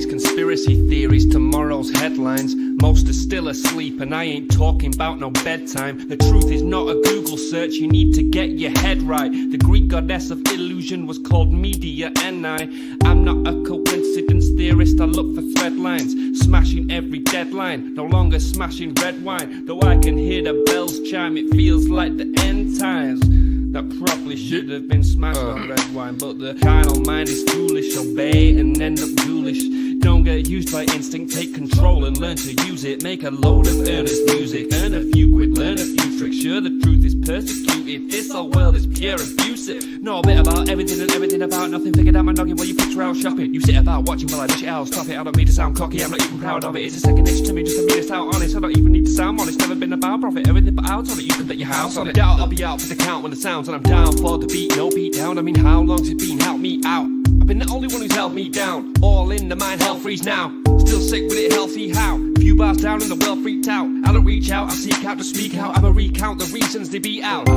Yesterday's conspiracy theories, tomorrow's headlines. Most are still asleep and I ain't talking about no bedtime. The truth is not a Google search, you need to get your head right. The Greek goddess of illusion was called Media N.A. I'm not a coincidence theorist, I look for thread lines. Smashing every deadline, no longer smashing red wine. Though I can hear the bells chime, it feels like the end times. That probably should have been smashed on red wine. But the carnal mind is foolish, obey and end up ghoulish. Don't get used by instinct, take control and learn to use it. Make a load of earnest music, earn a few quid, learn a few tricks. Sure, the truth is persecuted, this whole world is pure abusive. Know a bit about everything and everything about nothing. Figured out my noggin while you picture out shopping. You sit about watching while I dish it out, stop it. I don't mean to sound cocky, I'm not even proud of it. It's a second nature to me, just to be this out honest. I don't even need to sound honest, never been about profit. Everything but out on it, you can bet your house on it. Doubt I'll be out for the count when the sounds, and I'm down for the beat, no beat down. I mean, how long's it been? Help me out. I've been the only one who's held me down. All in the mind, hell freeze now. Still sick with it, healthy how? A few bars down and the world freaked out. I don't reach out, I seek out to speak out. I'ma recount the reasons they be out.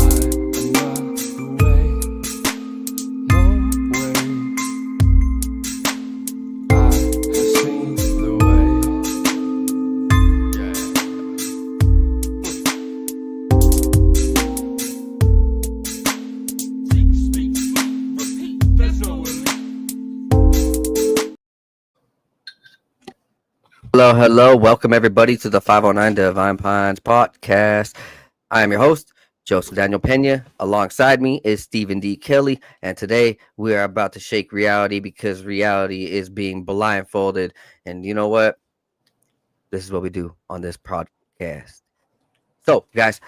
Hello. Welcome everybody to the 509 Divine Pines podcast. I am your host, Joseph Daniel Pena. Alongside me is Steven D. Kelley, and today we are about to shake reality because reality is being blindfolded. And you know what? This is what we do on this podcast. So, guys,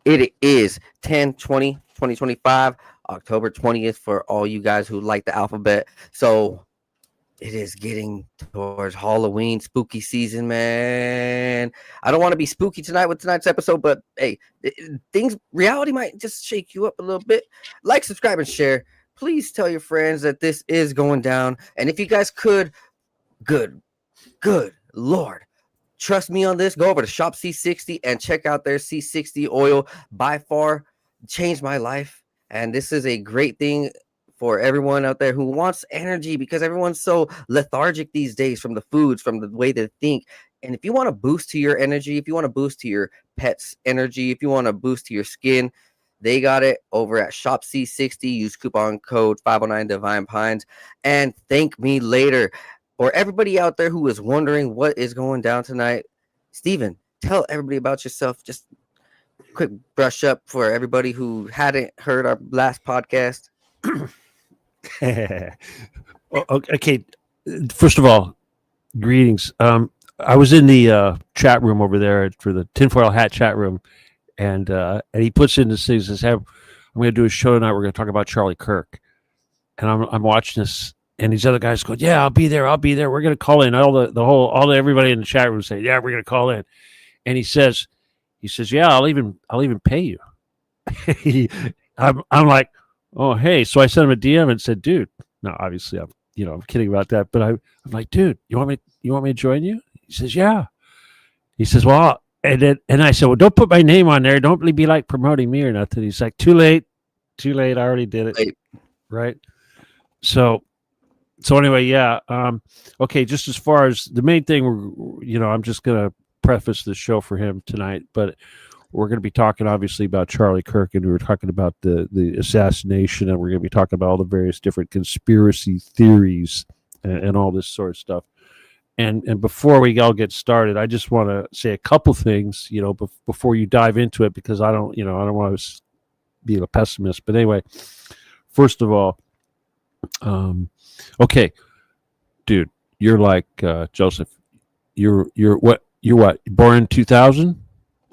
it is 10/20/2025, October 20th for all you guys who like the alphabet. So, it is getting towards Halloween, spooky season, man. I don't want to be spooky tonight with tonight's episode, but hey, reality might just shake you up a little bit. Like, subscribe, and share. Please tell your friends that this is going down. And if you guys could, good Lord, trust me on this, go over to Shop C60 and check out their C60 oil. By far, changed my life. And this is a great thing for everyone out there who wants energy, because everyone's so lethargic these days from the foods, from the way they think. And if you want to boost to your energy, if you want to boost to your pet's energy, if you want to boost to your skin, they got it over at Shop C60. Use coupon code 509 Divine Pines and thank me later. For everybody out there who is wondering what is going down tonight, Steven, tell everybody about yourself. Just quick brush up for everybody who hadn't heard our last podcast. Okay, first of all, greetings. I was in the chat room over there for the tinfoil hat chat room, and he puts in this thing, says, "Hey, I'm going to do a show tonight. We're going to talk about Charlie Kirk." And I'm watching this, and these other guys go, "Yeah, I'll be there. We're going to call in." Everybody in the chat room say, "Yeah, we're going to call in." And he says, "Yeah, I'll even pay you." I'm like, oh, hey. So I sent him a DM and said, dude, no, obviously I'm kidding about that. But I'm like, dude, you want me to join you? He says, yeah. He says, well, and I said, well, don't put my name on there. Don't be like promoting me or nothing. He's like, too late. I already did it. Right. So anyway, yeah. Okay. Just as far as the main thing, I'm just going to preface the show for him tonight, but we're going to be talking obviously about Charlie Kirk, and we were talking about the assassination, and we're going to be talking about all the various different conspiracy theories and all this sort of stuff. And before we all get started, I just want to say a couple things, before you dive into it, because I don't want to be a pessimist. But anyway, first of all, okay, dude, you're like Joseph. You're what? Born in 2000?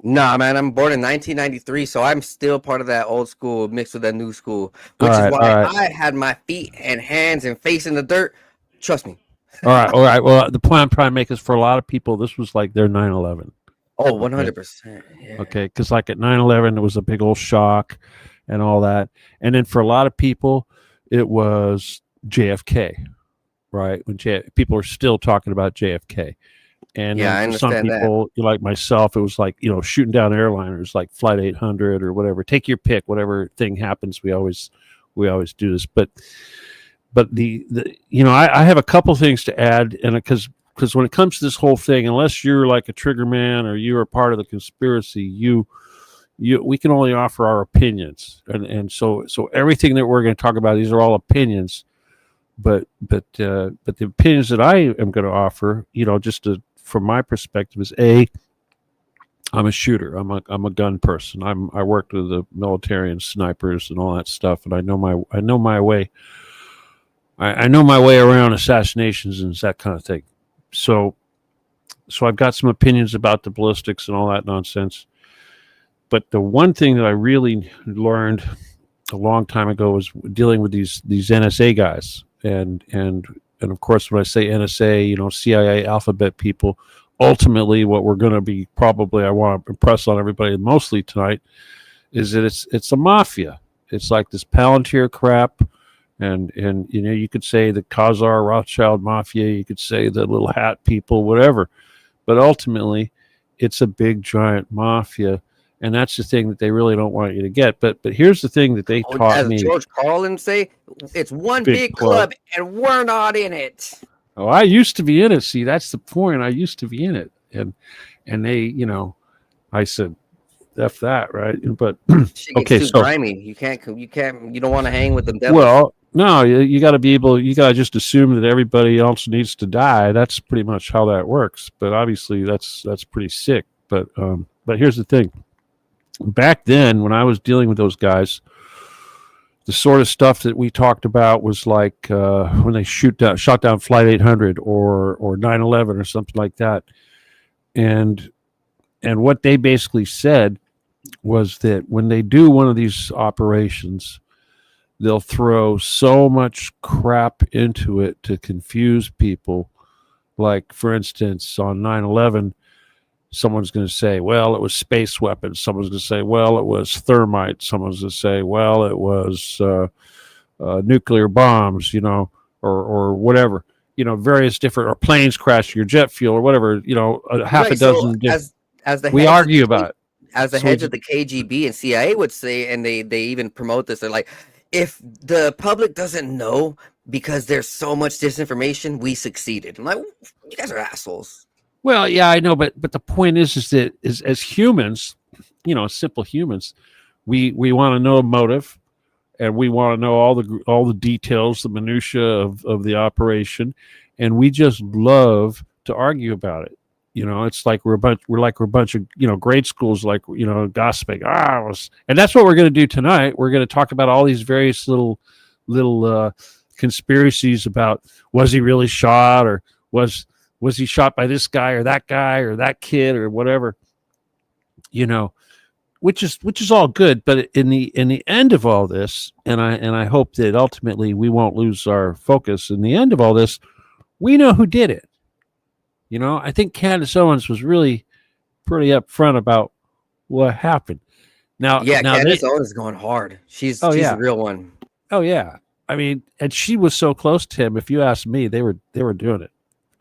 Nah, man, I'm born in 1993, so I'm still part of that old school mixed with that new school, which is why I had my feet and hands and face in the dirt. Trust me. All right. Well, the point I'm trying to make is for a lot of people, this was like their 9/11. Oh, 100%. Yeah. Okay, because like at 9/11, it was a big old shock and all that. And then for a lot of people, it was JFK, right? When people are still talking about JFK. And yeah, I understand some people, like myself, it was like, shooting down airliners like Flight 800 or whatever. Take your pick, whatever thing happens. We always do this. But but the I have a couple things to add, and because when it comes to this whole thing, unless you're like a trigger man or you're a part of the conspiracy, we can only offer our opinions, and so everything that we're going to talk about, these are all opinions, but the opinions that I am going to offer, from my perspective, is I'm a shooter. I'm a gun person. I worked with the military and snipers and all that stuff, and I know my way. I know my way around assassinations and that kind of thing. So I've got some opinions about the ballistics and all that nonsense. But the one thing that I really learned a long time ago was dealing with these N.S.A. guys, and of course when I say N.S.A., C.I.A. alphabet people. Ultimately, what we're going to be I want to impress on everybody mostly tonight is that it's a mafia. It's like this palintir crap, and you could say the Khazar Rothschild mafia, you could say the little hat people, whatever, but ultimately, it's a big giant mafia, and that's the thing that they really don't want you to get. But here's the thing that they taught me. As George Carlin say, it's one big club, and we're not in it. Oh, I used to be in it. See, that's the point. I used to be in it, and they, I said, "F that," right? But okay, too grimy. You don't want to hang with them devils. Well, no, you got to be able. You got to just assume that everybody else needs to die. That's pretty much how that works. But obviously, that's pretty sick. But here's the thing. Back then, when I was dealing with those guys, the sort of stuff that we talked about was like when they shot down Flight 800 or 9/11 or something like that, and what they basically said was that when they do one of these operations, they'll throw so much crap into it to confuse people. Like, for instance, on 9/11, someone's going to say, well, it was space weapons. Someone's going to say, well, it was thermite. Someone's going to say, well, it was nuclear bombs, or whatever, various different, or planes crashing, or jet fuel, or whatever, half a dozen. As the we argue about it. As the heads of the KGB and CIA would say, and they even promote this, they're like, if the public doesn't know because there's so much disinformation, we succeeded. I'm like, you guys are assholes. Well, yeah, I know, but the point is that as humans, simple humans, we want to know motive, and we want to know all the details, the minutia of the operation, and we just love to argue about it. It's like we're a bunch of grade schools, like gossiping. And that's what we're going to do tonight. We're going to talk about all these various little conspiracies about, was he really shot, or was he shot by this guy or that kid or whatever, which is all good. But in the end of all this, and I hope that ultimately we won't lose our focus. In the end of all this, we know who did it. I think Candace Owens was really pretty upfront about what happened. Now Candace Owens is going hard. She's a real one. Oh yeah, I mean, and she was so close to him. If you ask me, they were doing it.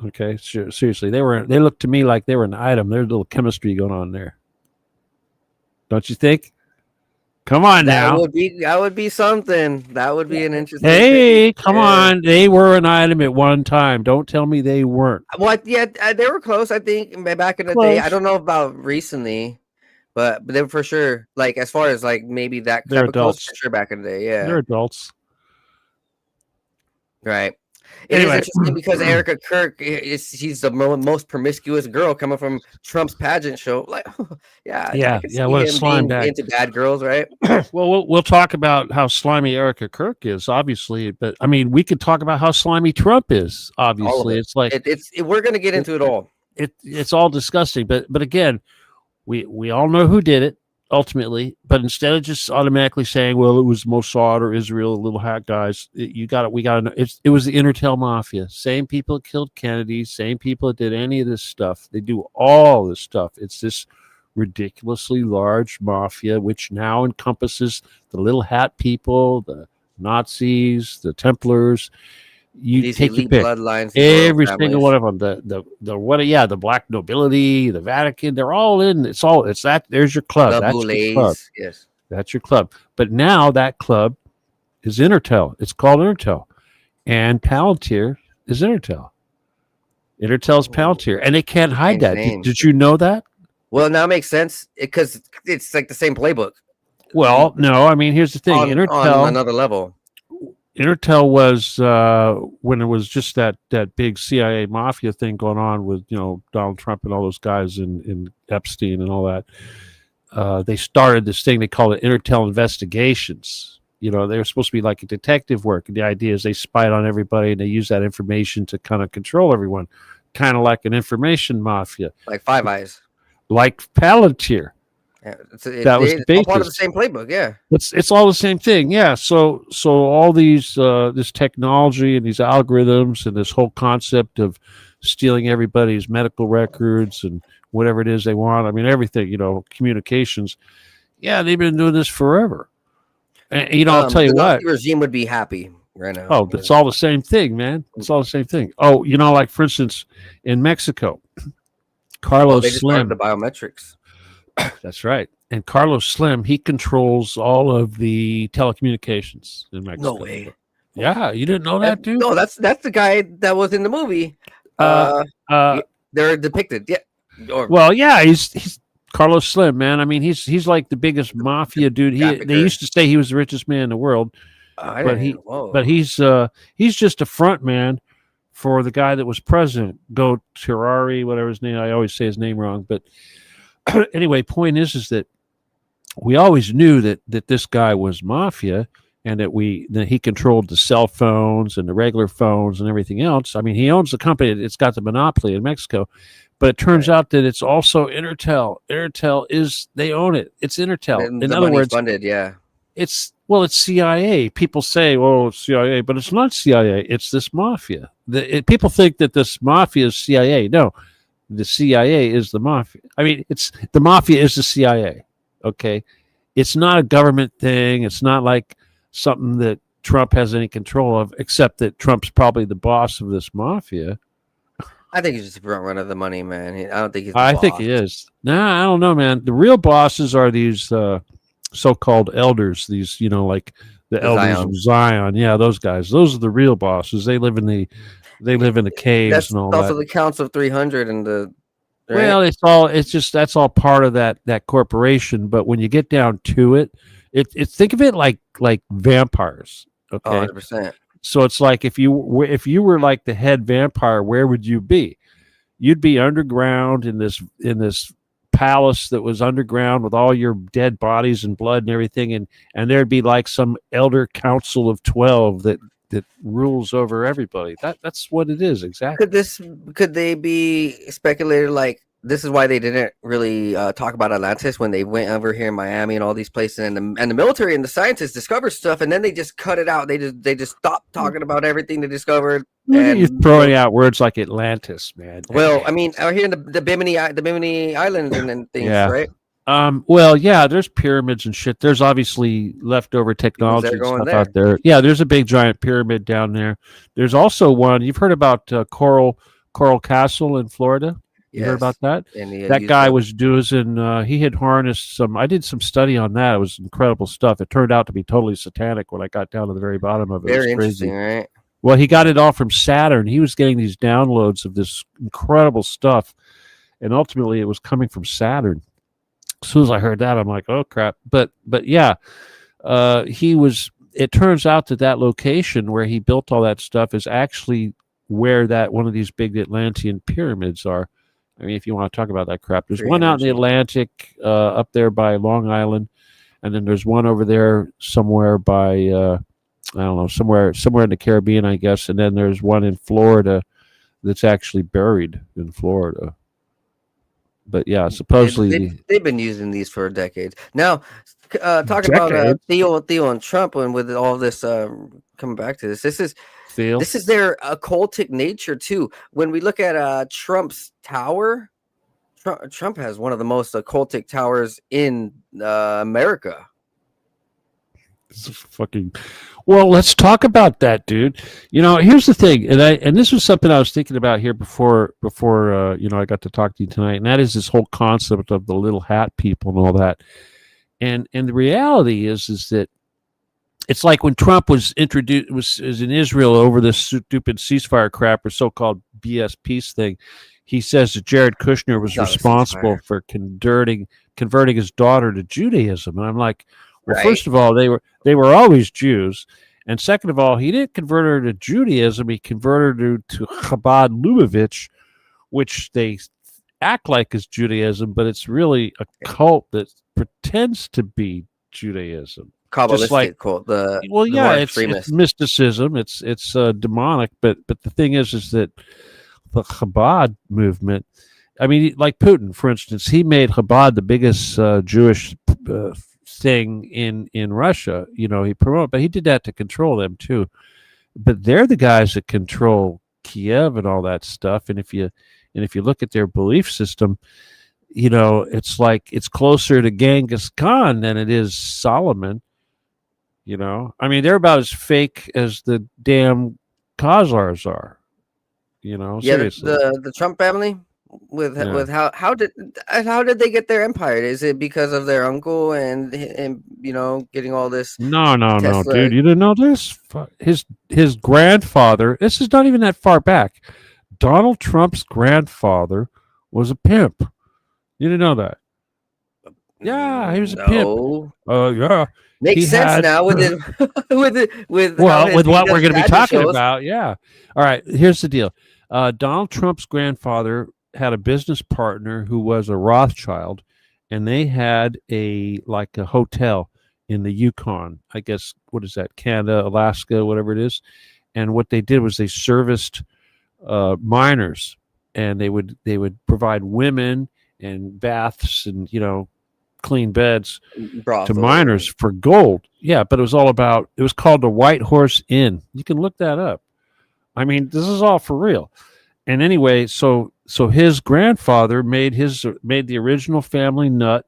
Okay, seriously, they looked to me like they were an item. There's a little chemistry going on there, don't you think? Come on now. That would be something. That would be an interesting. Hey, come on. They were an item at one time. Don't tell me they weren't. What? Yeah, they were close. I think back in the day. I don't know about recently, but they were for sure. Like, as far as like maybe that type of close, for sure back in the day. Yeah, they're adults. Right. It is interesting because Erica Kirk she's the most promiscuous girl coming from Trump's pageant show. Like, yeah. What a slime bag into bad girls, right? Well, we'll talk about how slimy Erica Kirk is, obviously, but I mean, we could talk about how slimy Trump is. Obviously, it's like we're going to get into it all. It's all disgusting, but again, we all know who did it ultimately. But instead of just automatically saying, well, it was Mossad or Israel, little hat guys, we got to know it was the Intertel Mafia. Same people that killed Kennedy, same people that did any of this stuff. They do all this stuff. It's this ridiculously large mafia, which now encompasses the little hat people, the Nazis, the Templars. You take your pick. Every single one of them. The black nobility, the Vatican, they're all in. It's that. There's your club. That's your club. Yes, that's your club. But now that club is Intertel. It's called Intertel, and Palantir is Intertel. Intertel's Palantir, and they can't hide that. Did you know that? Well, now it makes sense because it's like the same playbook. Well, no. I mean, here's the thing. On another level. Intertel was when it was just that big CIA mafia thing going on with Donald Trump and all those guys in Epstein and all that. They started this thing they called it Intertel investigations. They were supposed to be like a detective work, and the idea is they spied on everybody and they use that information to kind of control everyone, kind of like an information mafia, like Five Eyes, like Palantir. Yeah, that was all part of the same playbook. Yeah, it's all the same thing. Yeah, so all these this technology and these algorithms and this whole concept of stealing everybody's medical records and whatever it is they want. I mean, everything. Communications. Yeah, they've been doing this forever. And, I'll tell you what, the regime would be happy right now. Oh, it's all the same thing, man. It's all the same thing. Oh, like for instance, in Mexico, Carlos they just Slim, the biometrics. That's right. And Carlos Slim, he controls all of the telecommunications in Mexico. No way. Yeah, you didn't know that, dude? No, that's the guy that was in the movie. They're depicted. Yeah. Well, yeah, he's Carlos Slim, man. I mean, he's like the biggest mafia dude. They used to say he was the richest man in the world, but he's just a front man for the guy that was president, Go Terrari, whatever his name. I always say his name wrong, but anyway, point is that we always knew that this guy was mafia, and that he controlled the cell phones and the regular phones and everything else. I mean, he owns the company that's got the monopoly in Mexico. But it turns out that it's also Intertel. They own it. It's Intertel. In other words, funded, yeah. It's CIA. People say, "Oh, it's CIA," but it's not CIA. It's this mafia. People think that this mafia is CIA. No, the CIA is the mafia. I mean, the mafia is the CIA. Okay, it's not a government thing. It's not like something that Trump has any control of, except that Trump's probably the boss of this mafia. I think he's just a front runner of the money, man. I don't think he's. I think he is. Nah, I don't know, man. The real bosses are these so-called elders. These, like the elders of Zion. Yeah, those guys. Those are the real bosses. They live in the caves and all that. That's also the Council of 300 and the. Right? Well, that's all part of that corporation. But when you get down to it, think of it like vampires. Okay. 100%. So it's like if you were like the head vampire, where would you be? You'd be underground in this palace that was underground with all your dead bodies and blood and everything, and there'd be like some elder council of 12 that rules over everybody. That's what it is exactly. Could they be speculated like this is why they didn't really talk about Atlantis when they went over here in Miami and all these places, and the military and the scientists discovered stuff, and then they just cut it out. They just stopped talking about everything they discovered. And you're throwing out words like Atlantis, man. Well, I mean, out here in the Bimini Islands and things, yeah. Right? Well, yeah, there's pyramids and shit. There's obviously leftover technology and stuff out there. Yeah, there's a big giant pyramid down there. There's also one. You've heard about Coral Castle in Florida? You heard about that? That guy was doing, he had harnessed I did some study on that. It was incredible stuff. It turned out to be totally satanic when I got down to the very bottom of it. Very interesting, right? Well, he got it all from Saturn. He was getting these downloads of this incredible stuff, and ultimately it was coming from Saturn. As soon as I heard that, I'm like, oh, crap. But yeah, it turns out that location where he built all that stuff is actually where one of these big Atlantean pyramids are. I mean, if you want to talk about that crap, there's one out in the Atlantic up there by Long Island, and then there's one over there somewhere by, I don't know, somewhere in the Caribbean, I guess, and then there's one in Florida that's actually buried in Florida. But yeah, supposedly they've been using these for decades. Now, talking about Theo and Trump, and with all this coming back to this is their occultic nature too. When we look at Trump's tower, Trump has one of the most occultic towers in America. It's fucking. Well, let's talk about that, dude. Here's the thing, and this was something I was thinking about here before I got to talk to you tonight, and that is this whole concept of the little hat people and all that. And the reality is that it's like when Trump was introduced was in Israel over this stupid ceasefire crap or so-called BS peace thing. He says that Jared Kushner was responsible for converting his daughter to Judaism, and I'm like, well, first of all, they were always Jews, and second of all, he didn't convert her to Judaism. He converted her to Chabad Lubavitch, which they act like is Judaism, but it's really a cult that pretends to be Judaism. Kabbalistic cult. It's mysticism. It's demonic. But the thing is that the Chabad movement. I mean, like Putin, for instance, he made Chabad the biggest Jewish thing in Russia. You know, he promoted, but he did that to control them too. But they're the guys that control Kiev and all that stuff. And if you look at their belief system, you know, it's like it's closer to Genghis Khan than it is Solomon. You know, I mean, they're about as fake as the damn Khazars are. You know, seriously. The Trump family with how did they get their empire? Is it because of their uncle and you know getting all this? No, dude, you didn't know this. His grandfather. This is not even that far back. Donald Trump's grandfather was a pimp. You didn't know that? Yeah, he was a pimp. Yeah. Makes sense now with what we're going to be talking about. Yeah. All right. Here's the deal. Donald Trump's grandfather had a business partner who was a Rothschild, and they had a hotel in the Yukon. I guess, what is that? Canada, Alaska, whatever it is. And what they did was they serviced miners, and they would provide women and baths and, you know, clean beds to miners for gold. Yeah, but it was called the White Horse Inn. You can look that up. I mean, this is all for real. And anyway, so his grandfather made the original family nut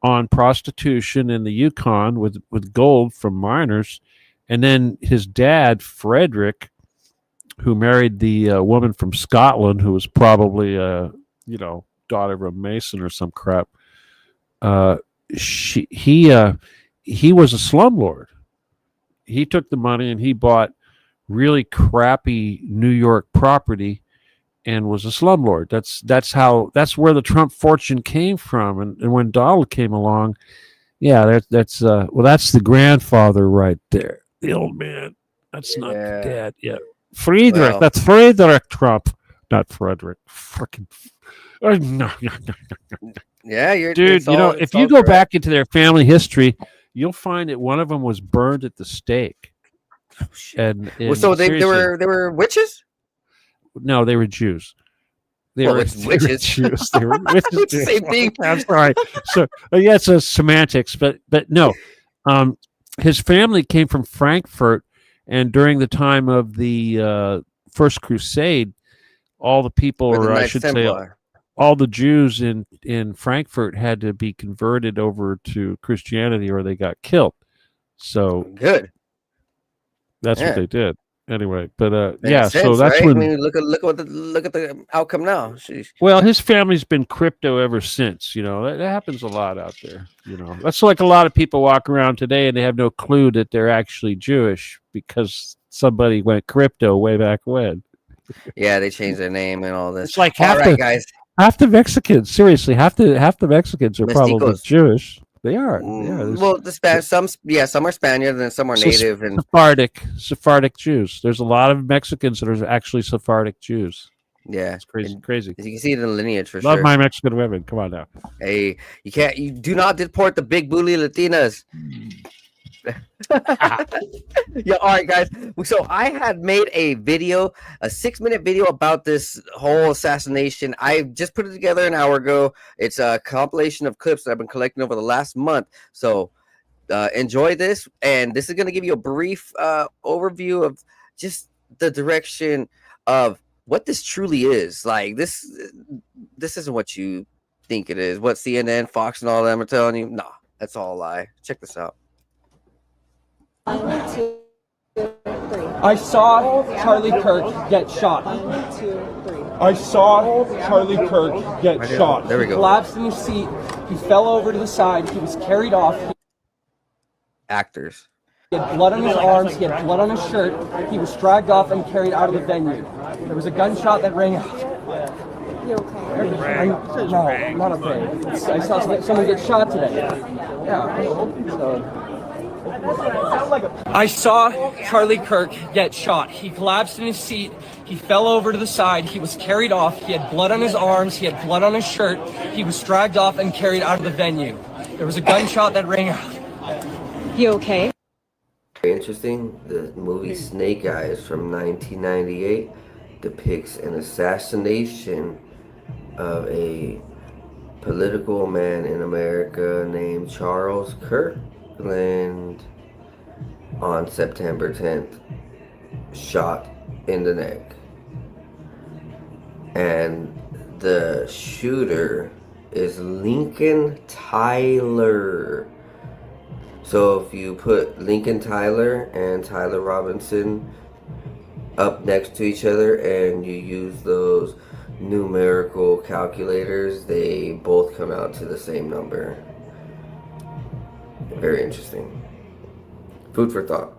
on prostitution in the Yukon with gold from miners. And then his dad, Frederick, who married the woman from Scotland, who was probably daughter of a Mason or some crap. He was a slumlord. He took the money and he bought really crappy New York property and was a slumlord. That's where the Trump fortune came from. And when Donald came along, yeah, that's the grandfather right there, the old man. That's not the dad. Yeah, Friedrich. Well, that's Friedrich Trump, not Frederick. Fucking. No. Yeah, dude. You know, if you go back into their family history, you'll find that one of them was burned at the stake. Oh, and so they were witches? No, they were Jews. They were witches. Jews. They were witches. Same thing. I'm sorry. So yeah, it's a semantics, but no. His family came from Frankfurt, and during the time of the First Crusade, all the people, or I should say, all the Jews in Frankfurt had to be converted over to Christianity, or they got killed. So good. That's what they did. Anyway, but sense, so that's right? when. I mean, look at the outcome now. Sheesh. Well, his family's been crypto ever since. You know, that happens a lot out there. You know, that's like a lot of people walk around today and they have no clue that they're actually Jewish because somebody went crypto way back when. Yeah, they changed their name and all this. It's like half the Mexicans. Seriously, half the Mexicans are probably Jewish. They are. Yeah. Well, some are Spaniards and some are native and Sephardic Jews. There's a lot of Mexicans that are actually Sephardic Jews. Yeah, it's crazy. You can see it in the lineage for Love sure. my Mexican women. Come on now. Hey, you do not deport the big booty Latinas. Yeah, all right, guys. So I had made a 6-minute video about this whole assassination. I just put it together an hour ago. It's a compilation of clips that I've been collecting over the last month. So enjoy this, and this is going to give you a brief overview of just the direction of what this truly is. Like this isn't what you think it is. What CNN, Fox, and all them are telling you. No, that's all a lie. Check this out. 1, 2, 3. I saw Charlie Kirk get shot. 1, 2, 3. I saw Charlie Kirk get shot. There we go. He collapsed in his seat. He fell over to the side. He was carried off. Actors. He had blood on his arms, he had blood on his shirt. He was dragged off and carried out of the venue. There was a gunshot that rang out. You okay? No, not okay. I saw someone get shot today. Yeah. So. I saw Charlie Kirk get shot. He collapsed in his seat. He fell over to the side. He was carried off. He had blood on his arms. He had blood on his shirt. He was dragged off and carried out of the venue. There was a gunshot that rang out. You okay? Very interesting. The movie Snake Eyes from 1998 depicts an assassination of a political man in America named Charles Kirkland on September 10th, shot in the neck. And the shooter is Lincoln Tyler. So if you put Lincoln Tyler and Tyler Robinson up next to each other and you use those numerical calculators, they both come out to the same number. Very interesting. Food for thought.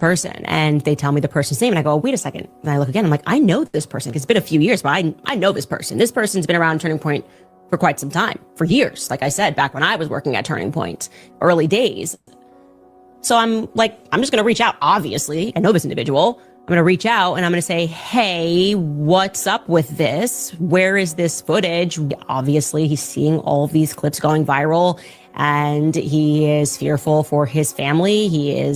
Person, and they tell me the person's name, and I go, oh, wait a second, and I look again, I'm like, I know this person. It's been a few years, but I know this person. This person's been around Turning Point for quite some time, for years, like I said, back when I was working at Turning Point, early days. So I'm like, I'm just gonna reach out. Obviously, I know this individual. I'm gonna reach out and I'm gonna say, hey, what's up with this? Where is this footage? Obviously, he's seeing all of these clips going viral, and he is fearful for his family. He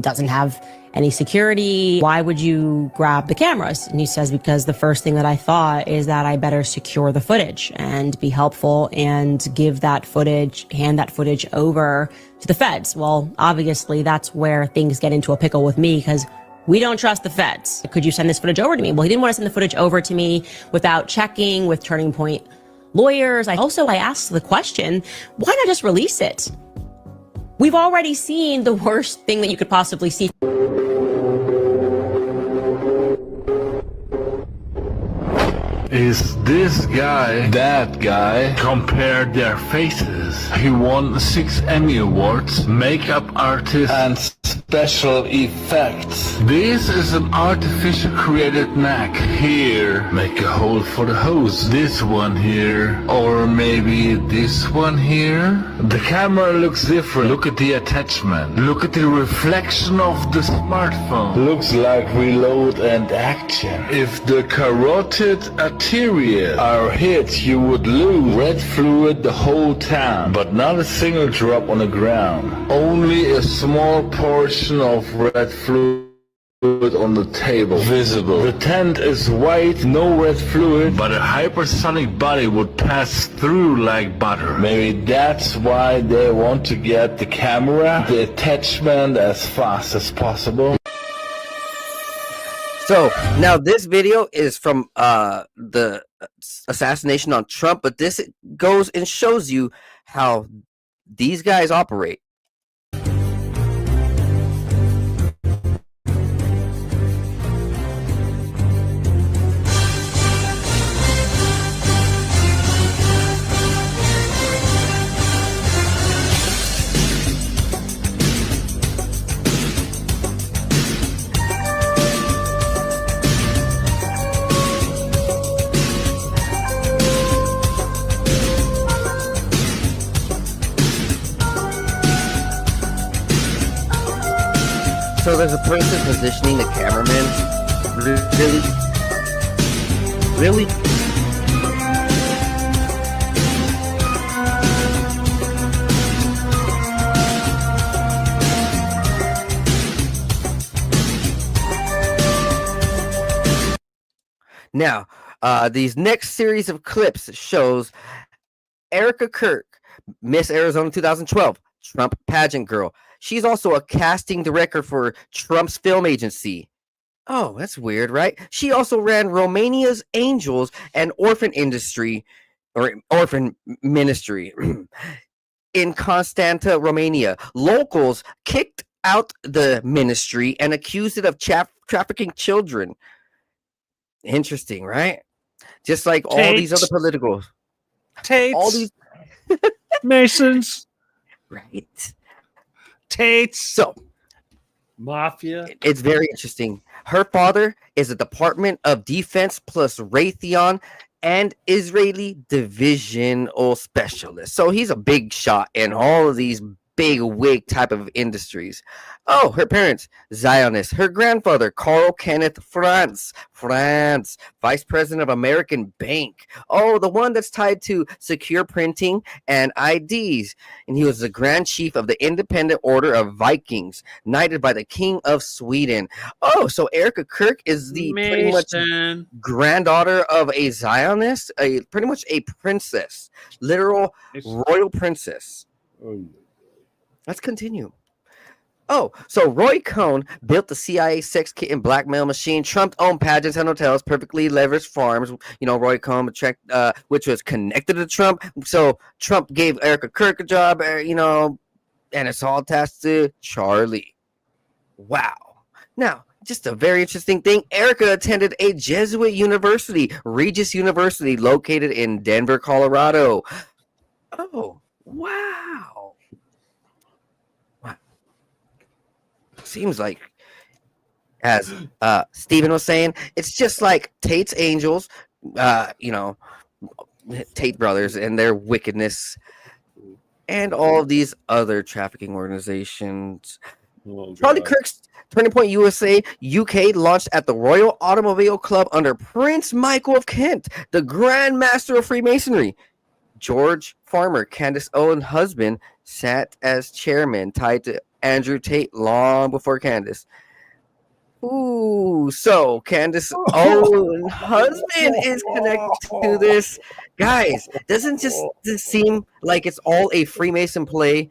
doesn't have any security. Why would you grab the cameras? And he says, because the first thing that I thought is that I better secure the footage and be helpful and give that footage, hand that footage over to the feds. Well, obviously that's where things get into a pickle with me, because we don't trust the feds. Could you send this footage over to me? Well, he didn't want to send the footage over to me without checking with Turning Point lawyers. I asked the question, why not just release it? We've already seen the worst thing that you could possibly see. Is this guy that guy? Compare their faces. He won 6 Emmy Awards, makeup artist, and special effects. This is an artificial created neck. Here, make a hole for the hose. This one here, or maybe this one here. The camera looks different. Look at the attachment. Look at the reflection of the smartphone. Looks like reload and action. If the carotid arteria are hit, you would lose red fluid the whole time, but not a single drop on the ground. Only a small portion of red fluid on the table visible. The tent is white, no red fluid, but a hypersonic body would pass through like butter. Maybe that's why they want to get the camera, the attachment, as fast as possible. So now this video is from the assassination on Trump, but this goes and shows you how these guys operate. So there's a person positioning the cameraman. Really? Now, these next series of clips shows Erica Kirk, Miss Arizona 2012, Trump pageant girl. She's also a casting director for Trump's film agency. Oh, that's weird, right? She also ran Romania's Angels and Orphan Industry or Orphan Ministry in Constanta, Romania. Locals kicked out the ministry and accused it of trafficking children. Interesting, right? Just like all these other politicals. Tates. All these Masons. right. Tates. So Mafia. it's very interesting. Her father is a Department of Defense plus Raytheon and Israeli divisional specialist. So he's a big shot in all of these big wig type of industries. Oh, her parents, Zionists. Her grandfather, Carl Kenneth France, vice president of American Bank. Oh, the one that's tied to secure printing and IDs. And he was the grand chief of the Independent Order of Vikings, knighted by the King of Sweden. Oh, so Erica Kirk is the pretty much granddaughter of a Zionist, pretty much a princess, literal royal princess. Let's continue. Oh, so Roy Cohn built the CIA sex kit and blackmail machine. Trump owned pageants and hotels, perfectly leveraged farms. You know, Roy Cohn, which was connected to Trump. So Trump gave Erica Kirk a job, and it's all attached to Charlie. Wow. Now, just a very interesting thing. Erica attended a Jesuit university, Regis University, located in Denver, Colorado. Oh, wow. Seems like, as Steven was saying, it's just like Tate's Angels, Tate brothers and their wickedness, and all of these other trafficking organizations. Charlie Kirk's Turning Point USA UK launched at the Royal Automobile Club under Prince Michael of Kent, the Grand Master of Freemasonry. George Farmer, Candace Owens' husband, sat as chairman, tied to Andrew Tate long before Candace. Ooh, so Candace Owens' husband is connected to this. Guys, doesn't this seem like it's all a Freemason play?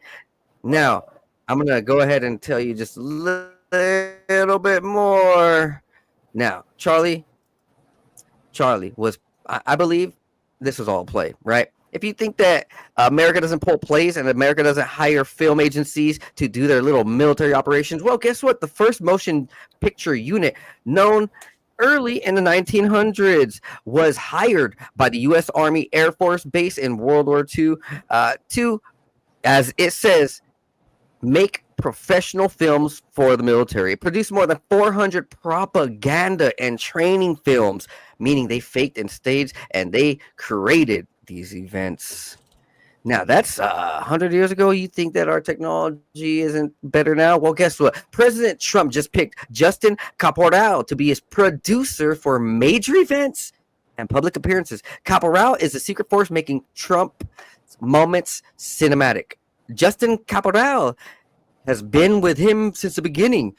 Now, I'm going to go ahead and tell you just a little bit more. Now, Charlie was, I believe this was all play, right? If you think that America doesn't pull plays and America doesn't hire film agencies to do their little military operations, well, guess what? The first motion picture unit, known early in the 1900s, was hired by the U.S. Army Air Force Base in World War II to, as it says, make professional films for the military. It produced more than 400 propaganda and training films, meaning they faked and staged and they created these events. Now, that's 100 years ago. You think that our technology isn't better now? Well, guess what? President Trump just picked Justin Caporal to be his producer for major events and public appearances. Caporal is the secret force making Trump moments cinematic. Justin Caporal has been with him since the beginning,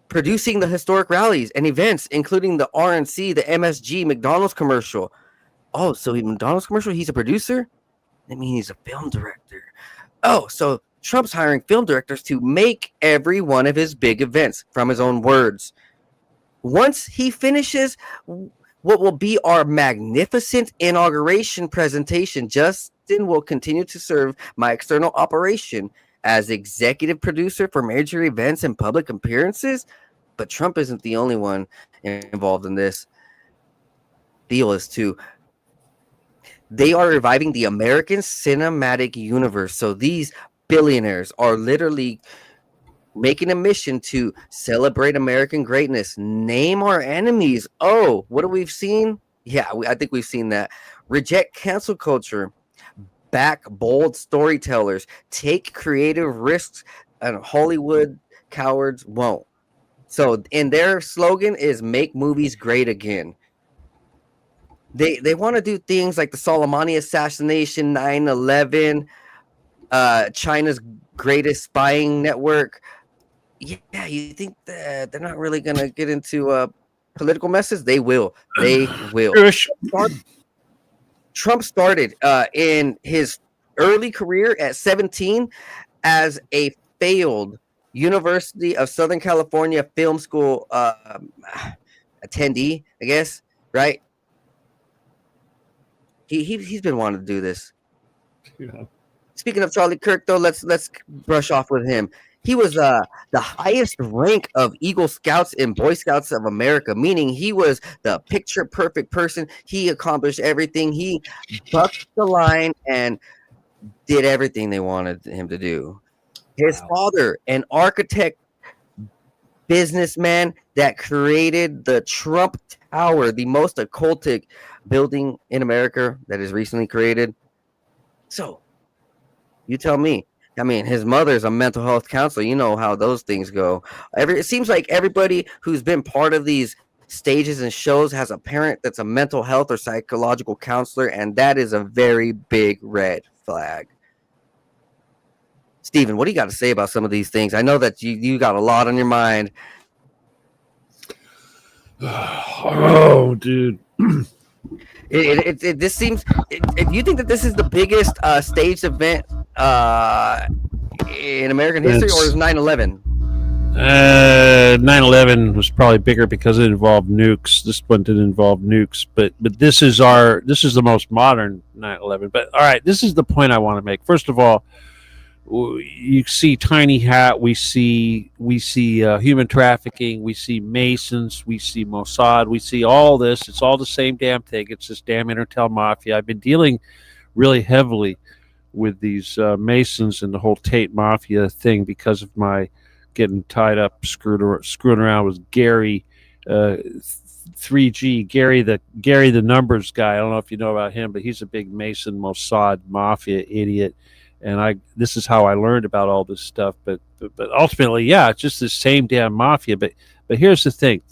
producing the historic rallies and events, including the RNC, the MSG, McDonald's commercial. Oh, so McDonald's commercial, he's a producer? That means he's a film director. Oh, so Trump's hiring film directors to make every one of his big events, from his own words. Once he finishes what will be our magnificent inauguration presentation, Justin will continue to serve my external operation as executive producer for major events and public appearances. But Trump isn't the only one involved in this. Deal is too. They are reviving the American cinematic universe. So these billionaires are literally making a mission to celebrate American greatness. Name our enemies. Oh, what have we seen? Yeah, I think we've seen that. Reject cancel culture. Back bold storytellers. Take creative risks, and Hollywood cowards won't. So, and their slogan is "Make movies great again." They want to do things like the Soleimani assassination, 9/11, China's greatest spying network. Yeah, you think that they're not really gonna get into political messes? They will. They will. Trump started in his early career at 17 as a failed University of Southern California Film School attendee, I guess, right? He's been wanting to do this. Yeah. Speaking of Charlie Kirk, though, let's brush off with him. He was the highest rank of Eagle Scouts and Boy Scouts of America, meaning he was the picture perfect person. He accomplished everything. He bucked the line and did everything they wanted him to do. His father, an architect, businessman that created the Trump Tower, the most occultic building in America that is recently created. So, you tell me. I mean, his mother's a mental health counselor. You know how those things go. It seems like everybody who's been part of these stages and shows has a parent that's a mental health or psychological counselor, and that is a very big red flag. Steven, what do you got to say about some of these things? I know that you got a lot on your mind. Oh, dude. This seems. If you think that this is the biggest staged event in American history, or is 9/11? 9/11 was probably bigger because it involved nukes. This one didn't involve nukes, but this is the most modern 9/11. But all right, this is the point I want to make. First of all, you see Tiny Hat, we see human trafficking, we see Masons, we see Mossad, we see all this. It's all the same damn thing. It's this damn Intertel mafia. I've been dealing really heavily with these Masons and the whole Tate mafia thing because of my getting tied up, screwing around with Gary 3G, Gary the numbers guy. I don't know if you know about him, but he's a big Mason Mossad mafia idiot. And this is how I learned about all this stuff. But ultimately, yeah, it's just the same damn mafia. But here's the thing: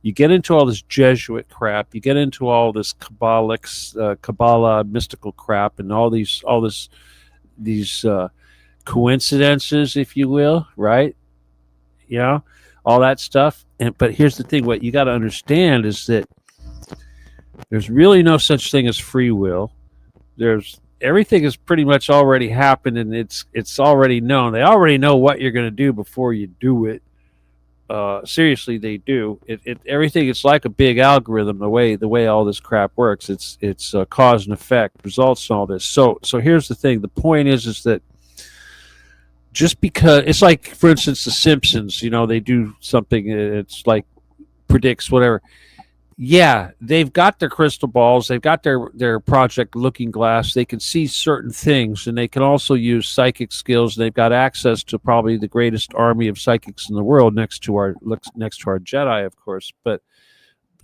you get into all this Jesuit crap, you get into all this Kabbalah mystical crap, and all these coincidences, if you will, right? Yeah, all that stuff. But here's the thing: what you got to understand is that there's really no such thing as free will. Everything has pretty much already happened, and it's already known. They already know what you're going to do before you do it. Seriously, they do. Everything. It's like a big algorithm. The way all this crap works. It's cause and effect, results, and all this. So here's the thing. The point is that just because it's like, for instance, The Simpsons. You know, they do something. It's like predicts whatever. Yeah, they've got their crystal balls. They've got their Project Looking Glass. They can see certain things, and they can also use psychic skills. They've got access to probably the greatest army of psychics in the world, next to our Jedi, of course. But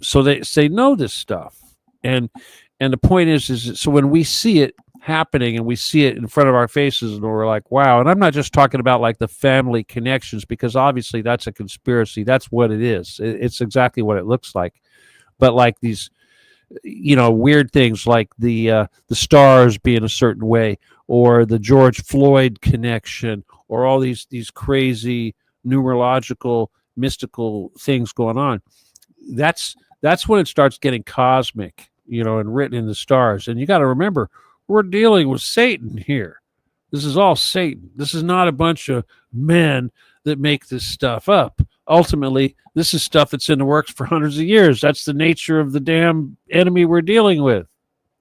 so they know this stuff, and the point is so when we see it happening and we see it in front of our faces, and we're like, wow. And I'm not just talking about like the family connections, because obviously that's a conspiracy. That's what it is. It's exactly what it looks like. But like these, weird things like the stars being a certain way, or the George Floyd connection, or all these crazy numerological, mystical things going on. That's when it starts getting cosmic, and written in the stars. And you got to remember, we're dealing with Satan here. This is all Satan. This is not a bunch of men that make this stuff up. Ultimately, this is stuff that's in the works for hundreds of years. That's the nature of the damn enemy we're dealing with.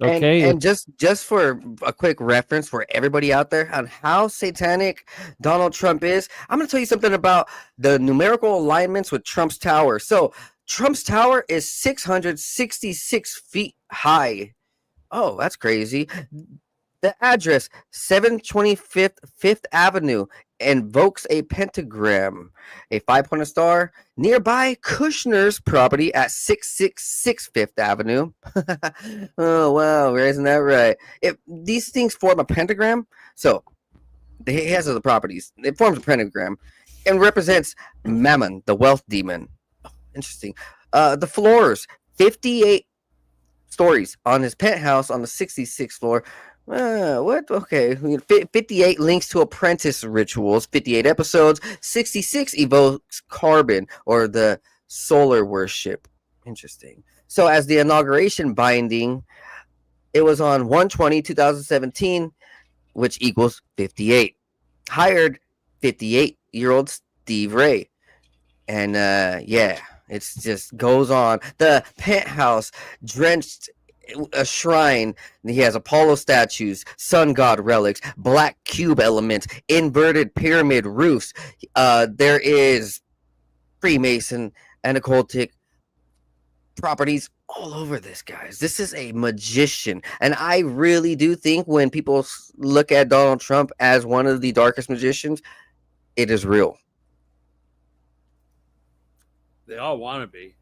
Okay. And just for a quick reference for everybody out there on how satanic Donald Trump is, I'm going to tell you something about the numerical alignments with Trump's tower. So Trump's tower is 666 feet high. Oh, that's crazy. The address, 725th 5th Avenue, invokes a pentagram, a 5-pointed star, nearby Kushner's property at 666 5th Avenue. Oh, wow, isn't that right? If these things form a pentagram, so he has the properties. It forms a pentagram. and represents Mammon, the wealth demon. Oh, interesting. The floors, 58 stories on his penthouse on the 66th floor. What? Okay. 58 links to apprentice rituals, 58 episodes, 66 evokes carbon or the solar worship. Interesting. So as the inauguration binding, it was on 1/20/2017, which equals 58. Hired 58-year-old Steve Ray. And yeah, it's just goes on. The penthouse drenched a shrine. He has Apollo statues, sun god relics, black cube elements, inverted pyramid roofs. There is Freemason and occultic properties all over this, guys. This is a magician, and I really do think when people look at Donald Trump as one of the darkest magicians, it is real. They all want to be.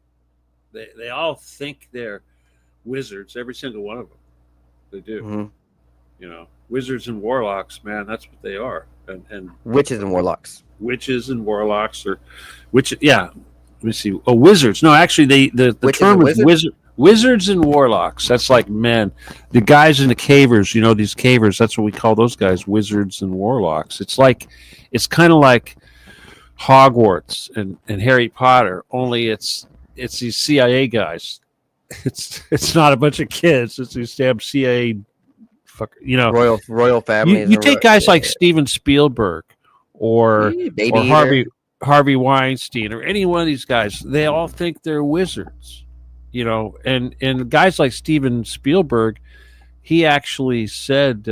They all think they're wizards. Every single one of them. They do. Mm-hmm. You know, wizards and warlocks, man. That's what they are. And witches and warlocks. Witches and warlocks, or which? Yeah. Let me see. Oh, wizards. No, actually, the term is wizards and warlocks. That's like men. The guys in the cavers. You know, these cavers. That's what we call those guys. Wizards and warlocks. It's kind of like Hogwarts and Harry Potter, only it's these CIA guys. It's not a bunch of kids. It's these damn CIA, royal families. You take guys like Steven Spielberg or Harvey Weinstein or any one of these guys. They all think they're wizards, and guys like Steven Spielberg, he actually said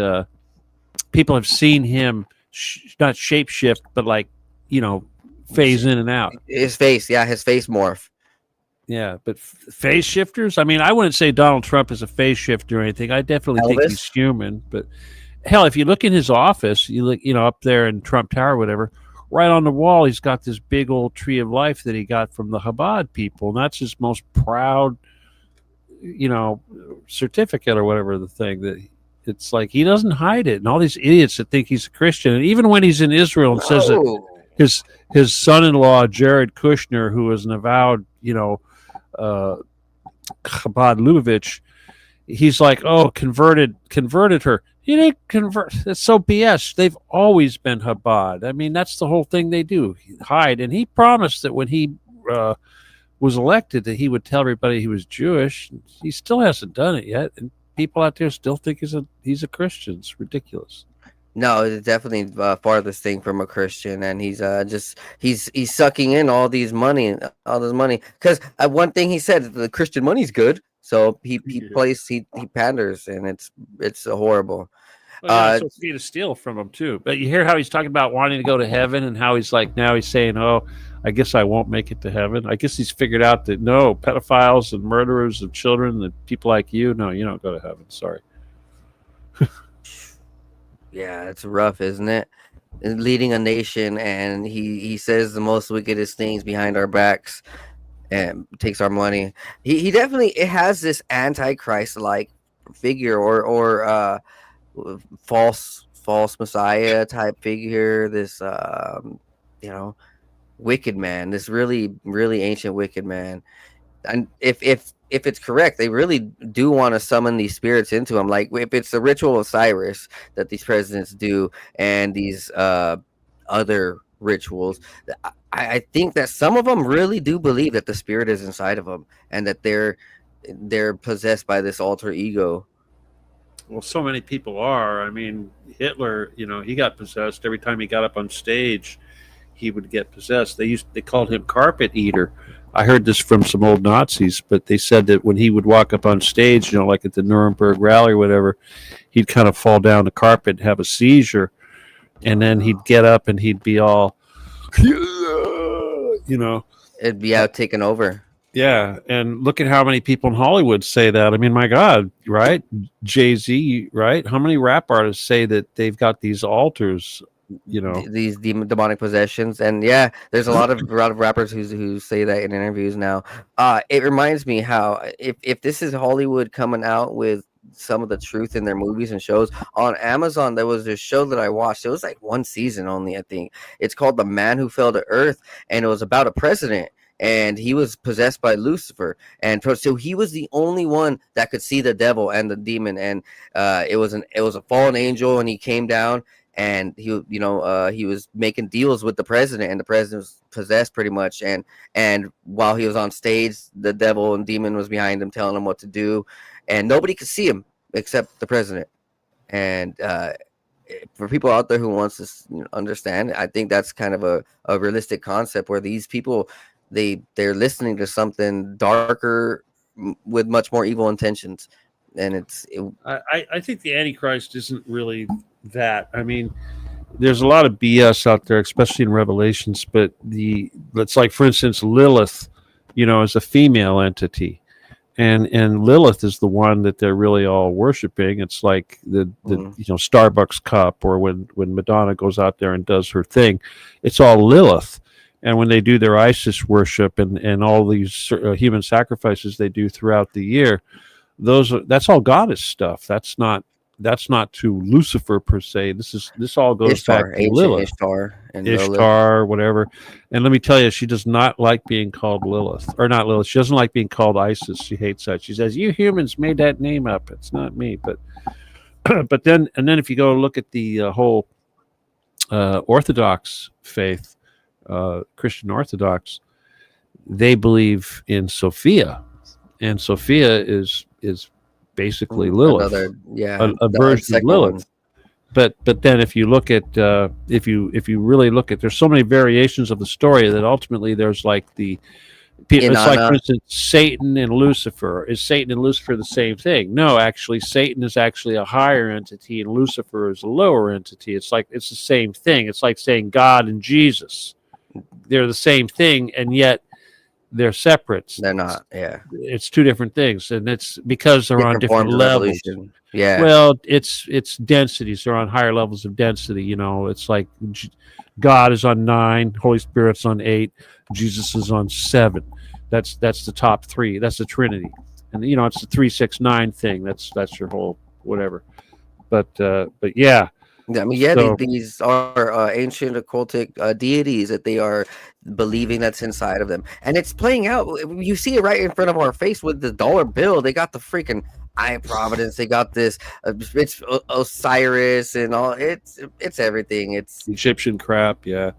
people have seen him not shapeshift, but phase in and out. His face morph. Yeah, but phase shifters? I mean, I wouldn't say Donald Trump is a phase shifter or anything. I definitely think he's human. But hell, if you look in his office, you look, up there in Trump Tower or whatever, right on the wall, he's got this big old tree of life that he got from the Chabad people. And that's his most proud, certificate or whatever the thing that it's like he doesn't hide it. And all these idiots that think he's a Christian. And even when he's in Israel and says that his son-in-law, Jared Kushner, who is an avowed, Chabad Lubavitch, he's like, oh, converted her. He didn't convert. That's so BS. They've always been Chabad. I mean, that's the whole thing they do, hide. And he promised that when he was elected that he would tell everybody he was Jewish. He still hasn't done it yet, and people out there still think he's a Christian. It's ridiculous. No, it's definitely farthest thing from a Christian, and he's he's sucking in all this money. Because one thing he said, the Christian money's good, so he panders, and it's horrible. Well, it's free to steal from him too. But you hear how he's talking about wanting to go to heaven, and how he's like now he's saying, "Oh, I guess I won't make it to heaven." I guess he's figured out that no, pedophiles and murderers of children, and people like you, no, you don't go to heaven. Sorry. Yeah, it's rough, isn't it? Leading a nation, and he says the most wickedest things behind our backs and takes our money. He definitely has this antichrist-like figure or false messiah type figure. This wicked man, this really really ancient wicked man. And if it's correct, they really do want to summon these spirits into him. Like if it's the ritual of Cyrus that these presidents do, and these other rituals, I think that some of them really do believe that the spirit is inside of them, and that they're possessed by this alter ego. Well, so many people are. I mean, Hitler, he got possessed every time he got up on stage. He would get possessed. They called him carpet eater. I heard this from some old Nazis, but they said that when he would walk up on stage, like at the Nuremberg rally or whatever, he'd kind of fall down the carpet and have a seizure, and then he'd get up and he'd be all, it'd be out taking over. Yeah, and look at how many people in Hollywood say that. I mean, my God, right? Jay-Z, right? How many rap artists say that they've got these altars? These demonic possessions, and yeah, there's a lot of rappers who say that in interviews now. It reminds me how if this is Hollywood coming out with some of the truth in their movies and shows. On Amazon, there was this show that I watched. It was like one season only, I think. It's called The Man Who Fell to Earth, and it was about a president, and he was possessed by Lucifer, and so he was the only one that could see the devil and the demon, and it was a fallen angel, and he came down, and he was making deals with the president, and the president was possessed pretty much, and while he was on stage, the devil and demon was behind him telling him what to do, and nobody could see him except the president. And for people out there who wants to understand, I think that's kind of a realistic concept where these people, they're listening to something darker with much more evil intentions. And I think the Antichrist isn't really that. I mean, there's a lot of BS out there, especially in Revelations, but it's like, for instance, Lilith, is a female entity. And Lilith is the one that they're really all worshiping. It's like the Starbucks cup, or when Madonna goes out there and does her thing, it's all Lilith. And when they do their Isis worship and all these human sacrifices they do throughout the year, that's all goddess stuff. That's not to Lucifer per se. This all goes Ishtar, back to Lilith, Ishtar, whatever. And let me tell you, she does not like being called Lilith, or not Lilith. She doesn't like being called Isis. She hates that. She says, "You humans made that name up. It's not me." But then if you go look at the whole Orthodox faith, Christian Orthodox, they believe in Sophia, and Sophia is basically Lilith, a version of Lilith. One. But then if you look at if you really look at, there's so many variations of the story that ultimately there's like it's like, for instance, Satan and Lucifer. Is Satan and Lucifer the same thing? No, actually, Satan is actually a higher entity and Lucifer is a lower entity. It's the same thing. It's like saying God and Jesus. They're the same thing, and yet they're separate. They're not. Yeah, it's two different things, and it's because they're on different levels. Yeah. Well, it's densities. They're on higher levels of density. It's like God is on 9, Holy Spirit's on 8, Jesus is on 7. That's the top 3. That's the Trinity, and it's the 3, 6, 9 thing. That's your whole whatever. But yeah. I mean, these are ancient occultic deities that they are believing that's inside of them, and it's playing out. You see it right in front of our face with the dollar bill. They got the freaking Eye of Providence. They got this. It's Osiris and all. It's everything. It's Egyptian crap. Yeah.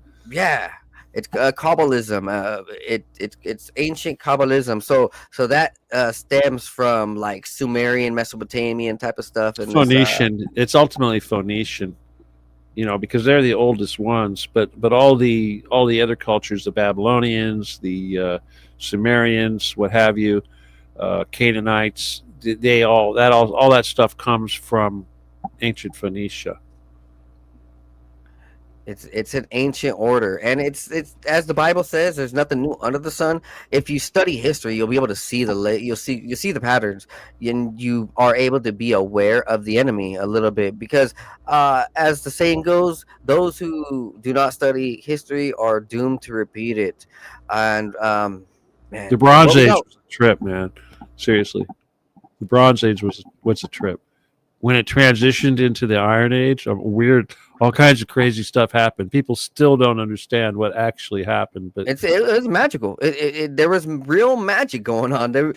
It's Kabbalism. It's ancient Kabbalism. So that stems from like Sumerian, Mesopotamian type of stuff. And Phoenician. It's ultimately Phoenician, because they're the oldest ones. But all the other cultures, the Babylonians, the Sumerians, what have you, Canaanites, all that stuff comes from ancient Phoenicia. It's an ancient order, and it's as the Bible says, there's nothing new under the sun. If you study history, you'll be able to see you'll see the patterns, and you are able to be aware of the enemy a little bit, because as the saying goes, those who do not study history are doomed to repeat it. And man, the Bronze Age was a trip, man. Seriously, the Bronze Age was a trip. When it transitioned into the Iron Age, all kinds of crazy stuff happened. People still don't understand what actually happened, but it was magical. There was real magic going on. There were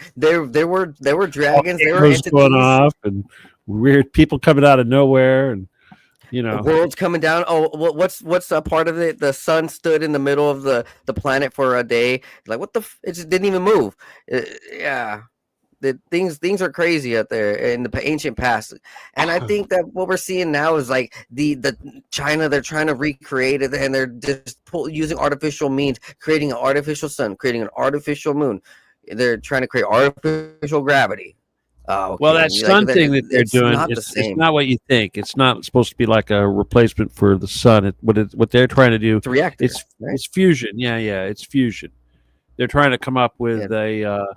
dragons. There were entities going off, and weird people coming out of nowhere, and the world's coming down. Oh, what's a part of it? The sun stood in the middle of the planet for a day. Like what it just didn't even move. Yeah. Things are crazy out there in the ancient past, and I think that what we're seeing now is like the China. They're trying to recreate it, and they're just using artificial means, creating an artificial sun, creating an artificial moon. They're trying to create artificial gravity. Well, that sun thing that they're doing, it's not what you think. It's not supposed to be like a replacement for the sun. What they're trying to do, it's a reactor, it's fusion. Yeah, it's fusion. They're trying to come up with a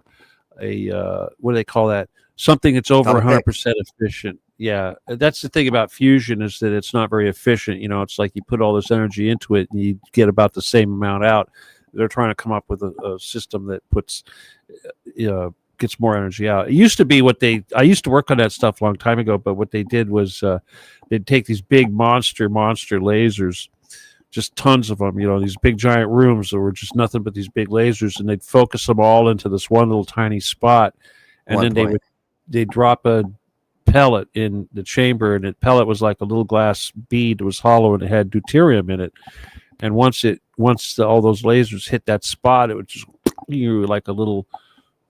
what do they call that? Something that's over 100% efficient. Yeah, that's the thing about fusion, is that it's not very efficient. It's like you put all this energy into it and you get about the same amount out. They're trying to come up with a system that puts gets more energy out. It used to be I used to work on that stuff a long time ago, but what they did was they'd take these big monster lasers, just tons of them, these big giant rooms that were just nothing but these big lasers, and they'd focus them all into this one little tiny spot, and then they'd drop a pellet in the chamber, and the pellet was like a little glass bead that was hollow and it had deuterium in it. And once all those lasers hit that spot, it would just like a little,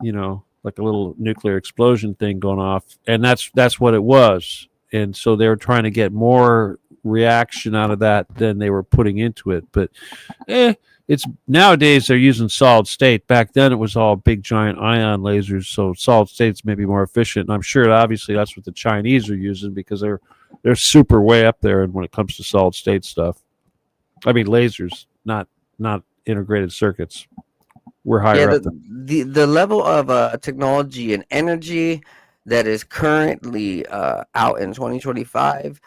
like a little nuclear explosion thing going off. And that's what it was. And so they were trying to get more reaction out of that than they were putting into it. But it's nowadays they're using solid state. Back then it was all big giant ion lasers, so solid state's maybe more efficient. And I'm sure obviously that's what the Chinese are using, because they're super way up there when it comes to solid state stuff. I mean lasers, not integrated circuits. We're higher up. The level of technology and energy that is currently out in 2025,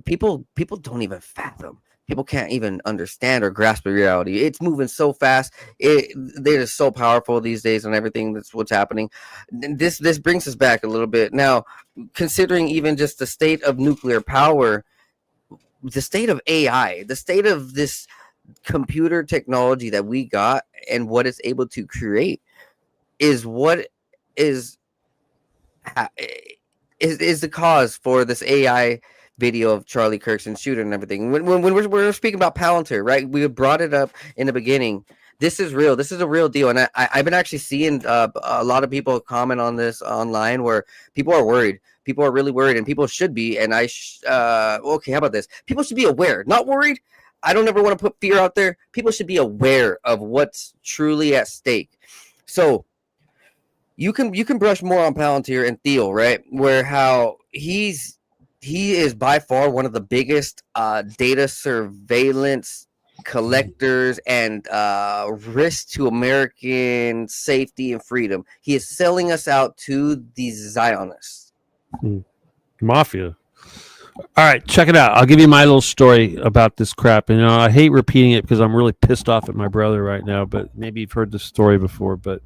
people don't even fathom. People can't even understand or grasp the reality. It's moving so fast. They're just so powerful these days on everything that's what's happening. This brings us back a little bit now, considering even just the state of nuclear power, the state of AI, the state of this computer technology that we got and what it's able to create is what is the cause for this AI video of Charlie Kirk's and shooter and everything. When we're speaking about Palintir, right? We brought it up in the beginning. This is real. This is a real deal. And I've been actually seeing a lot of people comment on this online where people are worried. People are really worried, and people should be. And okay, how about this? People should be aware, not worried. I don't ever want to put fear out there. People should be aware of what's truly at stake. So you can brush more on Palintir and Thiel, right? Where how he is by far one of the biggest data surveillance collectors and risk to American safety and freedom. He is selling us out to the Zionists. Mafia. All right, check it out. I'll give you my little story about this crap. And I hate repeating it because I'm really pissed off at my brother right now, but maybe you've heard this story before. But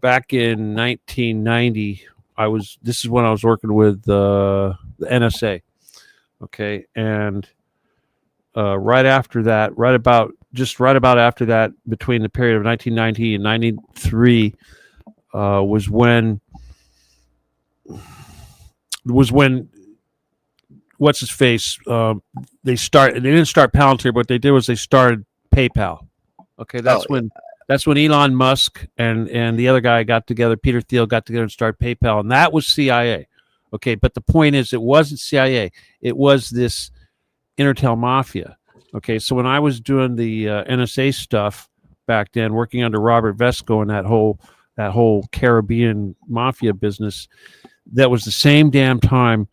back in 1990, this is when I was working with the N.S.A. Okay, and right after that, right about after that, between the period of 1990 and 93, was when what's his face? They didn't start Palantir, but what they did was they started PayPal. Okay, that's when Elon Musk and the other guy got together, Peter Thiel got together and started PayPal, and that was C.I.A. Okay, but the point is, it wasn't C.I.A. It was this Intel mafia. Okay, so when I was doing the N.S.A. stuff back then, working under Robert Vesco and that whole Caribbean mafia business, that was the same damn time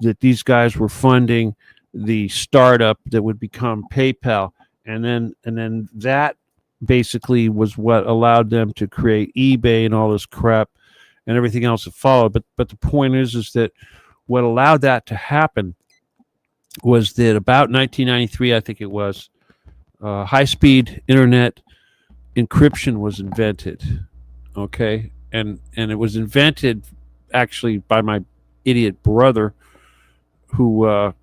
that these guys were funding the startup that would become PayPal, and then that basically was what allowed them to create eBay and all this crap and everything else that followed. But the point is that what allowed that to happen was that about 1993, I think it was, high-speed internet encryption was invented. Okay, and it was invented actually by my idiot brother, who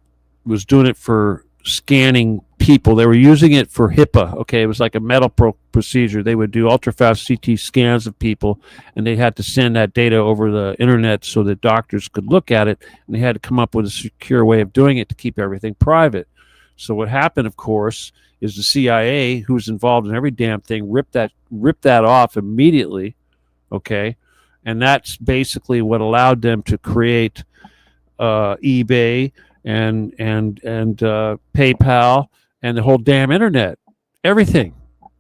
was doing it for scanning people. They were using it for HIPAA. Okay, it was like a medical procedure. They would do ultra-fast CT scans of people, and they had to send that data over the internet so that doctors could look at it, and they had to come up with a secure way of doing it to keep everything private. So what happened, of course, is the CIA, who's involved in every damn thing, ripped that off immediately. Okay, and that's basically what allowed them to create eBay and PayPal and the whole damn internet, everything.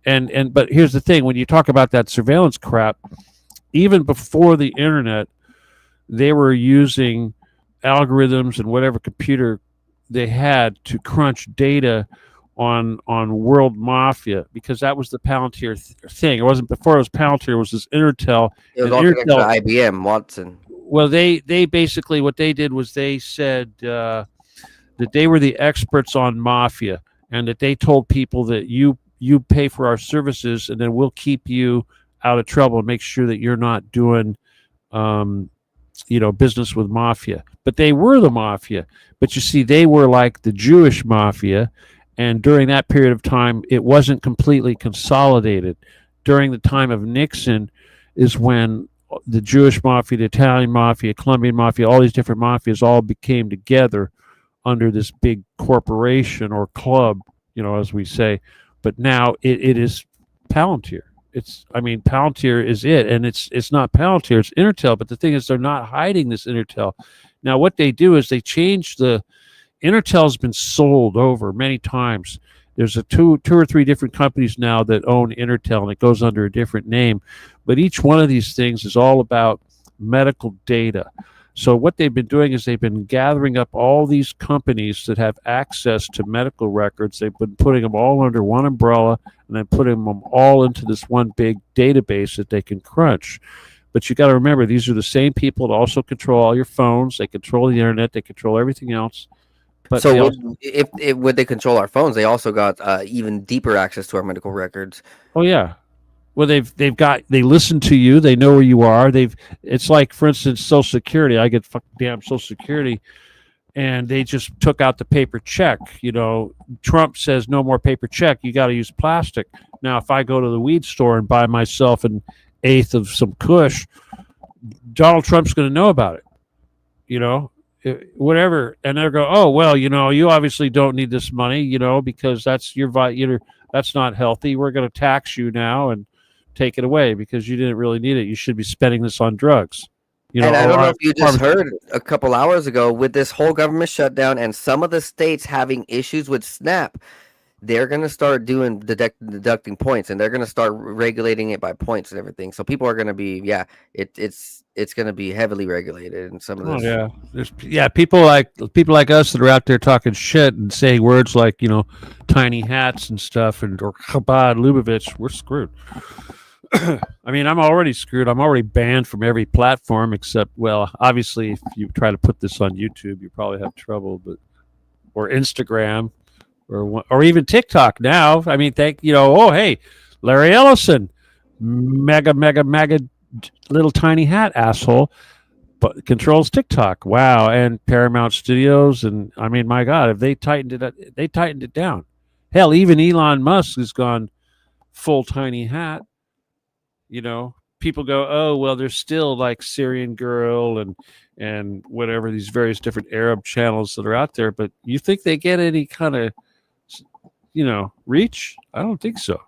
But here's the thing: when you talk about that surveillance crap, even before the internet, they were using algorithms and whatever computer they had to crunch data on world mafia, because that was the Palantir thing. It wasn't before it was Palantir. It was this Intel. It was all connected to IBM, Watson. Well, they basically, what they did was they said that they were the experts on mafia, and that they told people that you pay for our services, and then we'll keep you out of trouble and make sure that you're not doing, business with mafia. But they were the mafia. But you see, they were like the Jewish mafia. And during that period of time, it wasn't completely consolidated. During the time of Nixon is when the Jewish mafia, the Italian mafia, Colombian mafia, all these different mafias all became together under this big corporation or club, as we say. But now it is Palantir. Palantir is it, and it's not Palantir, it's Intertel. But the thing is, they're not hiding this Intertel. Now, what they do is they change the Intertel's been sold over many times. There's two or three different companies now that own Intertel, and it goes under a different name. But each one of these things is all about medical data. So what they've been doing is they've been gathering up all these companies that have access to medical records. They've been putting them all under one umbrella and then putting them all into this one big database that they can crunch. But you got to remember, these are the same people that also control all your phones. They control the internet. They control everything else. But so when they control our phones, they also got even deeper access to our medical records. Oh yeah. Well, they listen to you. They know where you are. It's like, for instance, Social Security. I get fucking damn Social Security, and they just took out the paper check. Trump says no more paper check. You got to use plastic. Now, if I go to the weed store and buy myself an eighth of some Kush, Donald Trump's going to know about it. Whatever, and they'll go, oh well, you obviously don't need this money, because that's that's not healthy. We're going to tax you now and take it away because you didn't really need it. You should be spending this on drugs. And I don't know if you just heard a couple hours ago, with this whole government shutdown and some of the states having issues with SNAP, they're going to start doing deducting points, and they're going to start regulating it by points and everything. So people are going to be, it's going to be heavily regulated. And some of this, people like us that are out there talking shit and saying words like tiny hats and stuff, or Chabad Lubavitch, we're screwed. I'm already screwed. I'm already banned from every platform except, well, obviously, if you try to put this on YouTube, you probably have trouble, or Instagram. Or even TikTok now. Hey, Larry Ellison, mega little tiny hat asshole, but controls TikTok. Wow, and Paramount Studios, and my God, if they tightened it down. Hell, even Elon Musk has gone full tiny hat. People go, oh well, there's still like Syrian Girl and whatever, these various different Arab channels that are out there, but you think they get any kind of reach? I don't think so.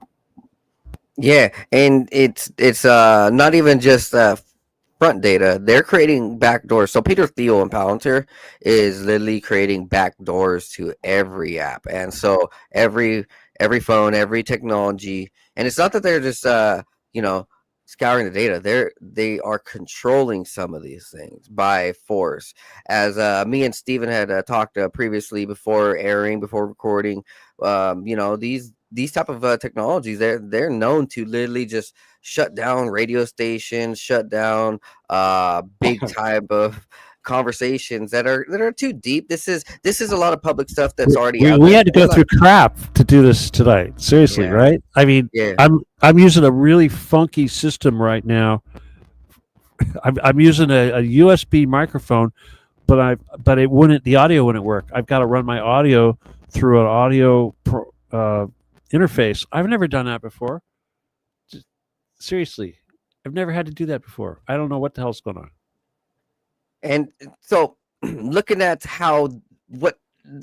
Yeah, and it's not even just front data. They're creating backdoors. So Peter Thiel and Palantir is literally creating backdoors to every app, and so every phone, every technology. And it's not that they're just scouring the data. They are controlling some of these things by force. As me and Steven had talked previously before recording, these type of technologies, they're known to literally just shut down radio stations, shut down big type of conversations that are too deep. This is a lot of public stuff that's already out we there. had to go through crap to do this tonight. Seriously, right? I'm using a really funky system right now. I'm using a USB microphone, but the audio wouldn't work. I've got to run my audio through an audio interface. I've never done that before. Seriously, I've never had to do that before. I don't know what the hell's going on. And so, looking at what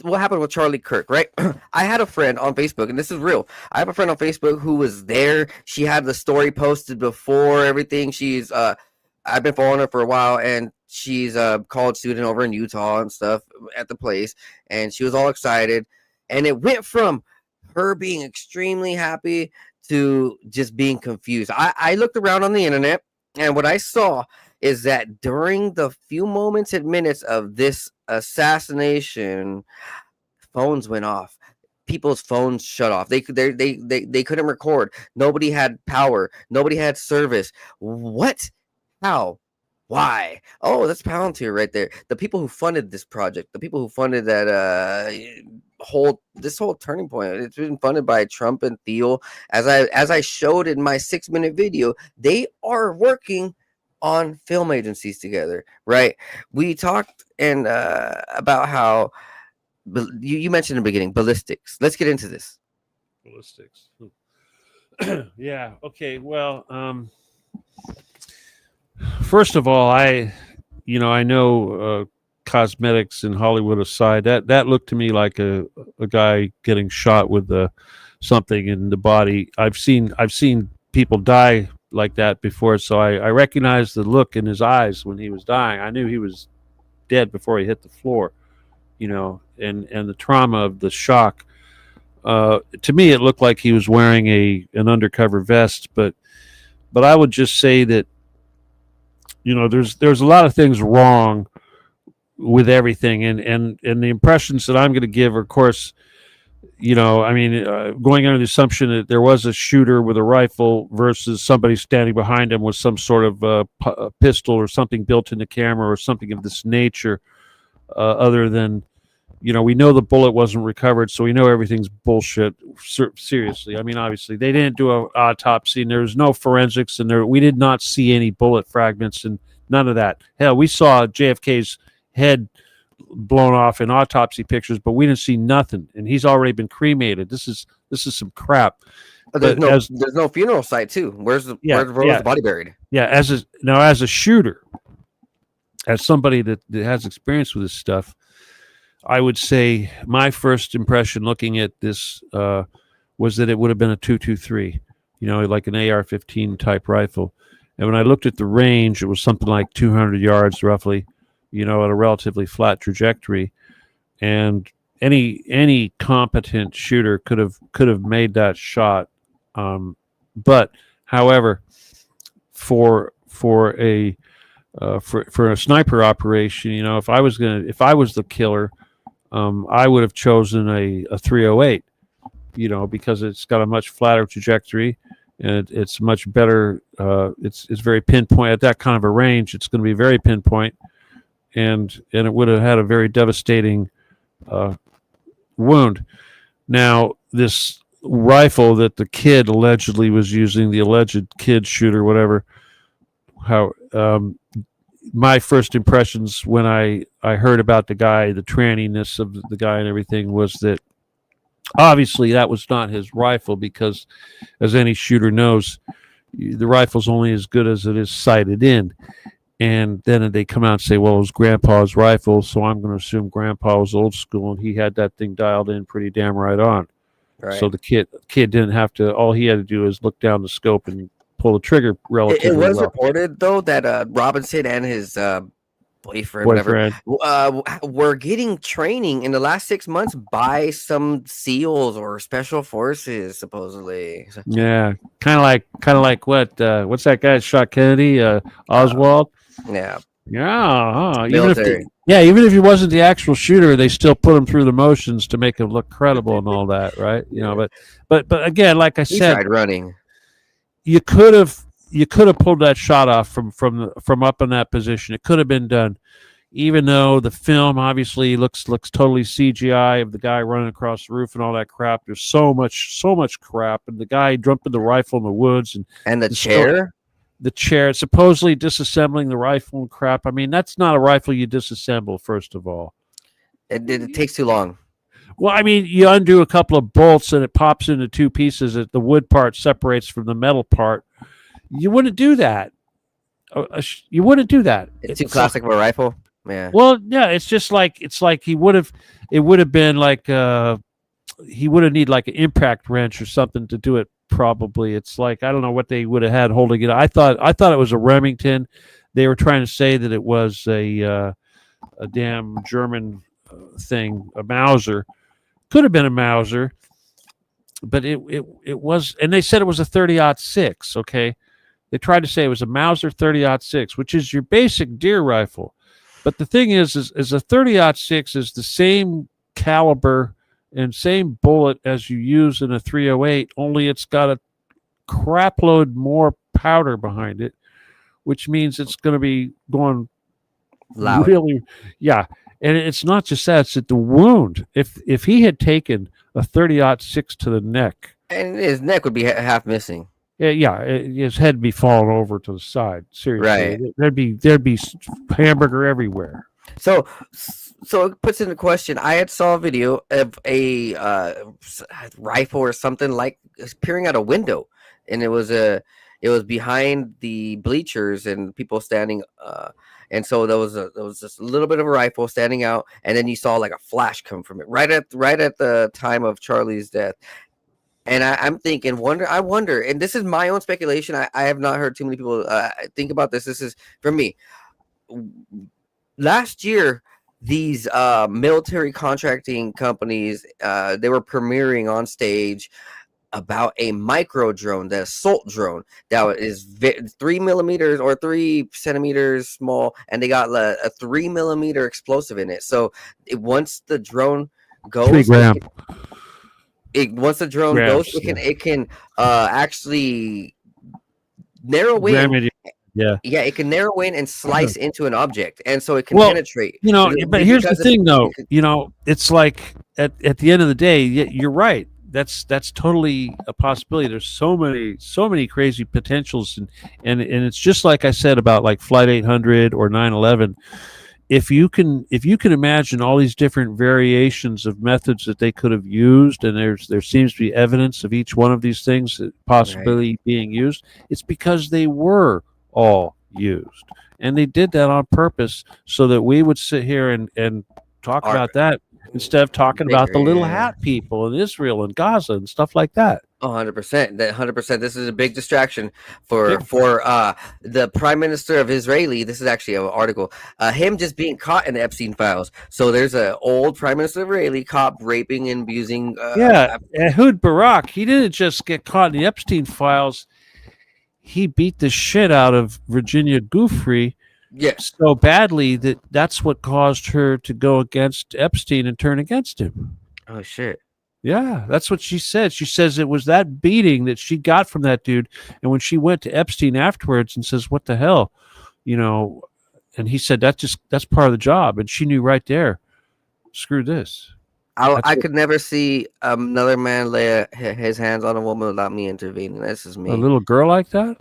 happened with Charlie Kirk, right? I had a friend on Facebook, and this is real. I have a friend on Facebook who was there. She had the story posted before everything. She's I've been following her for a while, and she's a college student over in Utah and stuff at the place, and she was all excited. And it went from her being extremely happy to just being confused. I looked around on the internet, and what I saw is that during the few moments and minutes of this assassination, phones went off. People's phones shut off. They couldn't record. Nobody had power. Nobody had service. What? How? Why? Oh, that's Palantir right there. The people who funded this project, the people who funded that whole turning point. It's been funded by Trump and Thiel. As I showed in my 6-minute video, they are working on film agencies together, right? We talked about how you mentioned in the beginning ballistics. Let's get into this. Ballistics. Yeah. Okay. Well, first of all, I know cosmetics in Hollywood aside, that looked to me like a guy getting shot with something in the body. I've seen people die like that before, so I recognized the look in his eyes when he was dying. I knew he was dead before he hit the floor, and the trauma of the shock. To me, it looked like he was wearing an undercover vest, but I would just say that there's a lot of things wrong with everything, and the impressions that I'm going to give are, of course, going under the assumption that there was a shooter with a rifle versus somebody standing behind him with some sort of a pistol or something built in the camera or something of this nature, other than, we know the bullet wasn't recovered, so we know everything's bullshit. Seriously. I mean, obviously, they didn't do an autopsy, and there was no forensics, and we did not see any bullet fragments and none of that. Hell, we saw JFK's head blown off in autopsy pictures, but we didn't see nothing, and he's already been cremated. This is some crap. There's no funeral site too. Where's the body buried? Yeah, as a shooter, as somebody that has experience with this stuff, I would say my first impression looking at this was that it would have been a 223, like an AR-15 type rifle. And when I looked at the range, it was something like 200 yards roughly, at a relatively flat trajectory. And any competent shooter could have made that shot. But however, for a sniper operation, if I was the killer, I would have chosen a 308, because it's got a much flatter trajectory and it's much better. It's very pinpoint at that kind of a range. It's going to be very pinpoint, and it would have had a very devastating wound. Now, this rifle that the kid allegedly was using, the alleged kid shooter, whatever, my first impressions when I heard about the guy, the tranniness of the guy and everything, was that obviously that was not his rifle, because as any shooter knows, the rifle's only as good as it is sighted in. And then they come out and say, well, it was Grandpa's rifle, so I'm going to assume Grandpa was old school and he had that thing dialed in pretty damn right on. Right. So the kid didn't have to, all he had to do is look down the scope and pull the trigger relatively It was well. reported, though, that Robinson and his boyfriend, whatever, were getting training in the last 6 months by some SEALs or special forces, supposedly. Yeah, kind of like what's that guy that shot Kennedy, Oswald? Yeah. Even if he wasn't the actual shooter, they still put him through the motions to make him look credible and all that, right? But again, like I said, tried running. You could have pulled that shot off from up in that position. It could have been done, even though the film obviously looks totally CGI of the guy running across the roof and all that crap. There's so much crap, and the guy dumping the rifle in the woods and the chair. The chair, supposedly disassembling the rifle and crap. I mean, that's not a rifle you disassemble, first of all. It takes too long. Well, I mean, you undo a couple of bolts and it pops into two pieces. The wood part separates from the metal part. You wouldn't do that. You wouldn't do that. It's too classic of a rifle. Yeah. Well, yeah, it's like it would have been like he would have needed like an impact wrench or something to do it. Probably. It's like, I don't know what they would have had holding it. I thought it was a Remington. They were trying to say that it was a damn German thing, a Mauser. Could have been a Mauser, but it was, and they said it was a 30-06. Okay, they tried to say it was a Mauser 30-06, which is your basic deer rifle. But the thing is a 30-06 is the same caliber and same bullet as you use in a 308, only it's got a crap load more powder behind it, which means it's going to be going loud. Really, yeah. And it's not just that; it's that the wound. If he had taken a 30-06 to the neck, And his neck would be half missing. his head would be falling over to the side. Seriously, Right. there'd be hamburger everywhere. So it puts into question. I had saw a video of a rifle or something like peering out a window, and it was behind the bleachers and people standing. And so there was just a little bit of a rifle standing out, and then you saw like a flash come from it right at the time of Charlie's death. And I'm thinking, I wonder, and this is my own speculation. I have not heard too many people think about this. This is for me. Last year, these military contracting companies, they were premiering on stage about a micro drone, the assault drone that is 3 millimeters or 3 centimeters small, and they got a 3 millimeter explosive in it. So once the drone goes, 3 grams. Once the drone goes, it can actually narrow in. Yeah, it can narrow in and slice into an object, and so it can penetrate. But here's the thing, though. It's like at the end of the day, you're right. That's totally a possibility. There's so many crazy potentials, and it's just like I said about like Flight 800 or 9/11. If you can imagine all these different variations of methods that they could have used, and there seems to be evidence of each one of these things possibly being used, it's because they were all used, and they did that on purpose so that we would sit here and talk about that instead of talking about the little hat people in Israel and Gaza and stuff like that. 100%. 100%. This is a big distraction for the Prime Minister of Israeli. This is actually an article. Him just being caught in the Epstein files. So there's an old Prime Minister of Israeli caught raping and abusing. Ehud Barak. He didn't just get caught in the Epstein files. He beat the shit out of Virginia Giuffre so badly that's what caused her to go against Epstein and turn against him. Oh, shit. Yeah, that's what she said. She says it was that beating that she got from that dude. And when she went to Epstein afterwards and says, what the hell? And he said, that's part of the job. And she knew right there, screw this. I could never see another man lay his hands on a woman without me intervening. This is me. A little girl like that?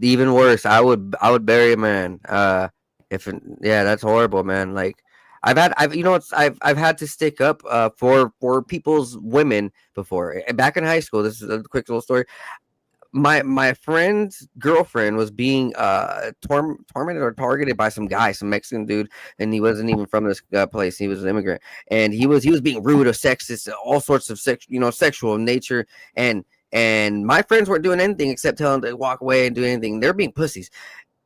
Even worse, I would bury a man. That's horrible, man. Like I've had to stick up for people's women before. Back in high school, this is a quick little story. My friend's girlfriend was being tormented or targeted by some Mexican dude, and he wasn't even from this place. He was an immigrant, and he was being rude or sexist, all sorts of sexual nature, and my friends weren't doing anything except telling them to walk away and do anything. They're being pussies.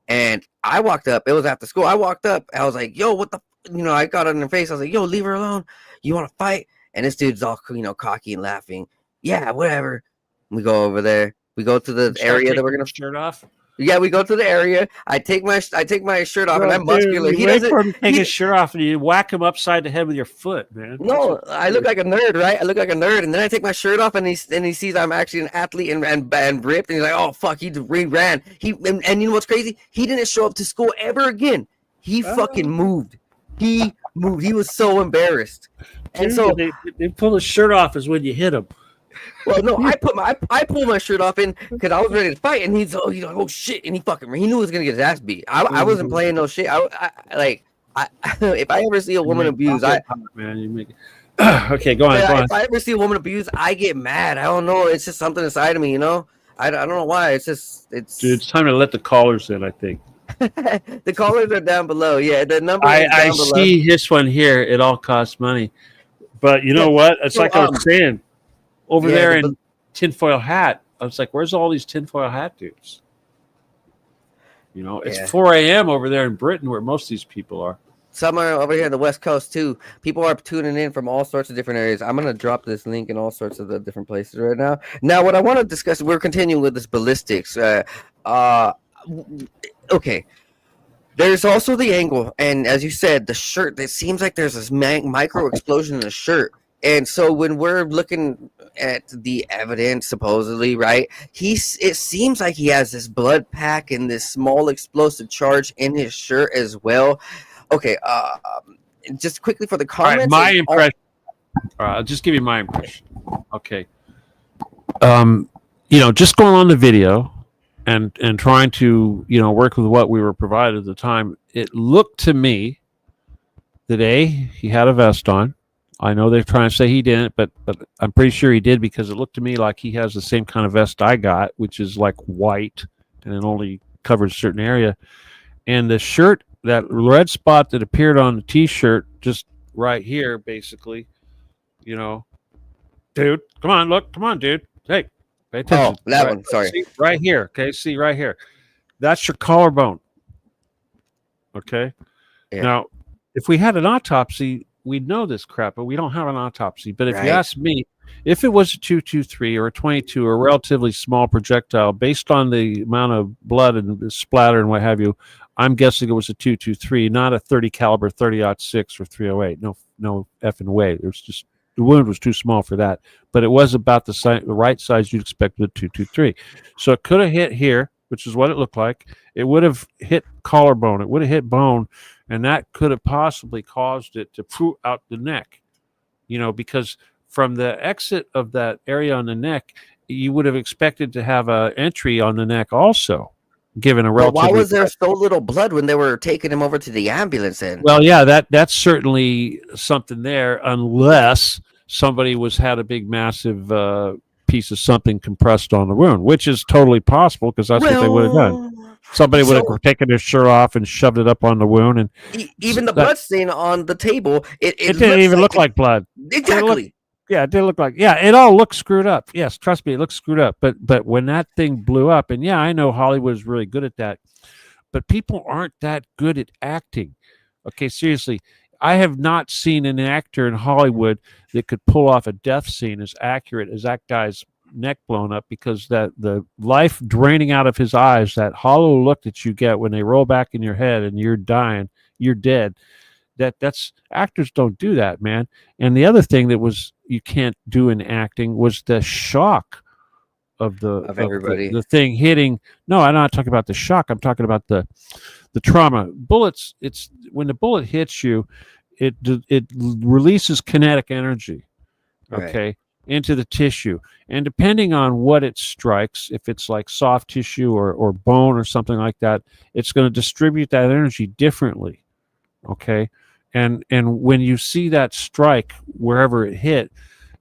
And I walked up. It was after school. I walked up. I was like, yo, what the? I got on her face. I was like, yo, leave her alone. You want to fight? And this dude's all, cocky and laughing. Yeah, whatever. We go over there. We go to the area that we're going to shirt off. Yeah, we go to the area. I take my shirt off, and I'm muscular. He doesn't for him to take his shirt off, and you whack him upside the head with your foot, man. No, I look like a nerd, right? I look like a nerd, and then I take my shirt off, and he sees I'm actually an athlete and ripped, and he's like, "Oh fuck!" He ran. And you know what's crazy? He didn't show up to school ever again. He fucking moved. He moved. He was so embarrassed. And so they pull his shirt off is when you hit him. Well, no, I pulled my shirt off because I was ready to fight, and he's like, oh shit, and he knew he was gonna get his ass beat. I wasn't playing no shit. If I ever see a woman abused, okay, go on. If I ever see a woman abused, I get mad. I don't know. It's just something inside of me, I don't know why. It's it's time to let the callers in. I think the callers are down below. Yeah, the number. I see this one here. It all costs money, but you know what? It's like I was saying. Over there in tinfoil hat, I was like, "Where's all these tinfoil hat dudes?" It's 4 a.m. over there in Britain, where most of these people are. Some are over here on the West Coast too. People are tuning in from all sorts of different areas. I'm gonna drop this link in all sorts of the different places right now. Now, what I want to discuss, we're continuing with this ballistics. Okay. There's also the angle, and as you said, the shirt. It seems like there's this micro explosion in the shirt. And so when we're looking at the evidence, supposedly, right, it seems like he has this blood pack and this small explosive charge in his shirt as well. Okay, just quickly for the All right, comments. my impression. All right, I'll just give you my impression. Okay. Just going on the video and trying to, work with what we were provided at the time, it looked to me that he had a vest on. I know they're trying to say he didn't, but I'm pretty sure he did, because it looked to me like he has the same kind of vest I got, which is like white and it only covers a certain area. And the shirt, that red spot that appeared on the T-shirt, just right here, basically, dude, come on, dude. Hey, pay attention. Oh, that right, one. Sorry. See, right here. Okay, see right here. That's your collarbone. Okay. Yeah. Now, if we had an autopsy, we'd know this crap, but we don't have an autopsy. But if you ask me, if it was a 223 or a 22 or a relatively small projectile, based on the amount of blood and splatter and what have you, I'm guessing it was a 223, not a 30 caliber 30-06 or 308. No effing way. There's just, the wound was too small for that, but it was about the right size you'd expect with a 223. So it could have hit here, which is what it looked like. It would have hit collarbone. It would have hit bone, and that could have possibly caused it to fruit out the neck, because from the exit of that area on the neck, you would have expected to have an entry on the neck also, given a relatively... Why was there so little blood when they were taking him over to the ambulance? Well, yeah, that's certainly something there, unless somebody had a big, massive piece of something compressed on the wound, which is totally possible, because that's what they would have done. Somebody would have taken his shirt off and shoved it up on the wound, and even the blood stain on the table, it didn't even look like blood. Exactly. It did look like. Yeah, it all looks screwed up. Yes, trust me, it looks screwed up. But when that thing blew up, and yeah, I know Hollywood is really good at that, but people aren't that good at acting. Okay, seriously, I have not seen an actor in Hollywood that could pull off a death scene as accurate as that guy's neck blown up, because that the life draining out of his eyes, that hollow look that you get when they roll back in your head and you're dying, you're dead. That's actors don't do that, man. And the other thing that was you can't do in acting was the shock of everybody, the thing hitting. No, I'm not talking about the shock. I'm talking about the trauma. Bullets. It's when the bullet hits you, it releases kinetic energy. Okay. Right. Into the tissue, and depending on what it strikes, if it's like soft tissue or bone or something like that, it's going to distribute that energy differently. Okay, and when you see that strike wherever it hit,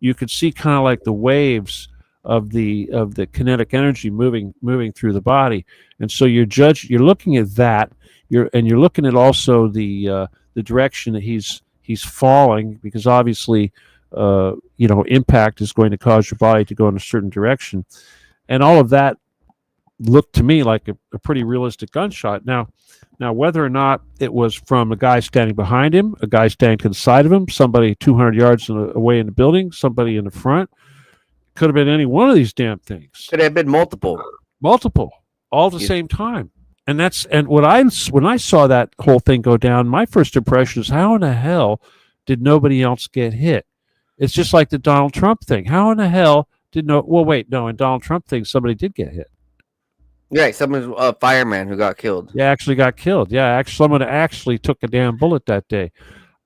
you could see kind of like the waves of the kinetic energy moving through the body, and so you're looking at that, you're looking at also the direction that he's falling, because obviously impact is going to cause your body to go in a certain direction, and all of that looked to me like a pretty realistic gunshot. Now whether or not it was from a guy standing behind him, a guy standing to the side of him, somebody 200 yards away in the building, somebody in the front, could have been any one of these damn things. Could have been multiple all at the same time. And when I saw that whole thing go down, my first impression is, how in the hell did nobody else get hit? It's just like the Donald Trump thing. How in the hell in Donald Trump thing, somebody did get hit. Right, a fireman who got killed. Yeah, actually got killed. Yeah, someone actually took a damn bullet that day.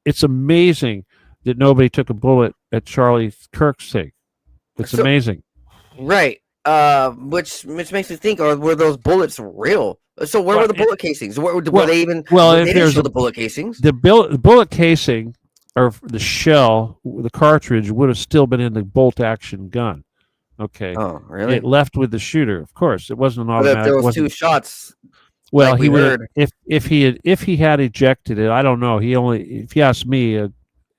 It's amazing that nobody took a bullet at Charlie Kirk's thing. It's amazing. Right. Which makes me think, were those bullets real? So where were the bullet casings? Were they even? Well, if there's the bullet casings, the bullet casing or the shell, the cartridge would have still been in the bolt action gun. Okay. Oh, really? It left with the shooter. Of course, it wasn't an automatic. But if there was 2 shots. Well, he would if he had ejected it. I don't know. If you ask me,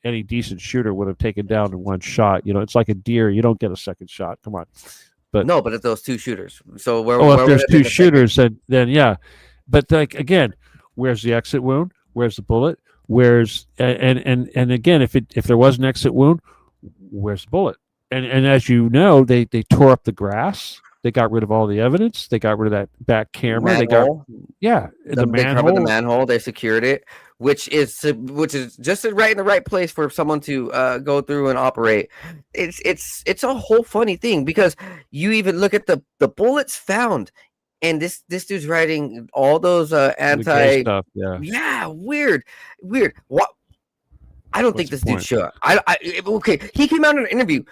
any decent shooter would have taken down in one shot. It's like a deer. You don't get a second shot. Come on. But no, but if those 2 shooters. So if there's 2 shooters, then yeah. But like again, where's the exit wound? Where's the bullet? Where's and again, if there was an exit wound, where's the bullet? And as you know, they tore up the grass. They got rid of all the evidence. They got rid of that back camera. Manhole. The manhole. They covered the manhole. They secured it, which is just right in the right place for someone to go through and operate. It's a whole funny thing, because you even look at the bullets found, and this dude's writing all those anti stuff. Yeah, weird. What? I don't What's think this the dude point? should. Okay, he came out in an interview,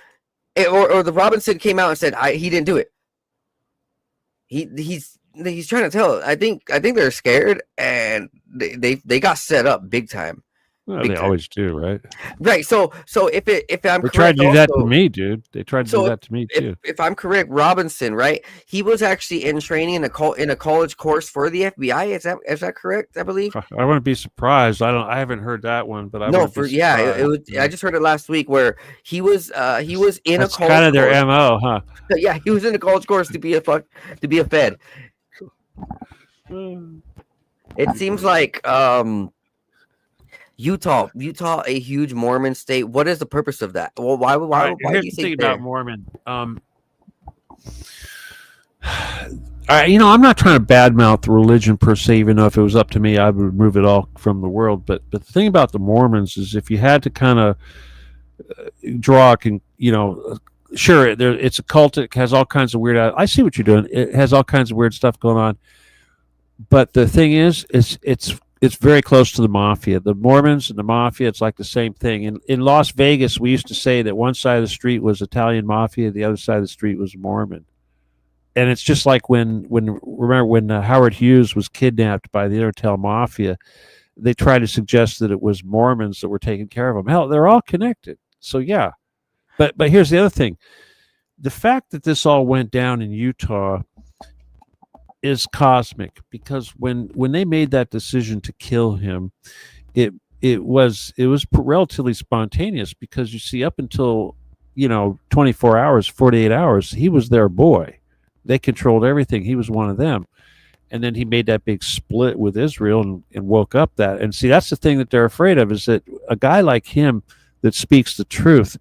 or the Robinson came out and said he didn't do it. He's trying to tell. I think they're scared, and they got set up big time. Well, Big they time. always do, right? Right. So if I'm They correct, tried to do that to also, me, dude. They tried to do so that to me too. if I'm correct, Robinson, right? He was actually in training in a college course for the FBI. Is that correct? I believe. I wouldn't be surprised. I haven't heard that one, but I No, wouldn't be surprised. it was. I just heard it last week where he was in That's a college kind of their course. MO, huh? Yeah, he was in a college course to be a Fed. It seems like Utah, a huge Mormon state. What is the purpose of that? Well, why Right, do here's you the thing think about Mormon. I'm not trying to badmouth religion per se, even though if it was up to me, I would remove it all from the world. But the thing about the Mormons is, if you had to kind of draw, sure, it's a cult. It has all kinds of weird. I see what you're doing. It has all kinds of weird stuff going on. But the thing is, it's very close to the mafia. The Mormons and the mafia, it's like the same thing. In Las Vegas, we used to say that one side of the street was Italian mafia, the other side of the street was Mormon. And it's just like when Howard Hughes was kidnapped by the Intertel Mafia, they tried to suggest that it was Mormons that were taking care of him. Hell, they're all connected. So yeah, but here's the other thing: the fact that this all went down in Utah is cosmic, because when they made that decision to kill him, it was relatively spontaneous, because you see, up until 24 hours, 48 hours, he was their boy. They controlled everything. He was one of them. And then he made that big split with Israel and woke up that. And see, that's the thing that they're afraid of, is that a guy like him that speaks the truth,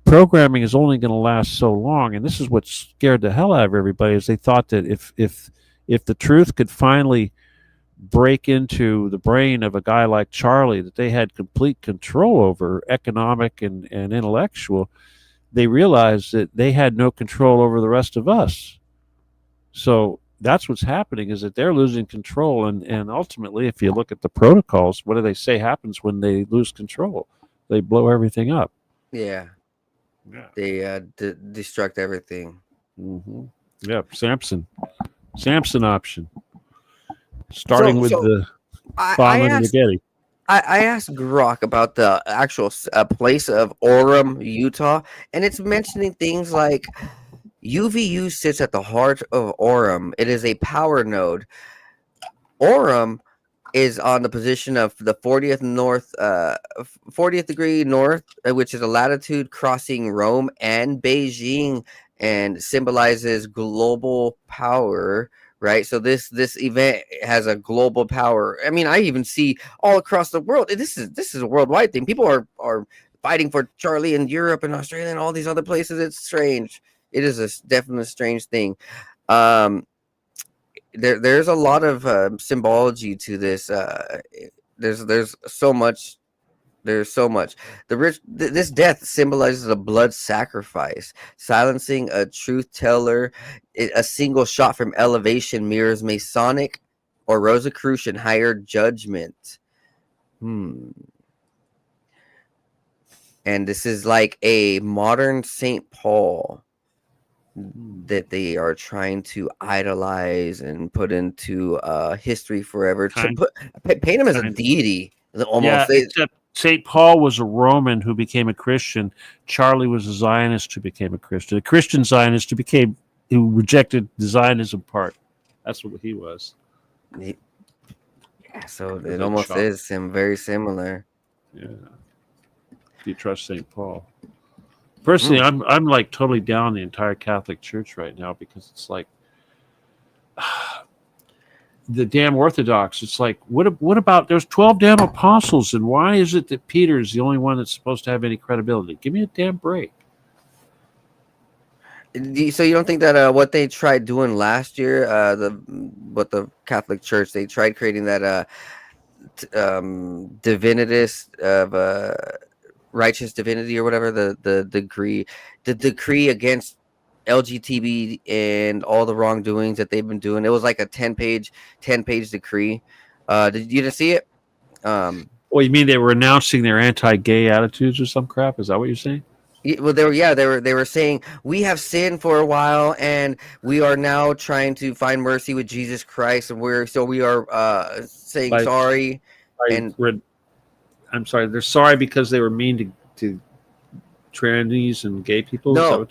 programming is only going to last so long. And this is what scared the hell out of everybody, is they thought that if the truth could finally break into the brain of a guy like Charlie, that they had complete control over, economic and intellectual, they realized that they had no control over the rest of us. So that's what's happening, is that they're losing control. And ultimately, if you look at the protocols, what do they say happens when they lose control? They blow everything up. Yeah. They destruct everything. Mm-hmm. Yeah, Samson option. Starting with the bombing of the Getty. I asked Grok about the actual place of Orem, Utah, and it's mentioning things like UVU sits at the heart of Orem. It is a power node. Orem is on the position of the 40th degree north, which is a latitude crossing Rome and Beijing, and symbolizes global power. Right, so this event has a global power. I mean, I even see all across the world. This is a worldwide thing. People are fighting for Charlie in Europe and Australia and all these other places. It's strange. It is a definitely strange thing. There's a lot of symbology to this. There's so much. There's so much. This death symbolizes a blood sacrifice, silencing a truth teller. A single shot from elevation mirrors Masonic or Rosicrucian higher judgment. And this is like a modern St. Paul that they are trying to idolize and put into history forever, to paint him as a deity. Almost. Yeah, except St. Paul was a Roman who became a Christian. Charlie was a Zionist who became a Christian. A Christian Zionist who rejected the Zionism part. That's what he was. Yeah, so it almost is very similar. Yeah. If you trust St. Paul. Personally, I'm like totally down the entire Catholic Church right now, because it's like the damn Orthodox. It's like, what about, there's 12 damn apostles, and why is it that Peter is the only one that's supposed to have any credibility? Give me a damn break. So you don't think that what they tried doing last year, the Catholic Church, they tried creating that divinitist of righteous divinity or whatever, the decree against LGBT and all the wrongdoings that they've been doing? It was like a 10-page decree. You didn't see it? Well, you mean they were announcing their anti-gay attitudes or some crap? Is that what you're saying? Well, they were saying we have sinned for a while, and we are now trying to find mercy with Jesus Christ, and we are saying By- sorry. And I'm sorry, they're sorry because they were mean to trannies and gay people. no.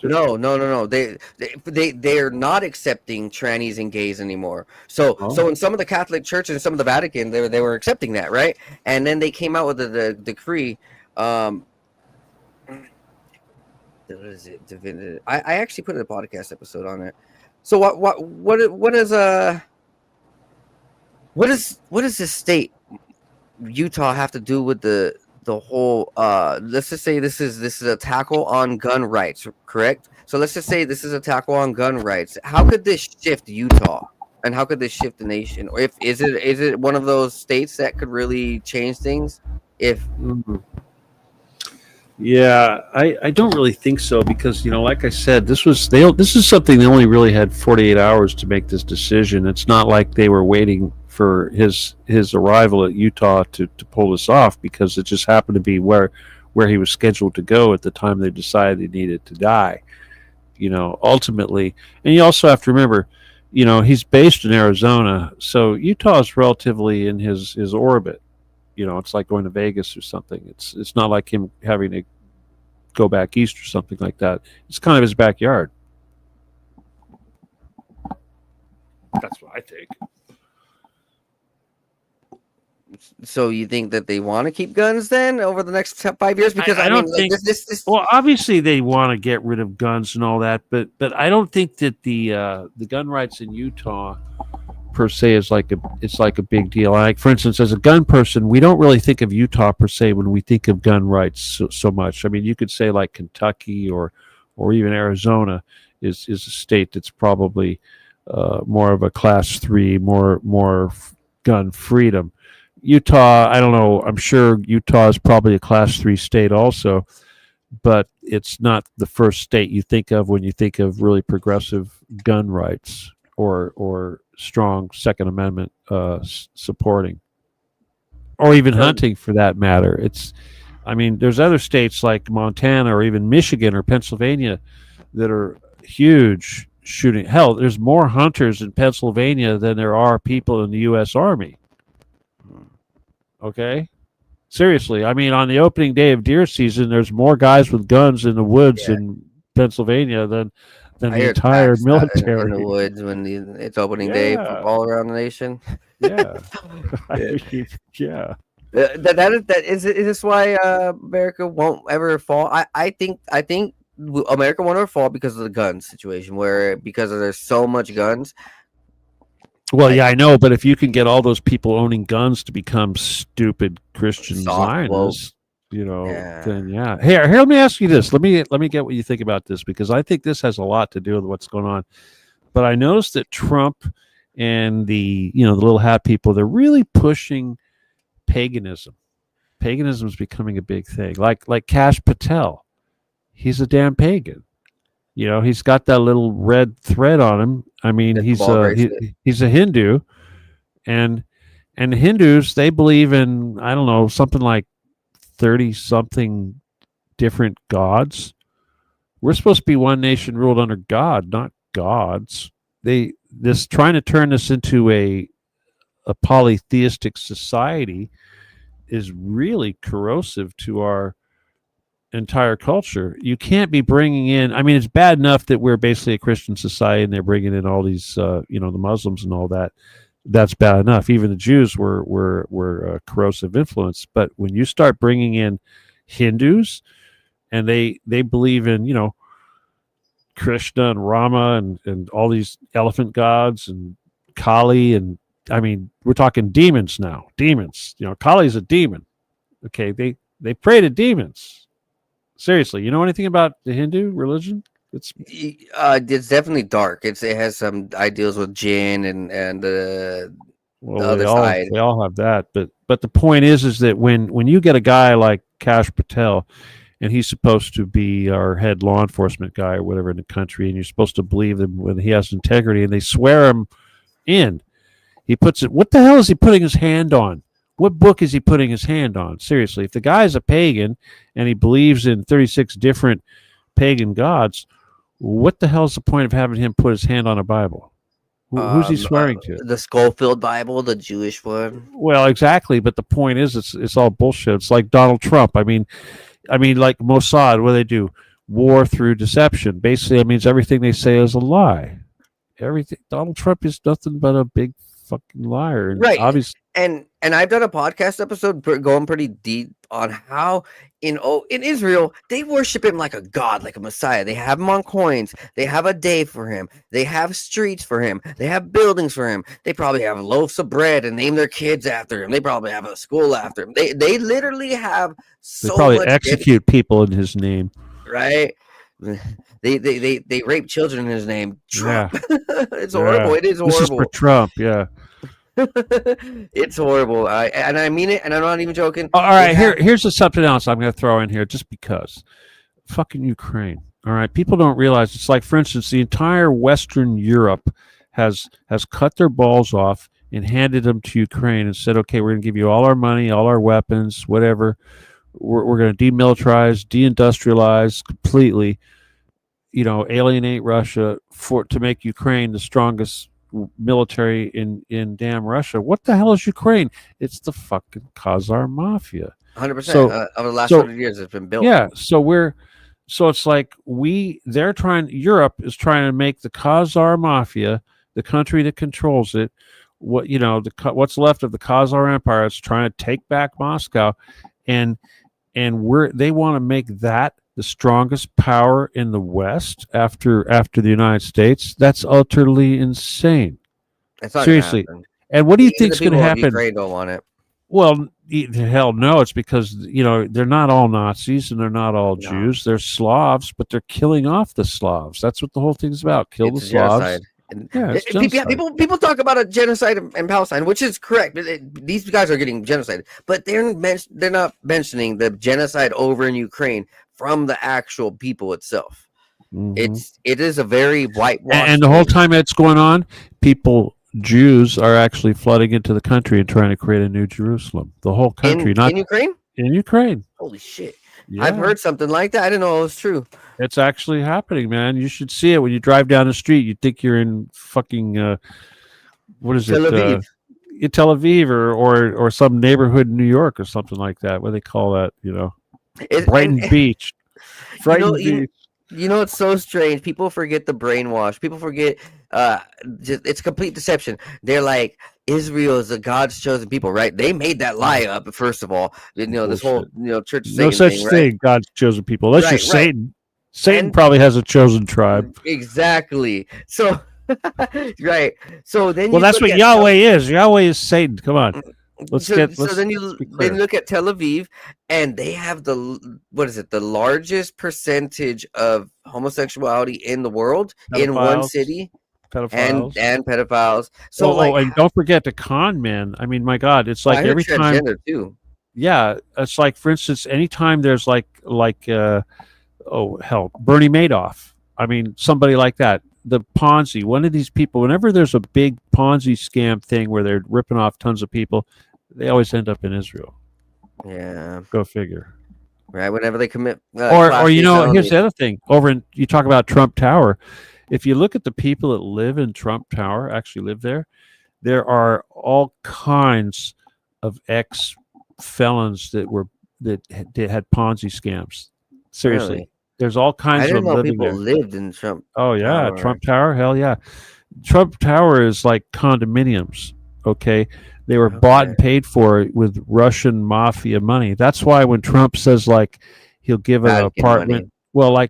They're not accepting trannies and gays anymore. So in some of the Catholic churches and some of the Vatican, they were accepting that, right? And then they came out with the decree. What is it? I actually put a podcast episode on it. So what does this state Utah have to do with the whole let's just say this is a tackle on gun rights, correct? So let's just say this is a tackle on gun rights. How could this shift Utah? And how could this shift the nation? Or is it one of those states that could really change things? Yeah, I don't really think so because, like I said, this is something they only really had 48 hours to make this decision. It's not like they were waiting for his arrival at Utah to pull this off, because it just happened to be where he was scheduled to go at the time they decided he needed to die. Ultimately, and you also have to remember, he's based in Arizona, so Utah is relatively in his orbit. It's like going to Vegas or something. It's not like him having to go back east or something like that. It's kind of his backyard. That's what I think. So you think that they want to keep guns then over the next 5 years? Because I don't think this. Well, obviously they want to get rid of guns and all that, but I don't think that the gun rights in Utah per se is like a big deal. Like, for instance, as a gun person, we don't really think of Utah per se when we think of gun rights so much. I mean, you could say like Kentucky or even Arizona is a state that's probably more of a class 3, more gun freedom. Utah, I don't know. I'm sure Utah is probably a class 3 state also, but it's not the first state you think of when you think of really progressive gun rights or strong Second Amendment supporting, or even hunting for that matter. There's other states like Montana or even Michigan or Pennsylvania that are huge shooting. Hell, there's more hunters in Pennsylvania than there are people in the U.S. Army. Okay? Seriously, on the opening day of deer season, there's more guys with guns in the woods in Pennsylvania than the entire military in the woods when it's opening day all around the nation. Yeah. That is this why America won't ever fall? I think America won't ever fall because of the gun situation, because there's so much guns. Well, I know, but if you can get all those people owning guns to become stupid Christian Zionists, then yeah. Here, let me ask you this. Let me get what you think about this, because I think this has a lot to do with what's going on. But I noticed that Trump and the little hat people, they're really pushing paganism. Paganism is becoming a big thing. Like Kash Patel, he's a damn pagan. He's got that little red thread on him. He's a Hindu, and Hindus, they believe in, I don't know, something like 30-something different gods. We're supposed to be one nation ruled under God, not gods. Trying to turn this into a polytheistic society is really corrosive to our entire culture. You can't be bringing in, it's bad enough that we're basically a Christian society and they're bringing in all these the Muslims and all that. That's bad enough. Even the Jews were a corrosive influence. But when you start bringing in Hindus, and they believe in Krishna and Rama and all these elephant gods and Kali, and we're talking demons now. Demons. Kali's a demon. Okay, they pray to demons. Seriously, you know anything about the Hindu religion? It's definitely dark. It has some ideals with jinn and the other side. They all have that, but the point is that when you get a guy like Kash Patel, and he's supposed to be our head law enforcement guy or whatever in the country, and you're supposed to believe him when he has integrity, and they swear him in. He puts it. What the hell is he putting his hand on What book is he putting his hand on? Seriously, if the guy's a pagan and he believes in 36 different pagan gods, what the hell's the point of having him put his hand on a Bible? Who's he swearing to? The Schofield Bible, the Jewish one. Well, exactly, but the point is, it's all bullshit. It's like Donald Trump. I mean, like Mossad, what do they do? War through deception. Basically, that means everything they say is a lie. Everything. Donald Trump is nothing but a big fucking liar. And right. Obviously, and I've done a podcast episode going pretty deep on how in Israel they worship him like a god, like a messiah. They have him on coins. They have a day for him. They have streets for him. They have buildings for him. They probably have loaves of bread and name their kids after him. They probably have a school after him. They literally have so they probably much execute people in his name. Right. They rape children in his name. Trump. Yeah. It's horrible. It is horrible. This is for Trump. Yeah. It's horrible. I mean it, and I'm not even joking. All right, here's something else I'm going to throw in here, just because. Fucking Ukraine. All right, people don't realize it's like, for instance, the entire Western Europe has cut their balls off and handed them to Ukraine and said, okay, we're going to give you all our money, all our weapons, whatever. We're going to demilitarize, deindustrialize completely. Alienate Russia to make Ukraine the strongest military in damn Russia. What the hell is Ukraine? It's the fucking Khazar mafia. 100%. So, over the last 100 years, it's been built. Yeah. So it's like Europe is trying to make the Khazar mafia, the country that controls it, what's left of the Khazar Empire. It's trying to take back Moscow, and they want to make that the strongest power in the West after the United States. That's utterly insane. It's not seriously. And what do you think is going to happen? Ukraine don't want it. Well, hell no. It's because they're not all Nazis and they're not all Jews. They're Slavs, but they're killing off the Slavs. That's what the whole thing's about. Kill the Slavs. People talk about a genocide in Palestine, which is correct. These guys are getting genocided, but they're not mentioning the genocide over in Ukraine from the actual people itself. Mm-hmm. It is a very whitewashed. And the whole time it's going on, Jews are actually flooding into the country and trying to create a new Jerusalem. The whole country, in Ukraine. In Ukraine. Holy shit! Yeah. I've heard something like that. I didn't know it was true. It's actually happening, man. You should see it when you drive down the street. You think you're in fucking what is Tel Aviv. In Tel Aviv or some neighborhood in New York or something like that. What do they call that? Brighton Beach. Brighton Beach. It's so strange. People forget the brainwash. People forget it's complete deception. They're like, Israel is the God's chosen people, right? They made that lie up, first of all. This whole church no such thing, right? God's chosen people. That's just Satan. Satan probably has a chosen tribe. Exactly. So right. So then that's what Yahweh is. Yahweh is Satan. Come on. Then you look at Tel Aviv, and they have the largest percentage of homosexuality in the world in one city. Pedophiles. And pedophiles. So and don't forget the con men. I mean, my God, it's like every time. Too. Yeah, it's like, for instance, anytime there's Bernie Madoff. I mean, somebody like that. The Ponzi, one of these people, whenever there's a big Ponzi scam thing where they're ripping off tons of people, they always end up in Israel. Yeah. Go figure. Right. Whenever they commit. Or here's the other thing. You talk about Trump Tower. If you look at the people that live in Trump Tower, actually live there are all kinds of ex-felons that had Ponzi scams. Seriously. Really? There's all kinds of them living people there. Lived in Trump. Oh yeah, Tower. Trump Tower. Hell yeah, Trump Tower is like condominiums. Okay, they were bought and paid for with Russian mafia money. That's why when Trump says he'll give an apartment,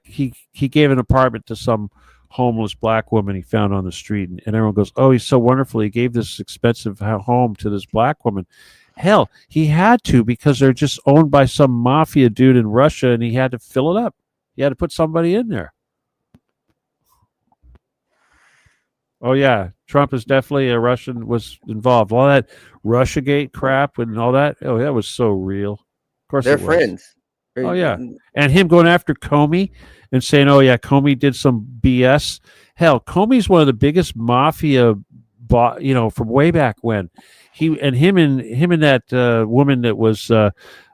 he gave an apartment to some homeless black woman he found on the street, and everyone goes, "Oh, he's so wonderful. He gave this expensive home to this black woman." Hell, he had to, because they're just owned by some mafia dude in Russia, and he had to fill it up. You had to put somebody in there. Oh, yeah. Trump is definitely was involved. All that Russiagate crap and all that. Oh, that was so real. Of course they're friends. Oh, yeah. And him going after Comey and saying, oh, yeah, Comey did some BS. Hell, Comey's one of the biggest mafia bought, from way back when. Him and that woman that was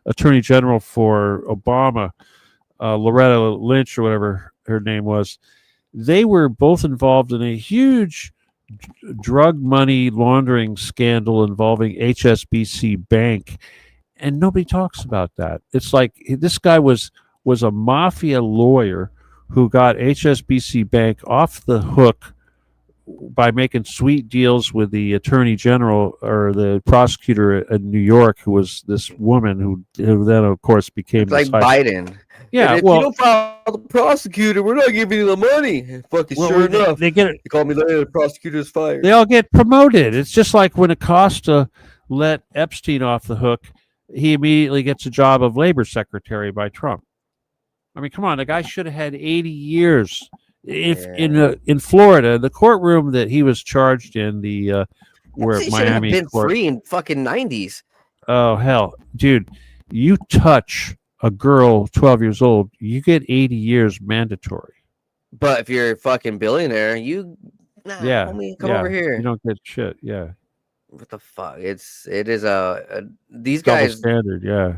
Attorney General for Obama, Loretta Lynch or whatever her name was. They were both involved in a huge drug money laundering scandal involving HSBC Bank, and nobody talks about that. It's like this guy was a mafia lawyer who got HSBC Bank off the hook by making sweet deals with the attorney general or the prosecutor in New York, who was this woman who then, of course, became like Biden. Yeah, if you don't file the prosecutor, we're not giving you the money. Fucking sure enough, they get it. They call me later. The prosecutor's fired. They all get promoted. It's just like when Acosta let Epstein off the hook, he immediately gets a job of labor secretary by Trump. I mean, come on, the guy should have had 80 years. In Florida, the courtroom that he was charged in, the where he Miami been court, free in fucking 90s. Oh hell, dude, you touch a girl 12 years old, you get 80 years mandatory. But if you're a fucking billionaire, homie, come over here. You don't get shit. Yeah. What the fuck? It is these Double guys standard. Yeah.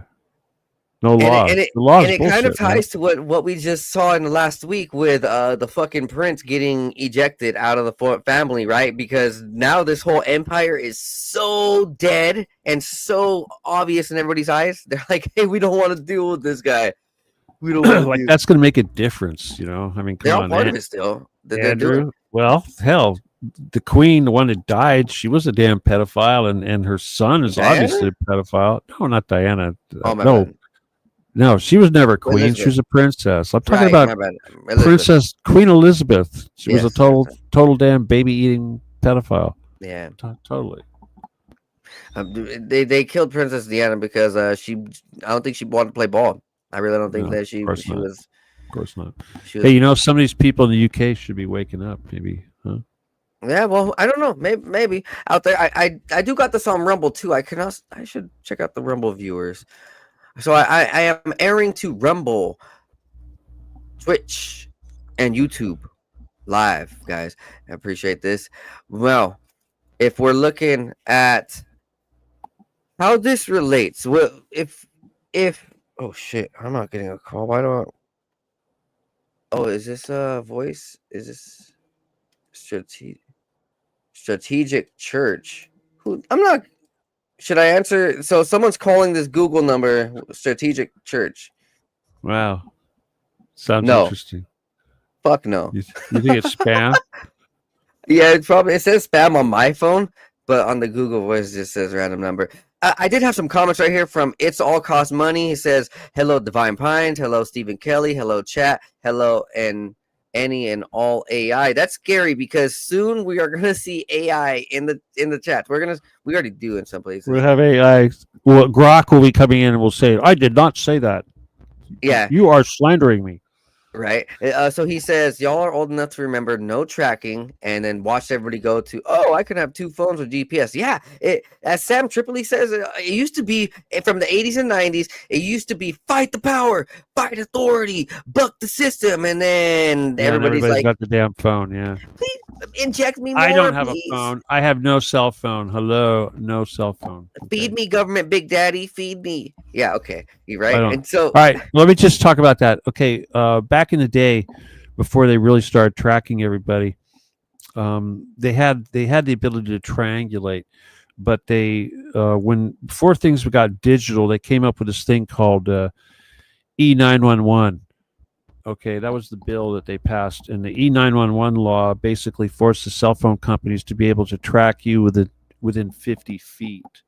No law. And it kind of ties to what we just saw in the last week with the fucking prince getting ejected out of the family, right? Because now this whole empire is so dead and so obvious in everybody's eyes. They're like, hey, we don't want to deal with this guy. We don't want like that's going to make a difference, I mean, they're all part of it still. Andrew, well, hell, the queen, the one that died, she was a damn pedophile, and her son is obviously a pedophile. No, not Diana. No, she was never a queen. Elizabeth. She was a princess. I'm talking about Princess Queen Elizabeth. She was a total damn baby eating pedophile. Yeah, totally. They killed Princess Diana because I don't think she wanted to play ball. I really don't think that she was. Of course not. Hey, some of these people in the UK should be waking up, maybe, huh? Yeah, well, I don't know. Maybe out there. I do got this on Rumble too. I should check out the Rumble viewers. So I am airing to Rumble, Twitch, and YouTube live, guys. I appreciate this. Well, if we're looking at how this relates, well, if oh shit, I'm not getting a call. Why don't? Oh, is this a voice? Is this strategic church? Who? I'm not. Should I answer? So someone's calling this Google number Strategic Church. Wow. Sounds interesting. Fuck no. You think it's spam? Yeah, it says spam on my phone, but on the Google Voice it just says random number. I did have some comments right here from It's All Cost Money. He says, hello, Divine Pines. Hello, Steven Kelley. Hello, chat. Hello, and any and all AI. That's scary because soon we are gonna see AI in the chat. We already do in some places. We'll have AI. Well, Grok will be coming in and will say, "I did not say that." Yeah, you are slandering me. Right. So he says, y'all are old enough to remember no tracking, and then watch everybody go to, oh, I can have two phones with GPS. Yeah. As Sam Tripoli says, it used to be from the 80s and 90s. It used to be fight the power, fight authority, buck the system. And then everybody's like, got the damn phone. Yeah. Please inject me more. I don't have a phone. I have no cell phone. Hello. No cell phone. Okay. Feed me, government, big daddy. Feed me. Yeah. Okay. You're right. And so, all right. Let me just talk about that. Okay. Back in the day, before they really started tracking everybody, they had the ability to triangulate, but before things got digital, they came up with this thing called E911. Okay, that was the bill that they passed, and the E911 law basically forced the cell phone companies to be able to track you within 50 feet.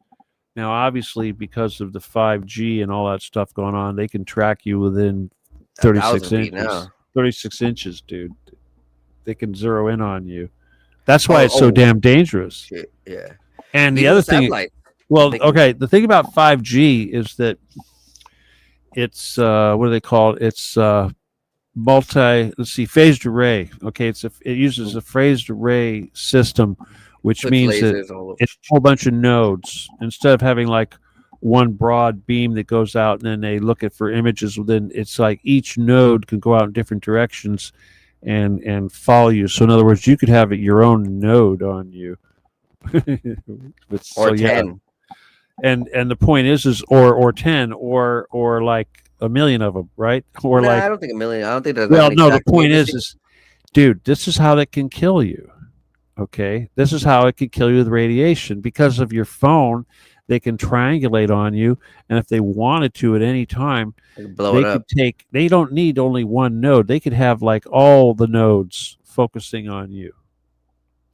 Now, obviously, because of the 5G and all that stuff going on, they can track you within 36 inches. Now. 36 inches, dude. They can zero in on you. That's why it's so damn dangerous. Shit, yeah. And the other thing, the thing about 5G is that it's what do they call it? It's phased array. Okay, it uses a phased array system, which means that it's a whole bunch of nodes. Instead of having like one broad beam that goes out and then they look for images within, it's like each node can go out in different directions and follow you. So in other words, you could have your own node on you But, Or so, yeah. 10. And the point is or 10 or like a million of them, right? Or Nah, like, I don't think a million. I don't think there's that well, many no, the exact point ways. is, dude, this is how they can kill you. Okay, this is how it can kill you with radiation because of your phone. They can triangulate on you, and if they wanted to at any time, blow they it could up. take. They don't need only one node. They could have like all the nodes focusing on you,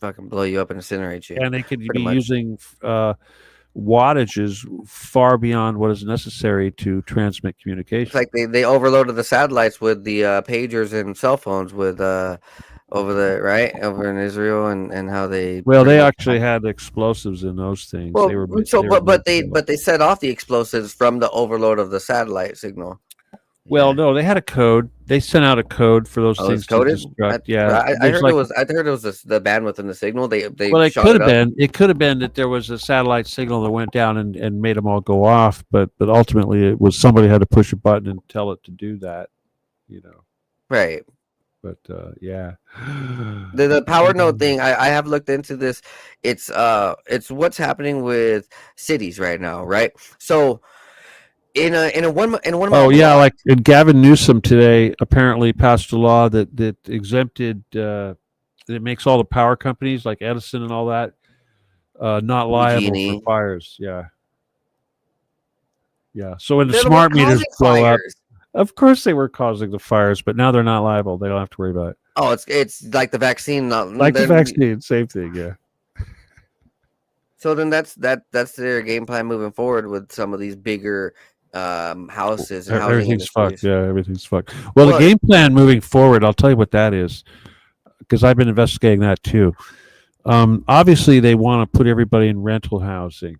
Fucking blow you up and incinerate you. and they could Pretty be much. using wattages far beyond what is necessary to transmit It's communication. like they overloaded the satellites with the pagers and cell phones with over in Israel and how they Well, pretty they much. actually had explosives in those things. Well, They were so they were but made to- they set off the explosives from the overload of the satellite signal. Well, no, they had a code. They sent out a code for those Oh, it's things to coded. destruct. Yeah, I there's heard like, it was the bandwidth in the signal. They well, it shot could it have up. been. It could have been that there was a satellite signal that went down and made them all go off. But ultimately, it was somebody had to push a button and tell it to do that. You know. Right. But yeah, The power node thing. I have looked into this. It's what's happening with cities right now. Right. So in one oh yeah, like and Gavin Newsom today apparently passed a law that exempted that makes all the power companies like Edison and all that not liable PG&E. for fires. Yeah, yeah. So when the They're the smart ones meters causing blow up, fires. of course they were causing the fires, but now they're not liable. They don't have to worry about it. Oh, it's like the vaccine. Like the vaccine, same thing. Yeah. So then that's their game plan moving forward with some of these bigger houses and housing Everything's fucked. industries. Yeah, everything's fucked. Well, the game plan moving forward, I'll tell you what that is, because I've been investigating that too. Obviously, they want to put everybody in rental housing.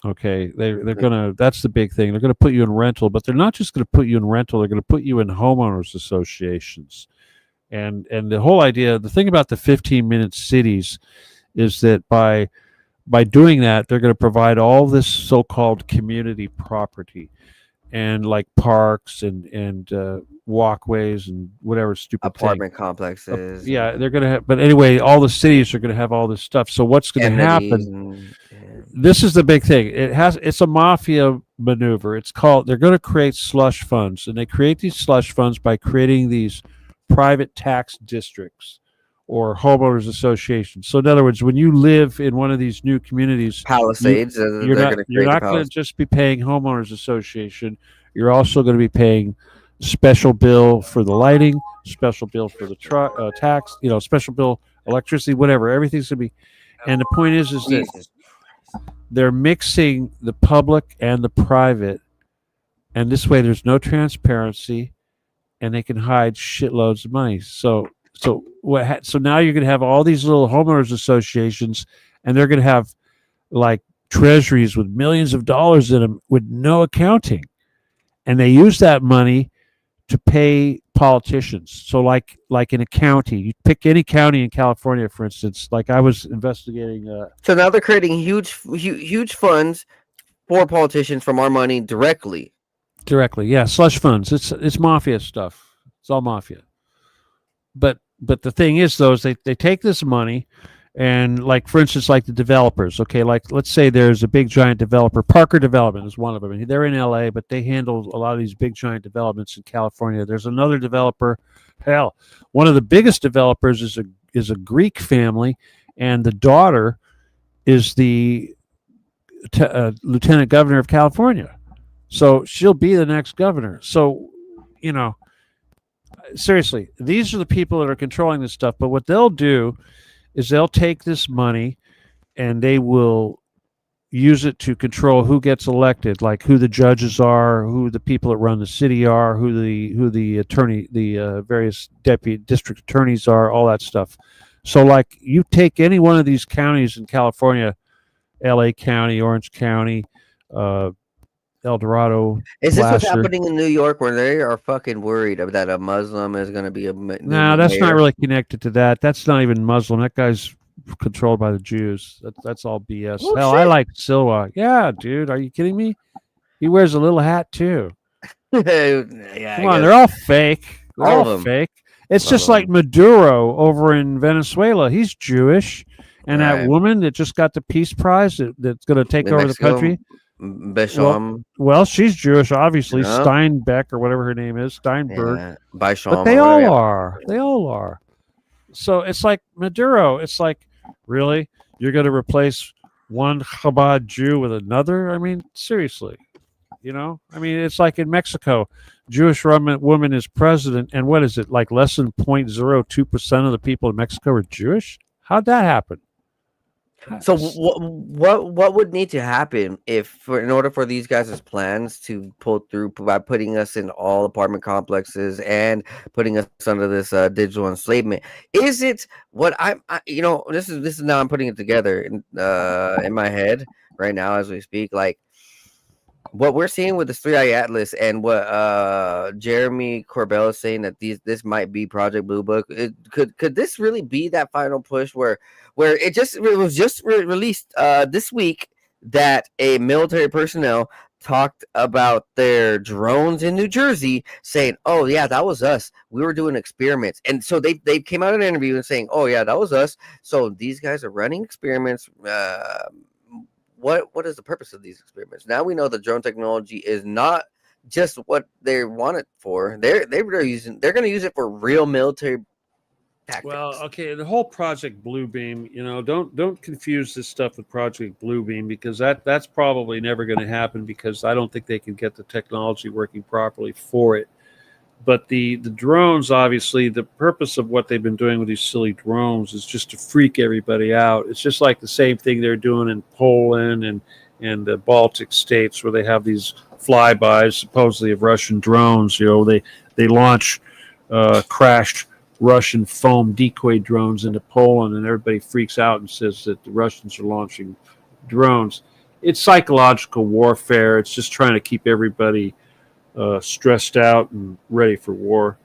Okay, they're gonna. That's the big thing. They're gonna put you in rental, but they're not just gonna put you in rental. They're gonna put you in homeowners associations, and the whole idea, the thing about the 15-minute cities, is that by doing that, they're going to provide all this so-called community property, and like parks and walkways and whatever stupid Apartment thing. complexes. Yeah, they're going to have. But anyway, all the cities are going to have all this stuff. So what's going to happen? This is the big thing. It's a mafia maneuver. It's called. They're going to create slush funds, and they create these slush funds by creating these private tax districts or homeowners associations. So in other words, when you live in one of these new communities, Palisades. you're not going to just be paying homeowners association. You're also going to be paying special bill for the lighting, special bill for the tax, special bill, electricity, whatever. Everything's going to be. And the point is that they're mixing the public and the private, and this way there's no transparency, and they can hide shitloads of money. So now you're going to have all these little homeowners associations, and they're going to have like treasuries with millions of dollars in them with no accounting, and they use that money to pay politicians. So like in a county, you pick any county in California, for instance. Like I was investigating. So now they're creating huge funds for politicians from our money directly. Directly, yeah, slush funds. It's mafia stuff. It's all mafia. But the thing is, though, is they take this money, and like for instance, like the developers. Okay, like let's say there's a big giant developer. Parker Development is one of them, and they're in L.A., but they handle a lot of these big giant developments in California. There's another developer. Hell, one of the biggest developers is a Greek family, and the daughter is the lieutenant governor of California. So she'll be the next governor. So, seriously, these are the people that are controlling this stuff. But what they'll do is they'll take this money and they will use it to control who gets elected, like who the judges are, who the people that run the city are, who the attorney, the various deputy district attorneys are, all that stuff. So like you take any one of these counties in California, LA County, Orange County, El Dorado. Is this what's happening in New York, where they are fucking worried that a Muslim is going to be a No, that's not really connected to that. That's not even Muslim. That guy's controlled by the Jews. That's all BS. Oh, hell, shit. I like Silwa. Yeah, dude, are you kidding me? He wears a little hat too. Yeah, Come on, they're all fake. They're All of all them. fake. It's All just of like them. Maduro over in Venezuela. He's Jewish, And Right. that woman that just got the Peace Prize that's going to take In over Mexico, the country. Basham. Well, she's Jewish, obviously. Yeah. Steinbeck or whatever her name is, Steinberg. Yeah, Basham. But they all are. They all are. So it's like Maduro. It's like, really? You're going to replace one Chabad Jew with another? I mean, seriously. You know? I mean, it's like in Mexico, Jewish woman is president, and what is it? Like less than 0.02% of the people in Mexico are Jewish? How'd that happen? So what would need to happen in order for these guys' plans to pull through by putting us in all apartment complexes and putting us under this digital enslavement? Is it what this is now I'm putting it together in my head right now as we speak, like what we're seeing with the C.I.A. Atlas and what Jeremy Corbell is saying that this might be Project Blue Book. Could this really be that final push where it was just released this week that a military personnel talked about their drones in New Jersey, saying, "Oh yeah, that was us. We were doing experiments," and so they came out in an interview and saying, "Oh yeah, that was us." So these guys are running experiments. What is the purpose of these experiments? Now we know the drone technology is not just what they want it for. They're going to use it for real military tactics. Well, okay, the whole Project Bluebeam, don't confuse this stuff with Project Bluebeam, because that's probably never going to happen, because I don't think they can get the technology working properly for it. But the drones, obviously, the purpose of what they've been doing with these silly drones is just to freak everybody out. It's just like the same thing they're doing in Poland and the Baltic states, where they have these flybys supposedly of Russian drones. They launch crashed Russian foam decoy drones into Poland, and everybody freaks out and says that the Russians are launching drones. It's psychological warfare. It's just trying to keep everybody stressed out and ready for war.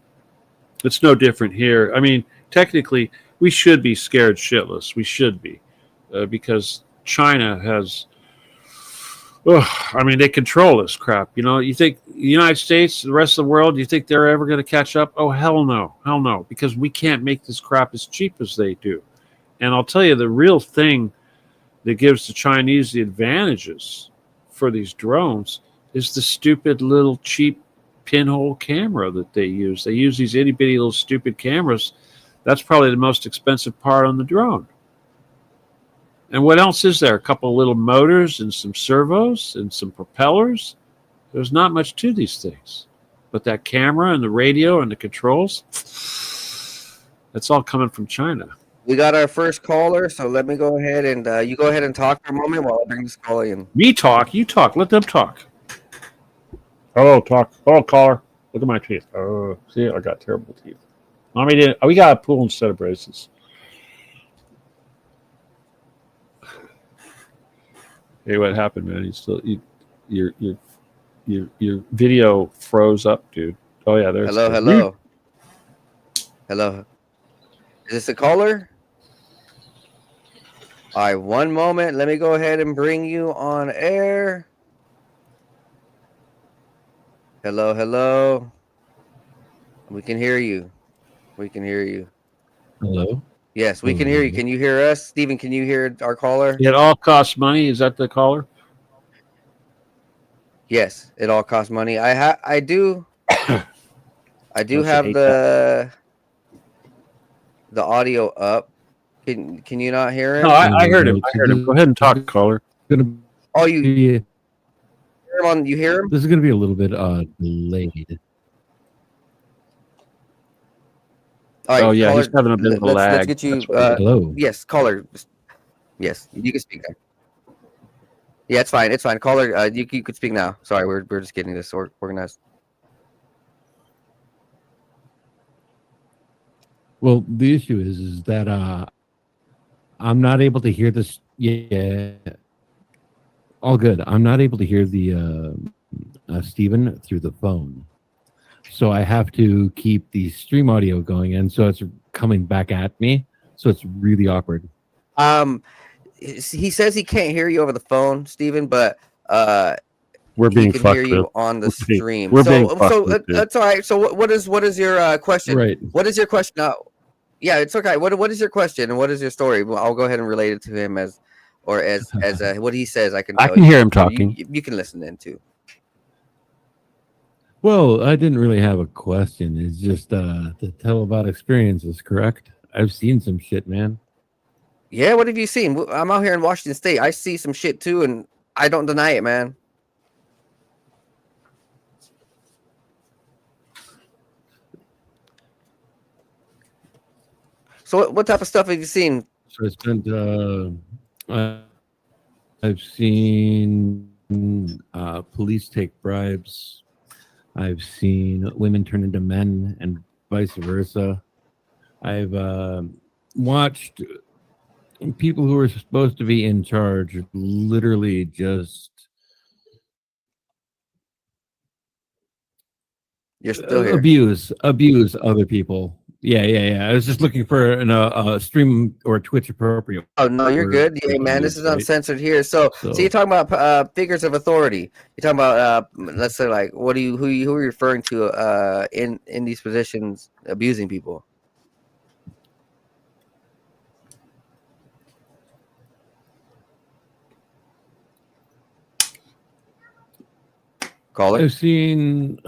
It's no different here. I mean, technically, we should be scared shitless. We should be, because China has. They control this crap. You think the United States, the rest of the world, you think they're ever going to catch up? Oh, hell no, because we can't make this crap as cheap as they do. And I'll tell you, the real thing that gives the Chinese the advantages for these drones is the stupid little cheap pinhole camera that they use. They use these itty bitty little stupid cameras. That's probably the most expensive part on the drone. And what else is there? A couple of little motors and some servos and some propellers. There's not much to these things. But that camera and the radio and the controls, that's all coming from China. We got our first caller, so let me go ahead and you go ahead and talk for a moment while I bring this caller in. Me talk, you talk. Let them talk. Hello, talk. Hello, caller. Look at my teeth. Oh, see, I got terrible teeth. We got a pool instead of braces. Hey, what happened, man? Your video froze up, dude. Oh yeah, there's. Hello. Is this a caller? All right, one moment. Let me go ahead and bring you on air. Hello. We can hear you. Hello? Yes, we can hear you. Can you hear us? Steven, can you hear our caller? It all costs money. Is that the caller? Yes, it all costs money. I do have the audio up. Can you not hear him? No, I heard him. Go ahead and talk, caller. Oh, you hear him? This is going to be a little bit delayed. All right, oh yeah, caller, he's having a bit of a lag. Let's get you. Hello. Yes, caller. Yes, you can speak now. Yeah, it's fine. Caller, you could speak now. Sorry, we're just getting this organized. Well, the issue is that I'm not able to hear this. Yeah, all good. I'm not able to hear the Steven through the phone. So I have to keep the stream audio going, and so it's coming back at me. So it's really awkward. He says he can't hear you over the phone, Steven, but we're being he can fucked hear you with. on the stream. We're being fucked with, that's all right. So what is your question? Right. What is your question now? Yeah, it's okay. What is your question and what is your story? Well, I'll go ahead and relate it to him as what he says. I can I tell can you. hear him So talking. you can listen in too. Well, I didn't really have a question. It's just to tell about experiences, correct? I've seen some shit, man. Yeah, what have you seen? I'm out here in Washington State. I see some shit too, and I don't deny it, man. So what type of stuff have you seen? So I spent I've seen police take bribes. I've seen women turn into men and vice versa. I've watched people who are supposed to be in charge literally just You're still here. abuse other people. Yeah. I was just looking for a stream or Twitch appropriate. Oh no, you're good. for Yeah, man, this abuse, is right? uncensored here. So you're talking about figures of authority. You're talking about let's say like who are you referring to in these positions abusing people? Caller? I've seen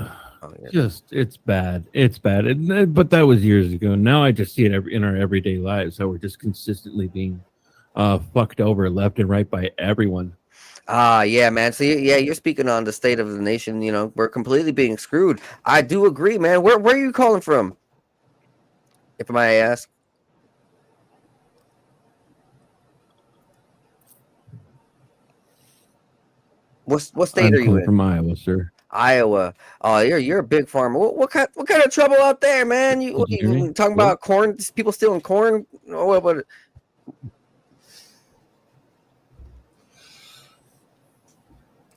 it's bad. It's bad. But that was years ago. Now I just see it in our everyday lives how we're just consistently being fucked over left and right by everyone. Yeah, man. So yeah, you're speaking on the state of the nation. You know, we're completely being screwed. I do agree, man. Where are you calling from? If I may ask. What state are you in? From Iowa, sir. Iowa. Oh, you're a big farmer. What kind of trouble out there, man? You talking about corn? People stealing corn? What?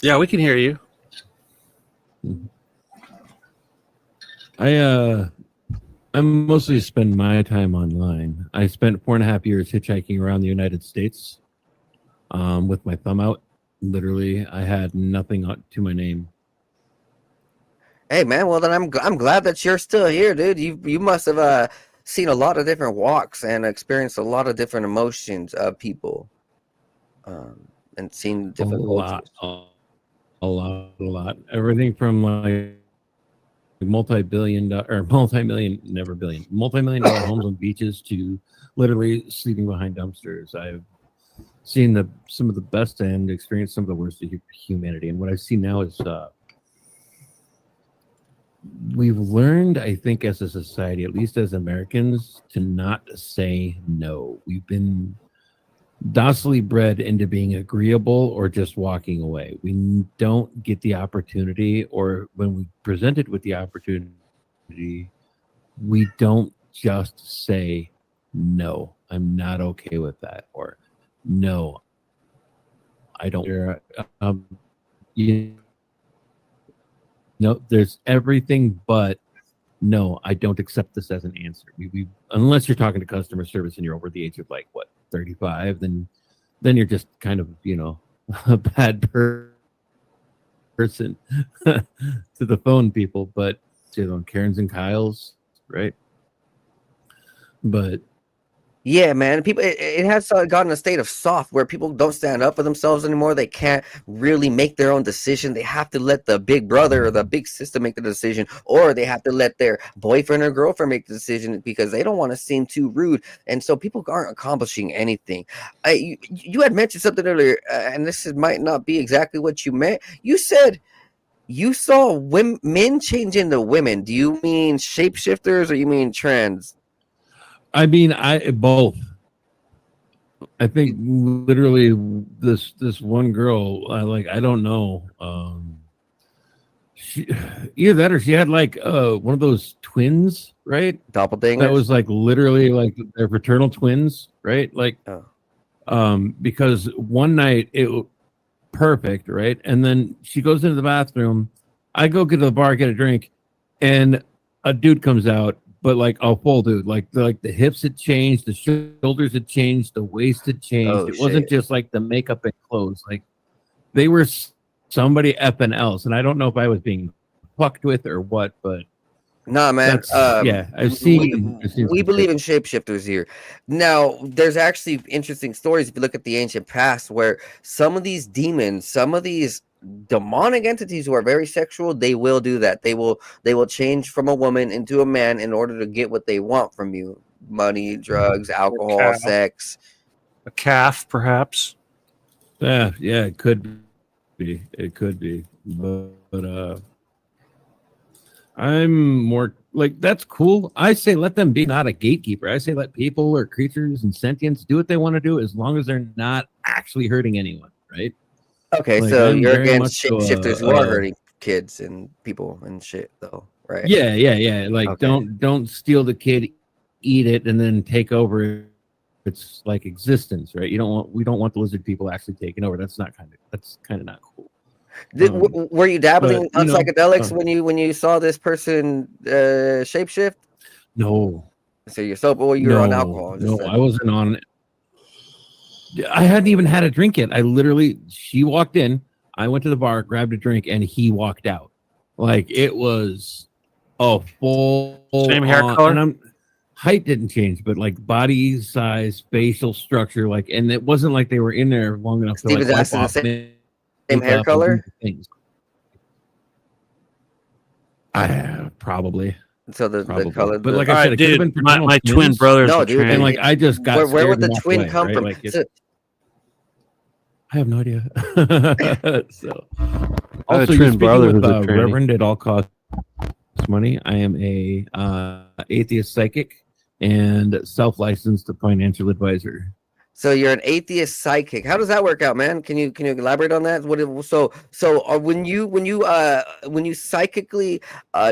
Yeah, we can hear you. I mostly spend my time online. I spent 4.5 years hitchhiking around the United States with my thumb out. Literally, I had nothing to my name. Hey, man. Well, then I'm glad that you're still here, dude. You must have seen a lot of different walks and experienced a lot of different emotions of people, and seen different cultures. A lot. Everything from like multi-million dollar homes on beaches to literally sleeping behind dumpsters. I've seen some of the best and experienced some of the worst of humanity. And what I see now is we've learned, I think, as a society, at least as Americans, to not say no. We've been docilely bred into being agreeable or just walking away. We don't get the opportunity, or when we presented with the opportunity, we don't just say no, I'm not okay with that, or no, I don't. There's everything but no, I don't accept this as an answer. We unless you're talking to customer service and you're over the age of 35, then you're just kind of a bad person to the phone people. But on Karens and Kyles, right? But Yeah, man. People, it has gotten a state of soft where people don't stand up for themselves anymore. They can't really make their own decision. They have to let the big brother or the big sister make the decision, or they have to let their boyfriend or girlfriend make the decision because they don't want to seem too rude. And so people aren't accomplishing anything. You had mentioned something earlier, and might not be exactly what you meant. You said you saw men change into women. Do you mean shapeshifters or you mean trans? I mean, both. I think literally this one girl, I don't know. Either that or she had one of those twins, right? Doppelganger. That was literally their fraternal twins, right? Because one night it perfect, right? And then she goes into the bathroom. I go get to the bar, get a drink, and a dude comes out. But a full dude, the hips had changed, the shoulders had changed, the waist had changed. It wasn't just the makeup and clothes. They were somebody effing else. And I don't know if I was being fucked with or what, but Nah, man. I've seen. We believe in shapeshifters here. Now, there's actually interesting stories if you look at the ancient past where some of these demons, some of these demonic entities who are very sexual, they will do that. They will change from a woman into a man in order to get what they want from you: money, drugs, alcohol, sex. A calf, perhaps. Yeah, it could be. It could be, but I'm more like, that's cool. I say let them be, not a gatekeeper. I say let people or creatures and sentients do what they want to do as long as they're not actually hurting anyone, right? Okay, Like, so I'm you're very against much shapeshifters who are hurting kids and people and shit, though, right? Yeah. Like, Okay. don't steal the kid, eat it, and then take over its like existence, right? We don't want the lizard people actually taking over. That's kind of not cool. Were you dabbling but, on psychedelics when you saw this person shapeshift? No. So you're sober or you're on alcohol? No, I wasn't on it. I hadn't even had a drink yet. She walked in, I went to the bar, grabbed a drink, and he walked out. Like, it was a full Same hair color? And height didn't change, but like body size, facial structure, like, and it wasn't like they were in there long enough to Steve is like asking the wipe off same hair color? Things. I probably. So the color, but like I said, it could have been my twin brothers. No, dude, and like I just got. Where would the scared twin away, come right? from? Like, So- I have no idea. So, I have a also, twin you're speaking brother with who's a tranny. Reverend at all costs money. I am a atheist psychic and self-licensed financial advisor. So you're an atheist psychic. How does that work out, man? Can you elaborate on that? When you psychically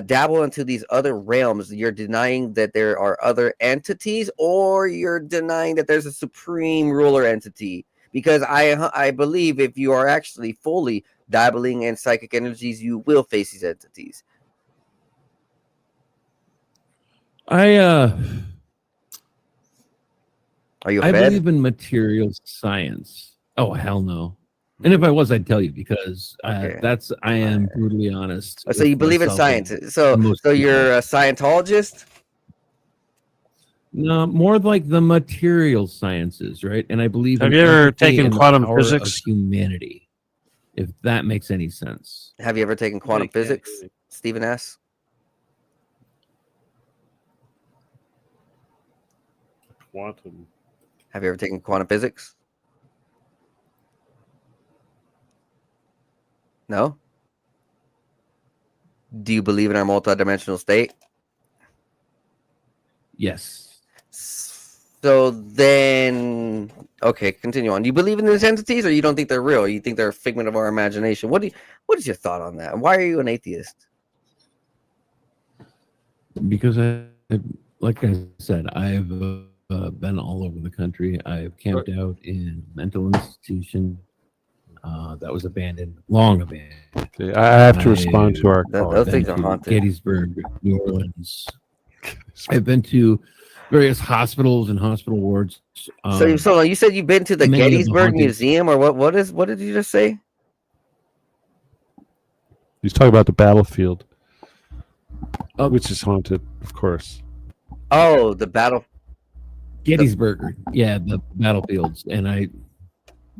dabble into these other realms, you're denying that there are other entities, or you're denying that there's a supreme ruler entity? Because I believe if you are actually fully dabbling in psychic energies, you will face these entities. Are you I believe in material science. Oh, hell no. And if I was, I'd tell you, because Okay. I am brutally honest. So you believe in science. So you're a Scientologist? No, more like the material sciences, right? And I believe. Have in you ever empathy taken and the quantum power of physics? humanity, if that makes any sense. Have you ever taken quantum physics? Stephen asks. Quantum. Have you ever taken quantum physics? No? Do you believe in our multidimensional state? Yes. So then, okay, continue on. Do you believe in these entities, or you don't think they're real? Or you think they're a figment of our imagination? What is your thought on that? Why are you an atheist? Because like I said, I've been all over the country. I've camped out in a mental institution that was abandoned, long abandoned. Okay, I have to respond to our Those caller. things are haunted. Gettysburg, New Orleans. I've been to various hospitals and hospital wards. So you said you've been to the many of the Gettysburg haunted- Museum, or what did you just say? He's talking about the battlefield, Oh. which is haunted, of course. Oh, the battle. Gettysburg, yeah, the battlefields, and I.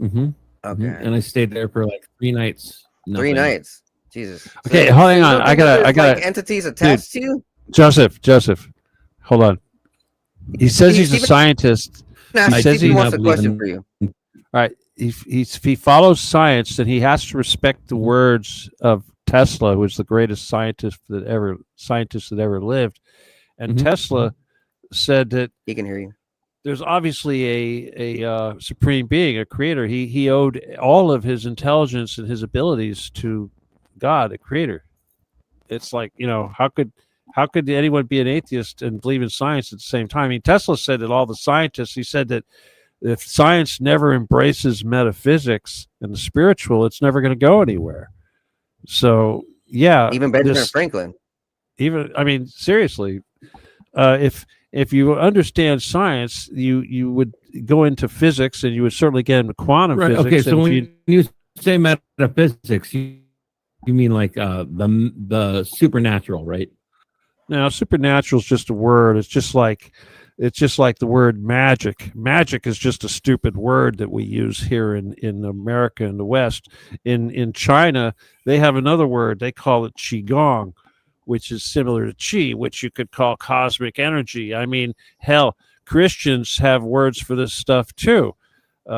Okay. And I stayed there for like 3 nights. 3 nights. Jesus. Okay, So hang you on. don't I think gotta- there's, I gotta- like, entities attached to you? Joseph, hold on. He says he's a Steven- scientist. Nah, He says Stephen he wants a not believe question in- for you. All right. If he follows science, then he has to respect the words of Tesla, who was the greatest scientist that ever lived. And Mhm. Tesla said that He can hear you. there's obviously a supreme being, a creator. He owed all of his intelligence and his abilities to God, the creator. It's like, how could anyone be an atheist and believe in science at the same time? I mean, Tesla said that all the scientists, he said that if science never embraces metaphysics and the spiritual, it's never going to go anywhere. So, yeah. Even Benjamin Franklin. Seriously, if you understand science, you would go into physics, and you would certainly get into quantum Right. physics. Okay. So and when you say metaphysics, you mean like the supernatural, right? Now, supernatural is just a word. It's just like the word magic. Magic is just a stupid word that we use here in America and the West. In China, they have another word. They call it qigong, which is similar to qi, which you could call cosmic energy. I mean, hell, Christians have words for this stuff too.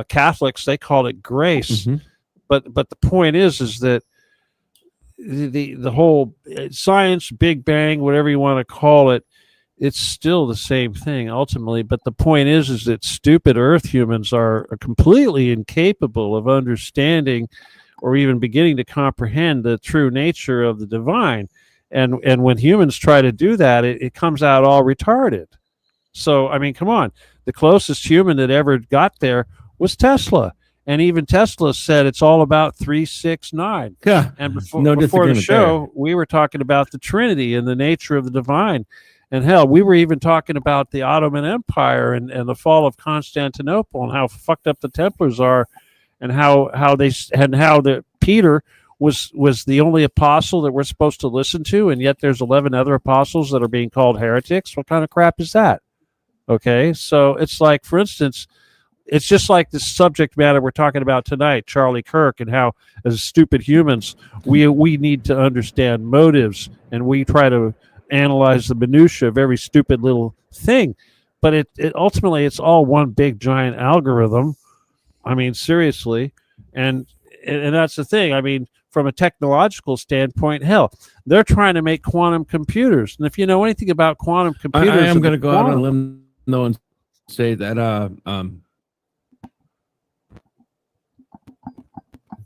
Catholics, they call it grace. Mm-hmm. But the point is that the whole science, Big Bang, whatever you want to call it, it's still the same thing ultimately. But the point is that stupid Earth humans are completely incapable of understanding or even beginning to comprehend the true nature of the divine. And when humans try to do that, it comes out all retarded. So, I mean, come on. The closest human that ever got there was Tesla. And even Tesla said it's all about 369. Yeah, and before the disagreement show, we were talking about the Trinity and the nature of the divine. And hell, we were even talking about the Ottoman Empire and the fall of Constantinople and how fucked up the Templars are, and how Peter was the only apostle that we're supposed to listen to, and yet there's 11 other apostles that are being called heretics. What kind of crap is that? Okay, so it's like, for instance, it's just like the subject matter we're talking about tonight, Charlie Kirk, and how as stupid humans we need to understand motives, and we try to analyze the minutia of every stupid little thing. But it ultimately it's all one big giant algorithm. I mean, seriously, and that's the thing. I mean, from a technological standpoint, hell, they're trying to make quantum computers. And if you know anything about quantum computers, I am going to go out on a limb though and say that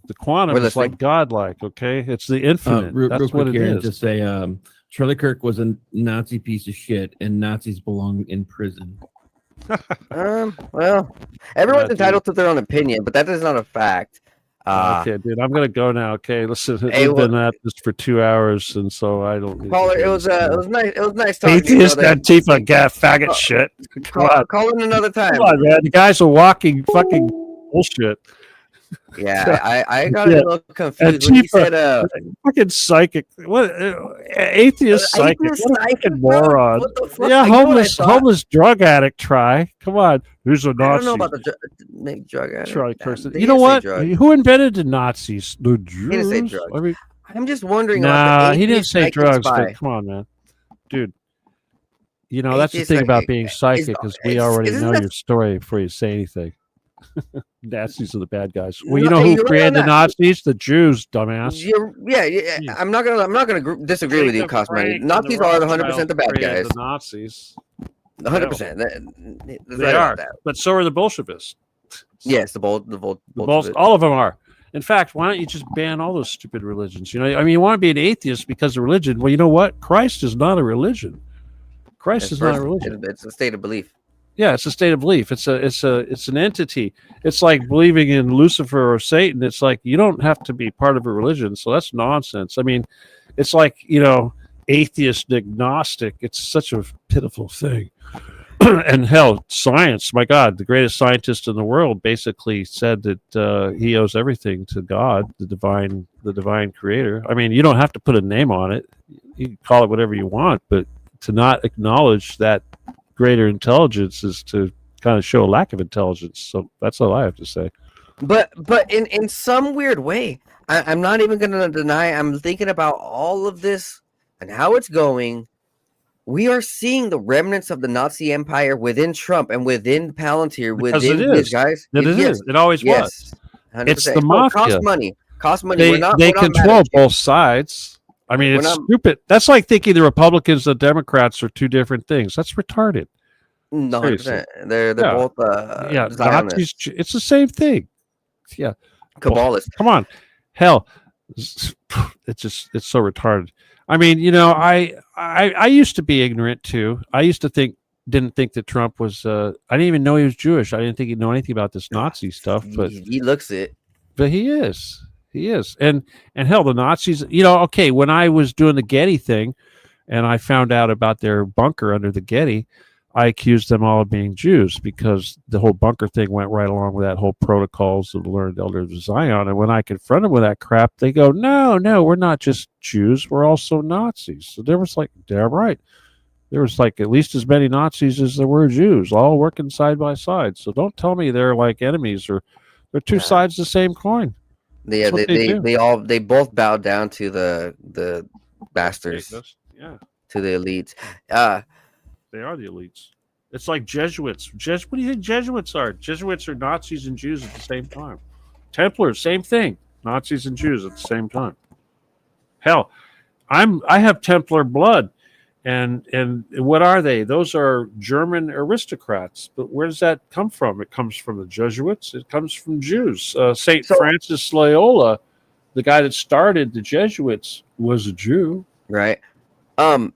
the quantum is like godlike. Okay, it's the infinite. Real That's what it here, is. just say Charlie Kirk was a Nazi piece of shit, and Nazis belong in prison. Well, everyone's entitled to their own opinion, but that is not a fact. Okay, dude, I'm gonna go now. Okay, listen, Hey, we've been at this for 2 hours, and so I don't. Caller, it was nice. It was nice talking Atheist to you. Antifa, faggot shit. Come on, Call in another time. come on, man. The guy's a walking fucking bullshit. Yeah, I got a little confused when he said fucking psychic. What atheist psychic? Atheist What a psychic, fucking bro? moron. What the fuck? Yeah, I know what I homeless drug addict. Try. Come on. Who's a I Nazi? don't know about the drug addict. Charlie person. They You know didn't say what? drug. Who invented the Nazis? The Jews. He didn't say drugs. I mean, I'm just wondering. nah, about the he didn't atheist say psychic drugs. spy. But come on, man, dude. You know that's the Atheist thing about psychic being is- psychic is we already isn't know that- your story before you say anything. Nazis are the bad guys. Well, No, you know hey, who you're right created on the that. Nazis? The Jews, dumbass. Yeah. I'm not gonna disagree with you, Cosmo. Nazis are 100% the bad guys. The Nazis. 100%. They are, but so are the Bolsheviks. Yes, the Bolsheviks. All of them are. In fact, why don't you just ban all those stupid religions? You know, I mean, you want to be an atheist because of religion. Well, you know what? Christ is not a religion. Christ is not a religion. It's a state of belief. Yeah, it's a state of belief. It's an entity. It's like believing in Lucifer or Satan. It's like you don't have to be part of a religion, so that's nonsense. I mean, it's like, you know, atheist, agnostic. It's such a pitiful thing. And hell, science. My God, the greatest scientist in the world basically said that he owes everything to God, the divine creator. I mean, you don't have to put a name on it. You can call it whatever you want, but to not acknowledge that greater intelligence is to kind of show a lack of intelligence. So that's all I have to say. But in some weird way, I'm not even going to deny. I'm thinking about all of this and how it's going. We are seeing the remnants of the Nazi Empire within Trump and within Palantir, Because within it is. these guys. It is. It always was. 100%. It's the mafia. Cost money. They we're not control mad at you. both sides. I mean, it's stupid. That's like thinking the Republicans and Democrats are two different things. That's retarded. No, 100%. They're both Zionists. Nazis. It's the same thing. Yeah, Kabalists. Come on, hell, it's so retarded. I mean, you know, I used to be ignorant too. I used to didn't think that Trump was. I didn't even know he was Jewish. I didn't think he'd know anything about this Nazi stuff. But he looks it. But he is. He is. And hell, the Nazis, you know, okay, when I was doing the Getty thing and I found out about their bunker under the Getty, I accused them all of being Jews because the whole bunker thing went right along with that whole protocols of the learned elders of Zion. And when I confront them with that crap, they go, no, we're not just Jews. We're also Nazis. So there was like, damn right. There was like at least as many Nazis as there were Jews, all working side by side. So don't tell me they're like enemies or they're two sides of the same coin. Yeah, That's what they do. they both bowed down to the bastards, Yeah, to the elites. they are the elites. It's like Jesuits. What do you think Jesuits are? Jesuits are Nazis and Jews at the same time. Templars, same thing. Nazis and Jews at the same time. Hell, I have Templar blood. And what are they? Those are German aristocrats. But where does that come from? It comes from the Jesuits. It comes from Jews. Saint Francis Loyola, the guy that started the Jesuits, was a Jew. Right.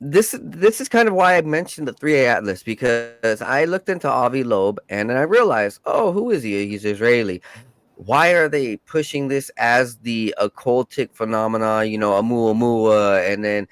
This is kind of why I mentioned the 3A Atlas, because I looked into Avi Loeb and then I realized, oh, who is he? He's Israeli. Why are they pushing this as the occultic phenomena? You know, Oumuamua, and then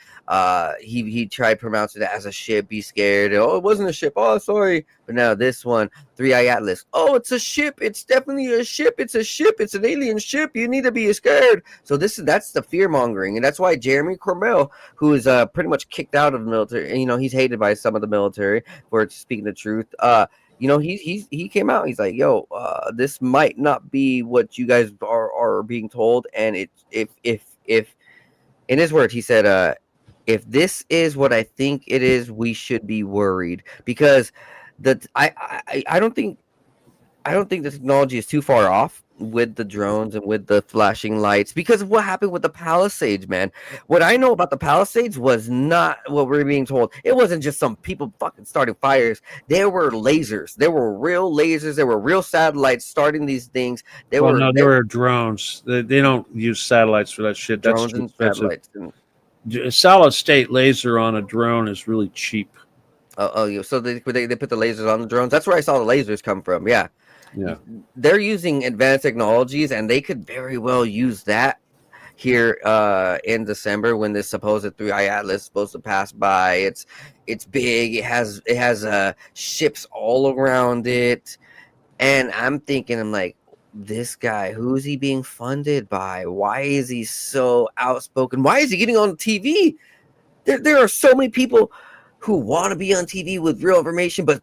he tried pronouncing it as a ship. Be scared. Oh, it wasn't a ship. Oh, sorry. But now this one, 3I Atlas. Oh, it's a ship. It's definitely a ship. It's a ship. It's an alien ship. You need to be scared. So that's the fear mongering, and that's why Jeremy Corbell, who is pretty much kicked out of the military, you know, he's hated by some of the military for speaking the truth. You know, he came out. He's like, yo, this might not be what you guys are being told. And if in his words, he said, if this is what I think it is, we should be worried, because I don't think the technology is too far off with the drones and with the flashing lights, because of what happened with the Palisades, man. What I know about the Palisades was not what we're being told. It wasn't just some people fucking starting fires. There were lasers. There were real lasers. There were real satellites starting these things. There were drones. They don't use satellites for that shit. That's drones and satellites. A solid state laser on a drone is really cheap. So they put the lasers on the drones. That's where I saw the lasers come from. Yeah. They're using advanced technologies, and they could very well use that here in December when this supposed 3I Atlas is supposed to pass by. It's big. It has ships all around it, and I'm like, this guy, who's he being funded by? Why is he so outspoken? Why is he getting on TV? There are so many people who want to be on TV with real information, but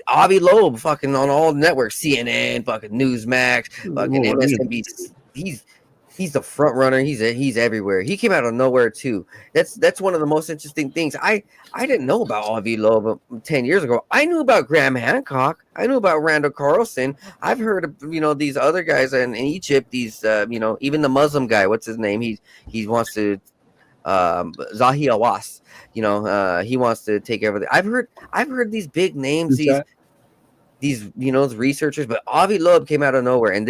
Avi Loeb fucking on all networks, CNN, fucking Newsmax, fucking MSNBC. He's the front runner. He's everywhere. He came out of nowhere too. That's one of the most interesting things. I didn't know about Avi Loeb 10 years ago. I knew about Graham Hancock. I knew about Randall Carlson. I've heard of these other guys in Egypt. These even the Muslim guy. What's his name? He wants to Zahi Hawass. He wants to take everything. I've heard these big names, these researchers, but Avi Loeb came out of nowhere. And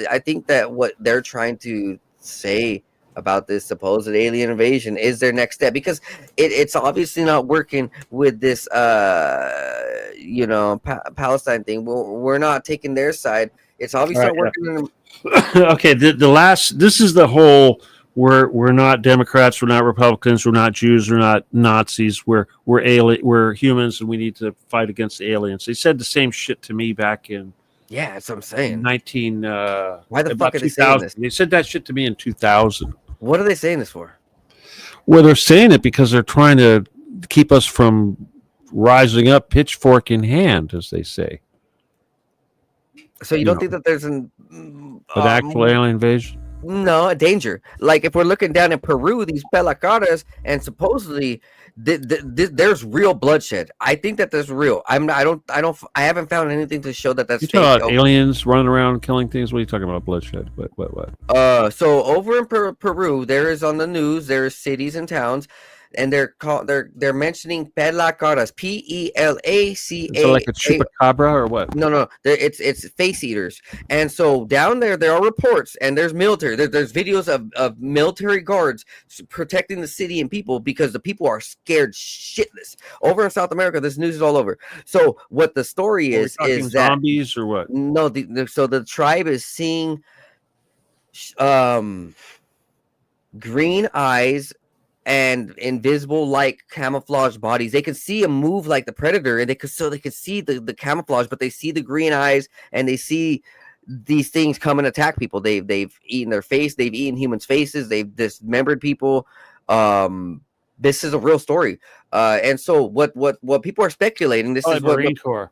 I think that what they're trying to say about this supposed alien invasion is their next step, because it's obviously not working with this Palestine thing. We're not taking their side. It's obviously not working. Okay, this is the whole. We're not Democrats. We're not Republicans. We're not Jews. We're not Nazis. We're humans, and we need to fight against the aliens. They said the same shit to me back in. Yeah, that's what I'm saying. Why the fuck are they saying this? They said that shit to me in 2000. What are they saying this for? Well, they're saying it because they're trying to keep us from rising up, pitchfork in hand, as they say. So you don't think that there's an actual alien invasion? No, a danger. Like if we're looking down in Peru, these pelacaras, and supposedly there's real bloodshed. I think that there's real. I haven't found anything to show that that's fake. Talking about aliens running around killing things. What are you talking about? Bloodshed? What? So over in Peru, there is on the news. There's cities and towns, and they're mentioning pelacaras, Pelaca. So like a chupacabra or what? No. It's face eaters. And so down there are reports, and there's military. There's videos of military guards protecting the city and people, because the people are scared shitless. Over in South America, this news is all over. So what the story is that zombies or what? No, so the tribe is seeing green eyes and invisible like camouflage bodies. They could see a move like the predator, and they could see the camouflage, but they see the green eyes and they see these things come and attack people. They've eaten their face, they've eaten humans' faces, they've dismembered people. This is a real story. And so what people are speculating, this is what Marine Corps.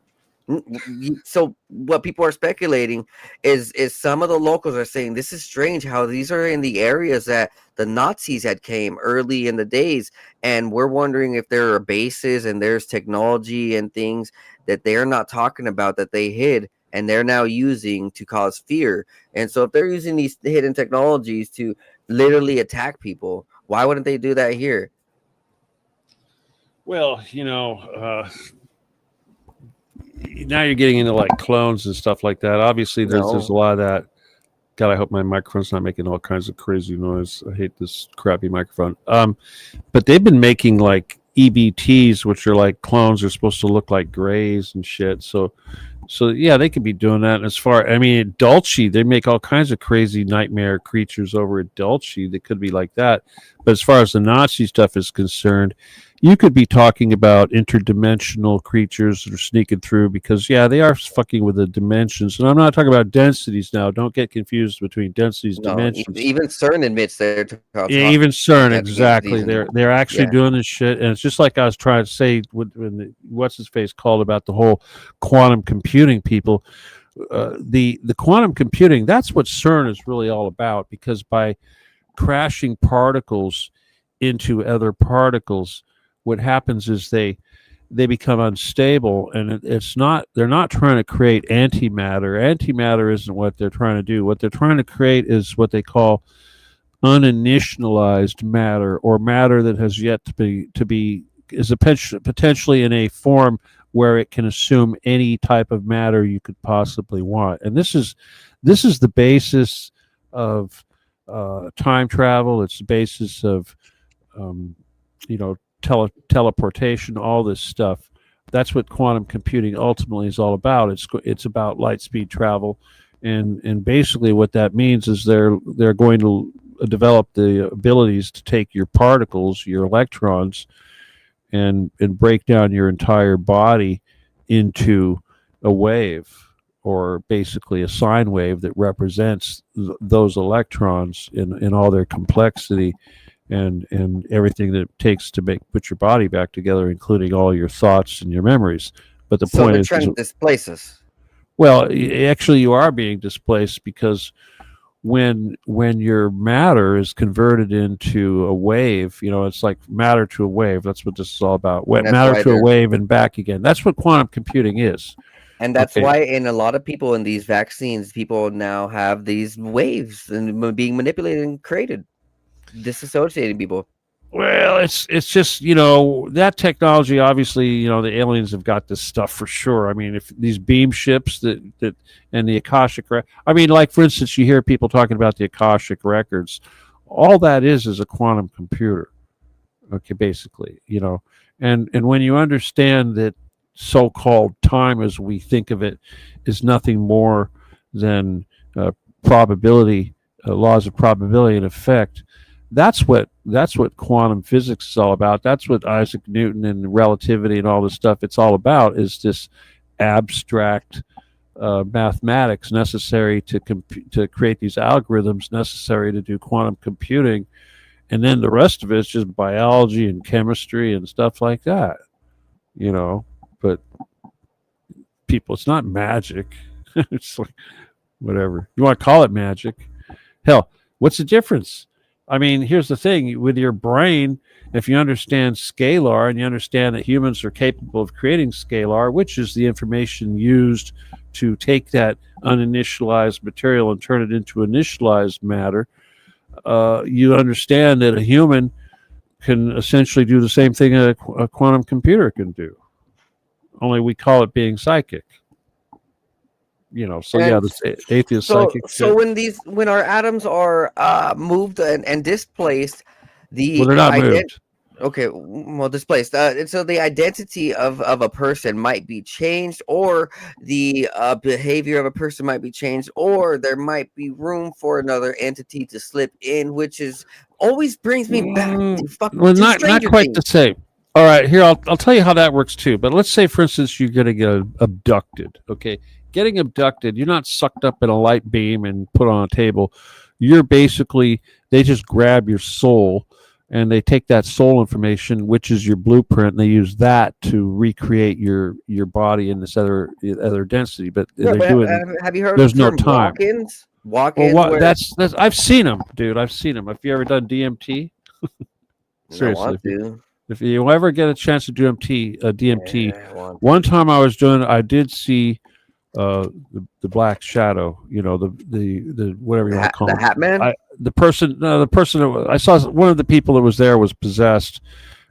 So what people are speculating is some of the locals are saying this is strange how these are in the areas that the Nazis had came early in the days, and we're wondering if there are bases and there's technology and things that they're not talking about that they hid and they're now using to cause fear. And so if they're using these hidden technologies to literally attack people, why wouldn't they do that here? Well, now you're getting into like clones and stuff like that. Obviously, there's a lot of that. God, I hope my microphone's not making all kinds of crazy noise. I hate this crappy microphone. But they've been making like EBTs, which are like clones. They're supposed to look like grays and shit. So yeah, they could be doing that. And at Dulce, they make all kinds of crazy nightmare creatures over at Dulce. They could be like that. But as far as the Nazi stuff is concerned, you could be talking about interdimensional creatures that are sneaking through, because they are fucking with the dimensions. And I'm not talking about densities now. Don't get confused between densities and dimensions. Even CERN admits they're even CERN, exactly. They're actually doing this shit. And it's just like I was trying to say when what's his face called about the whole quantum computing people. The quantum computing, that's what CERN is really all about, because by crashing particles into other particles, what happens is they become unstable, and they're not trying to create antimatter. Antimatter isn't what they're trying to do. What they're trying to create is what they call uninitialized matter, or matter that has yet to be is potentially in a form where it can assume any type of matter you could possibly want. And this is the basis of time travel. It's the basis of teleportation, all this stuff. That's what quantum computing ultimately is all about. It's about light speed travel, and basically what that means is they're going to develop the abilities to take your particles, your electrons, and break down your entire body into a wave, or basically a sine wave that represents those electrons in all their complexity and everything that it takes to put your body back together, including all your thoughts and your memories. But the point is, trying to displace us. Well, actually, you are being displaced, because when your matter is converted into a wave, it's like matter to a wave. That's what this is all about. Matter to a wave and back again. That's what quantum computing is. And that's why in a lot of people in these vaccines, people now have these waves and being manipulated and created, disassociating people. Well, it's just, that technology, obviously, the aliens have got this stuff for sure. I mean, if these beam ships that and the Akashic, like, for instance, you hear people talking about the Akashic records. All that is a quantum computer. Okay, basically, and when you understand that so-called time as we think of it is nothing more than probability, laws of probability and effect. That's what quantum physics is all about. That's what Isaac Newton and relativity and all this stuff, it's all about, is this abstract mathematics necessary to create these algorithms necessary to do quantum computing. And then the rest of it is just biology and chemistry and stuff like that, but people, it's not magic. It's like, whatever you want to call it, magic. Hell, what's the difference? I mean, here's the thing with your brain. If you understand scalar, and you understand that humans are capable of creating scalar, which is the information used to take that uninitialized material and turn it into initialized matter, you understand that a human can essentially do the same thing a quantum computer can do. Only we call it being psychic. The atheist psychic. So when our atoms are moved and displaced, they're not moved. Okay, well, displaced. And so the identity of a person might be changed, or the behavior of a person might be changed, or there might be room for another entity to slip in, which is always brings me back to Well, to not Stranger quite the Things. same. All right, here I'll tell you how that works too. But let's say, for instance, you're going to get abducted. Okay, getting abducted, you're not sucked up in a light beam and put on a table. You're basically they just grab your soul and they take that soul information, which is your blueprint, and they use that to recreate your body in this other density. But Yeah, they're but doing have you heard of there's the no term time. walk-ins? Well, Walk-ins what where that's I've seen them, dude. I've seen them. Have you ever done DMT? I Seriously, want to. if you ever get a chance to do DMT, Yeah, I want one to. time I did see the Black Shadow. You know the whatever you want to call The him. Hat Man? The person I saw one of the people that was there was possessed,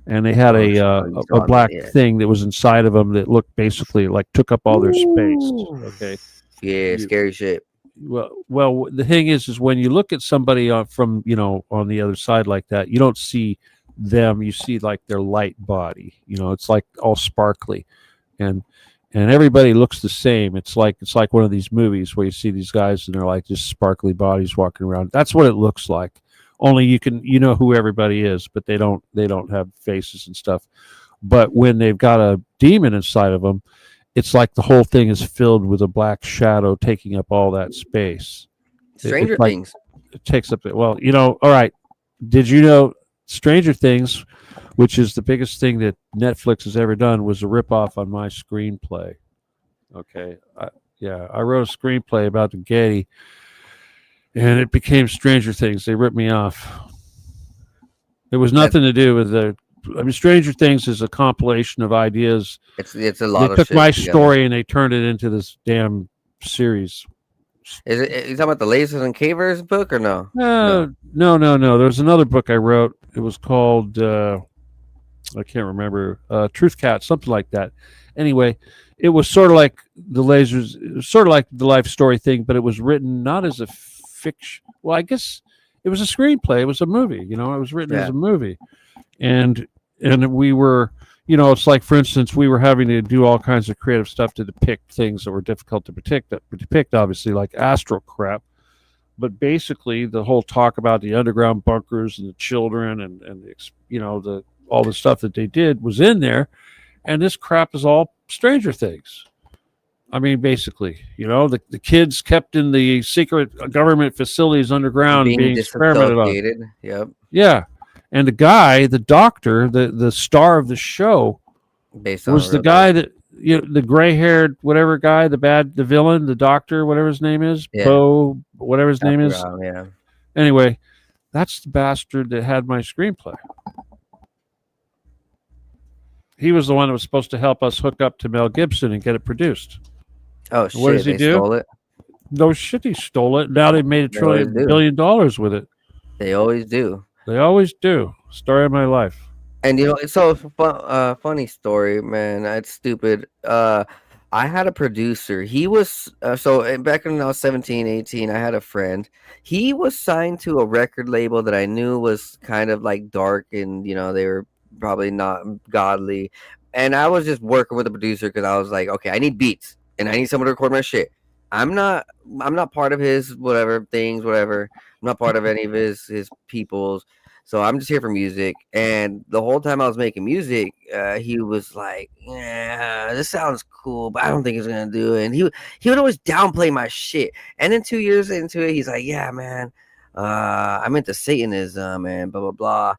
and they had Oh, a sure, you a saw black that, yeah. thing that was inside of them that looked basically like took up all their space. Ooh. Okay, Yeah, scary shit. well, the thing is when you look at somebody from on the other side like that, you don't see them. You see like their light body. It's like all sparkly, and everybody looks the same. It's like one of these movies where you see these guys and they're like just sparkly bodies walking around. That's what it looks like. Only you know who everybody is, but they don't have faces and stuff. But when they've got a demon inside of them, it's like the whole thing is filled with a black shadow taking up all that space. Stranger It's like Things. it takes up it. Well, all right. Did you know Stranger Things, which is the biggest thing that Netflix has ever done, was a ripoff on my screenplay? Okay. I wrote a screenplay about the gay, and it became Stranger Things. They ripped me off. It was nothing to do with Stranger Things is a compilation of ideas. It's a They lot of took shit my together. story and they turned it into this damn series. Is it you talking about the Lasers and Cavers book or no? No. There was another book I wrote. It was called I can't remember. Truth Cat, something like that. Anyway, it was sort of like the lasers, it was sort of like the life story thing, but it was written not as a fiction. Well, I guess it was a screenplay. It was a movie. It was written as a movie, and we were. It's like, for instance, we were having to do all kinds of creative stuff to depict things that were difficult to depict, obviously, like astral crap. But basically, the whole talk about the underground bunkers and the children and the all the stuff that they did was in there, and this crap is all Stranger Things. I mean, basically, the kids kept in the secret government facilities underground being experimented on. Yep. Yeah. And the doctor, the star of the show, was the guy that the gray-haired whatever guy, the villain, the doctor, whatever his name is, Bo, whatever his name is. Yeah. Anyway, that's the bastard that had my screenplay. He was the one that was supposed to help us hook up to Mel Gibson and get it produced. Oh shit! What does he do? Stole it. No shit, he stole it. Now they've made $1 billion with it. They always do. They always do. Story of my life. And it's so funny story, man. It's stupid. I had a producer. He was so back when I was 17, 18, I had a friend. He was signed to a record label that I knew was kind of like dark, and they were probably not godly. And I was just working with a producer because I was like, okay, I need beats and I need someone to record my shit. I'm not part of his whatever. I'm not part of any of his people's. So I'm just here for music. And the whole time I was making music, he was like, yeah, this sounds cool, but I don't think it's going to do it. And he would always downplay my shit. And then 2 years into it, he's like, yeah, man, I'm into Satanism and blah, blah, blah.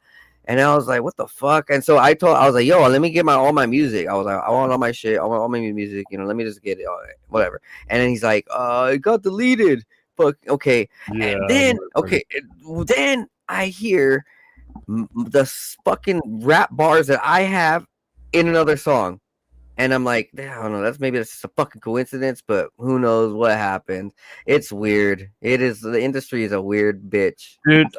And I was like, what the fuck? And so I was like, yo, let me get all my music. I was like, I want all my shit. I want all my music. Let me just get it. All right, whatever. And then he's like, it got deleted. Fuck. Okay. Yeah, and then I hear the fucking rap bars that I have in another song. And I'm like, I don't know. That's just a fucking coincidence, but who knows what happened. It's weird. The industry is a weird bitch. Dude,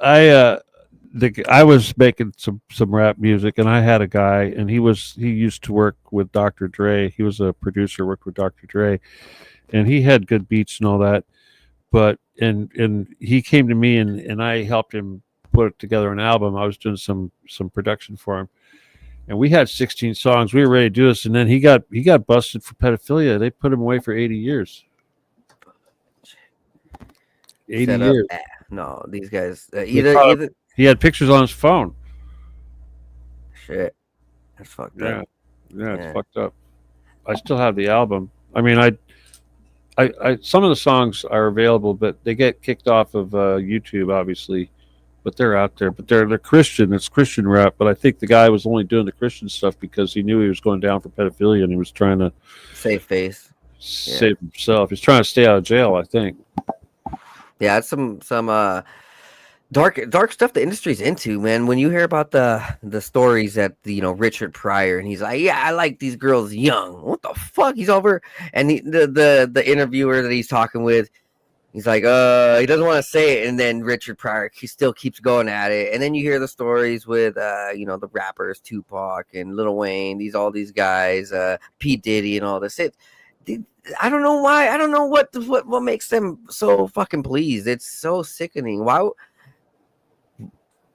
I was making some rap music, and I had a guy, and he used to work with Dr. Dre. He was a producer, worked with Dr. Dre, and he had good beats and all that. But and he came to me, and I helped him put together an album. I was doing some production for him, and we had 16 songs. We were ready to do this, and then he got busted for pedophilia. They put him away for 80 years. 80 Set up. years. No, these guys He had pictures on his phone. Shit, that's fucked up. Yeah, it's fucked up. I still have the album. I mean, I some of the songs are available, but they get kicked off of YouTube, obviously. But they're out there. But they're Christian. It's Christian rap. But I think the guy was only doing the Christian stuff because he knew he was going down for pedophilia, and he was trying to save face, save himself. He's trying to stay out of jail, I think. Yeah, it's some dark stuff the industry's into, man. When you hear about the stories that Richard Pryor, and he's like, yeah, I like these girls young. What the fuck? He's over, and the interviewer that he's talking with, he's like, he doesn't want to say it, and then Richard Pryor, he still keeps going at it, and then you hear the stories with the rappers Tupac and Lil Wayne, all these guys, P Diddy and all this. I don't know why. I don't know what makes them so fucking pleased. It's so sickening. Why?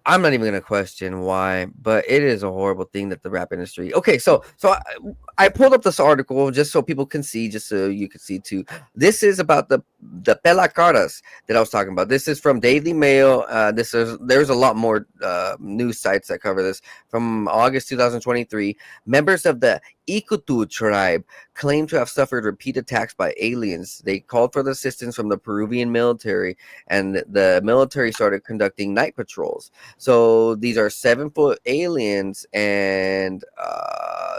I'm not even gonna question why, but it is a horrible thing that the rap industry. Okay, so I pulled up this article just so people can see, just so you can see too. This is about the pelacaras that I was talking about. This is from Daily Mail. There's a lot more news sites that cover this. From August 2023, members of the Ikutu tribe claim to have suffered repeat attacks by aliens. They called for the assistance from the Peruvian military, and the military started conducting night patrols. So these are 7-foot aliens, and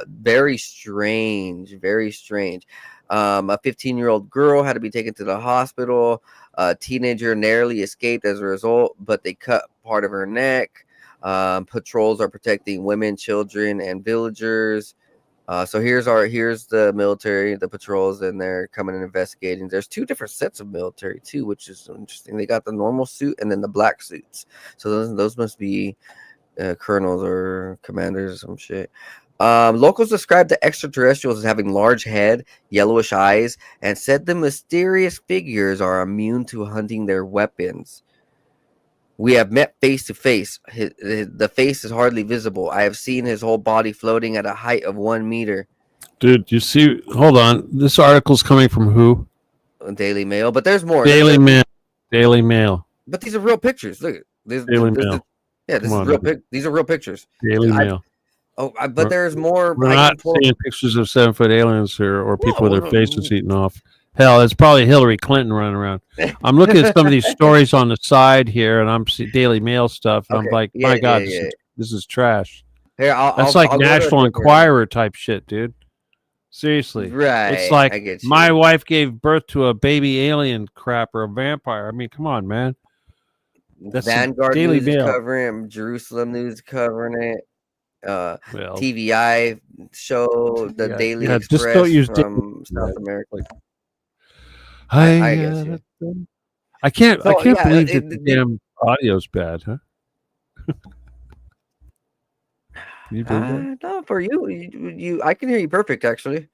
very strange, very strange. A 15-year-old girl had to be taken to the hospital. A teenager narrowly escaped as a result, but they cut part of her neck. Patrols are protecting women, children, and villagers. So here's the military, the patrols, and they're coming and investigating. There's 2 different sets of military too, which is interesting. They got the normal suit and then the black suits. So those must be colonels or commanders or some shit. Locals described the extraterrestrials as having large head, yellowish eyes, and said the mysterious figures are immune to hunting their weapons. We have met face to face. The face is hardly visible. I have seen his whole body floating at a height of 1 meter. Dude, you see? Hold on. This article's coming from who? Daily Mail, but there's more. Daily Mail. But these are real pictures. Look, Daily Mail. These are real pictures. Daily Mail. But there's more. We're not seeing pictures of 7-foot aliens here or people with their faces eaten off. Hell, it's probably Hillary Clinton running around. I'm looking at some of these stories on the side here, and I'm seeing Daily Mail stuff. And I'm like, my God, this is trash. Here, That's like National Enquirer type shit, dude. Seriously. Right. It's like my wife gave birth to a baby alien crap or a vampire. I mean, come on, man. That's Vanguard Daily News Mail. Covering it. Jerusalem News covering it. TVI show, the Daily Express just don't use from South America. I can't believe that the damn audio's bad, huh? You no, for you, I can hear you perfect. Actually,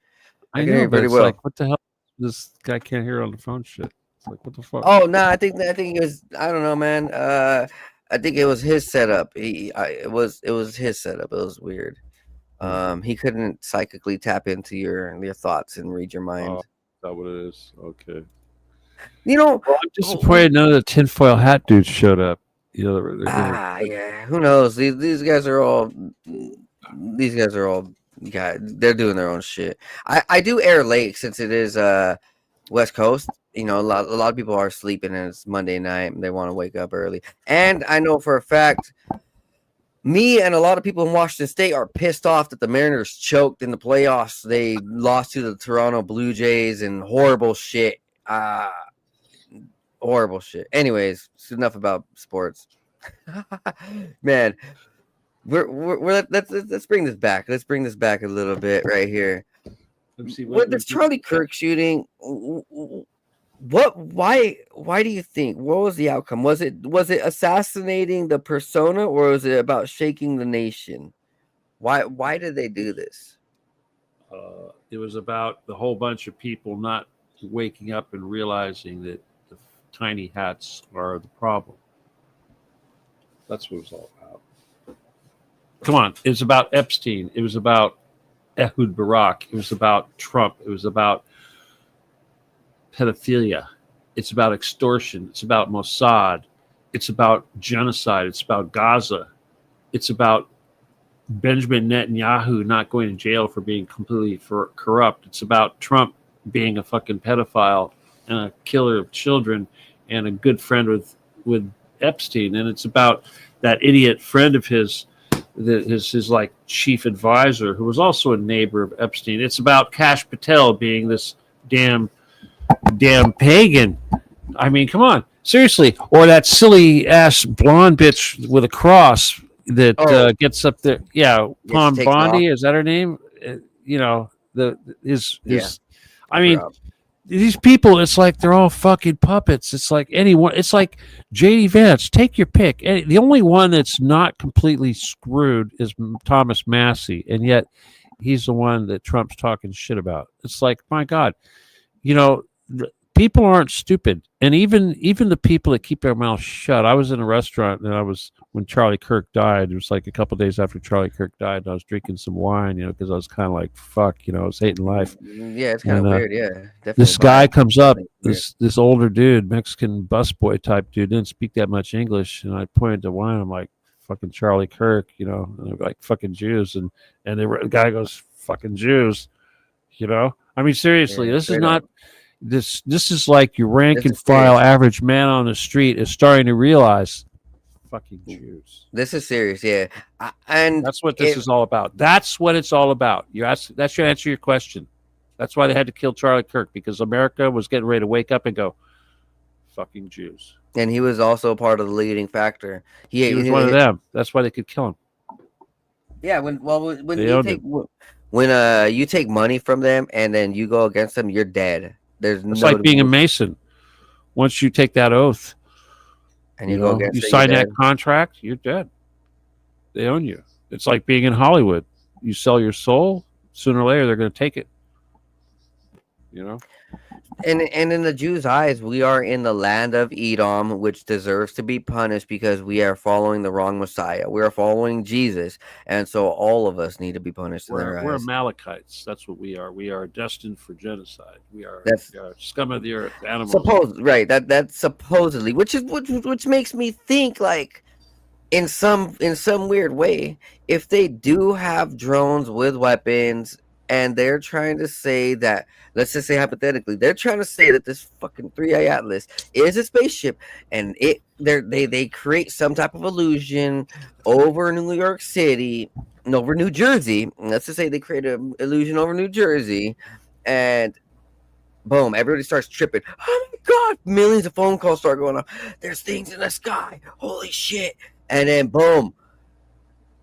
I can hear you pretty well. Like, what the hell? This guy can't hear on the phone. Shit. It's like, what the fuck? Oh no, I think it was. I don't know, man. I think it was his setup. It was his setup. It was weird. He couldn't psychically tap into your thoughts and read your mind. Oh, is that what it is? Okay. Well, I'm disappointed none of the tinfoil hat dudes showed up. Yeah. Who knows? These guys are all. Yeah, they're doing their own shit. I do air late since it is West Coast. A lot of people are sleeping and it's Monday night and they want to wake up early. And I know for a fact, me and a lot of people in Washington State are pissed off that the Mariners choked in the playoffs. They lost to the Toronto Blue Jays and horrible shit. Horrible shit. Anyways, it's enough about sports. Man, let's bring this back. Let's bring this back a little bit right here. With this Charlie Kirk shooting, why do you think? What was the outcome? Was it assassinating the persona, or was it about shaking the nation? Why did they do this? It was about the whole bunch of people not waking up and realizing that the tiny hats are the problem. That's what it was all about. Come on. It was about Epstein. It was about Ehud Barak. It was about Trump. It was about pedophilia. It's about extortion. It's about Mossad. It's about genocide. It's about Gaza. It's about Benjamin Netanyahu not going to jail for being completely corrupt. It's about Trump being a fucking pedophile and a killer of children and a good friend with Epstein. And it's about that idiot friend of his, his like chief advisor, who was also a neighbor of Epstein. It's about Kash Patel being this damn pagan. I mean, come on, seriously. Or that silly ass blonde bitch with a cross that gets up there. Yeah, Pom Bondi, is that her name? You know, I mean, these people, it's like they're all fucking puppets. It's like anyone. It's like J.D. Vance. Take your pick. The only one that's not completely screwed is Thomas Massey, and yet he's the one that Trump's talking shit about. It's like, my God, you know, people aren't stupid, and even the people that keep their mouths shut. I was in a restaurant, and when Charlie Kirk died. It was like a couple of days after Charlie Kirk died, and I was drinking some wine, you know, because I was kind of like, fuck, you know, I was hating life. Yeah, it's kind of weird. Yeah, definitely. This guy comes up, this older dude, Mexican busboy type dude, didn't speak that much English, and I pointed to wine. I'm like, fucking Charlie Kirk, you know, and like fucking Jews, and the guy goes, fucking Jews, you know. I mean, seriously, this is not. This is like your rank and file average man on the street is starting to realize, fucking Jews. This is serious, yeah. And that's what this is all about. That's what it's all about. That should answer your question. That's why they had to kill Charlie Kirk, because America was getting ready to wake up and go, fucking Jews. And he was also part of the leading factor. He was one of them. That's why they could kill him. Yeah, when you take money from them and then you go against them, you're dead. It's like being a Mason. Once you take that oath and you sign that contract, you're dead. They own you. It's like being in Hollywood. You sell your soul, sooner or later they're going to take it. You know? And in the Jews' eyes, we are in the land of Edom, which deserves to be punished because we are following the wrong Messiah. We are following Jesus, and so all of us need to be punished in their eyes. We're Amalekites. That's what we are. We are destined for genocide. We are scum of the earth, animals. That's supposedly, which makes me think, like, in some weird way, if they do have drones with weapons. And they're trying to say that, let's just say hypothetically, they're trying to say that this fucking 3i Atlas is a spaceship, and they create some type of illusion over New York City, over New Jersey. Let's just say they create an illusion over New Jersey, and boom, everybody starts tripping. Oh my God, millions of phone calls start going on. There's things in the sky. Holy shit. And then boom,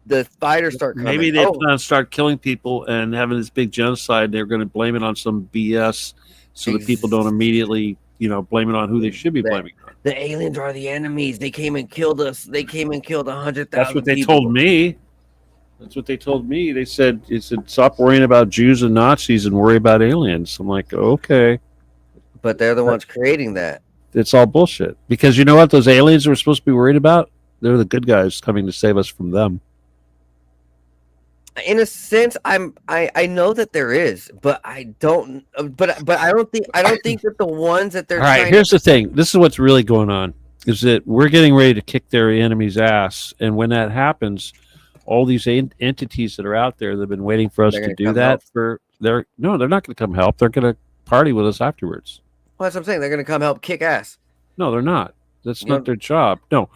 the fighters start coming. Maybe they plan to start killing people and having this big genocide. They're going to blame it on some BS so that people don't immediately, blame it on who they should be blaming on. The aliens are the enemies. They came and killed us. They came and killed 100,000 That's what they told me. That's what they told me. They said, stop worrying about Jews and Nazis and worry about aliens. I'm like, okay. But they're the ones creating that. It's all bullshit. Because you know what? Those aliens we're supposed to be worried about? They're the good guys coming to save us from them. In a sense, I know that there is, but I don't. But I don't think that the ones that they're. All right. Here's the thing. This is what's really going on: is that we're getting ready to kick their enemy's ass, and when that happens, all these entities that are out there that have been waiting for us to do that they're not going to come help. They're going to party with us afterwards. Well, that's what I'm saying. They're going to come help kick ass. No, they're not. That's not their job. No.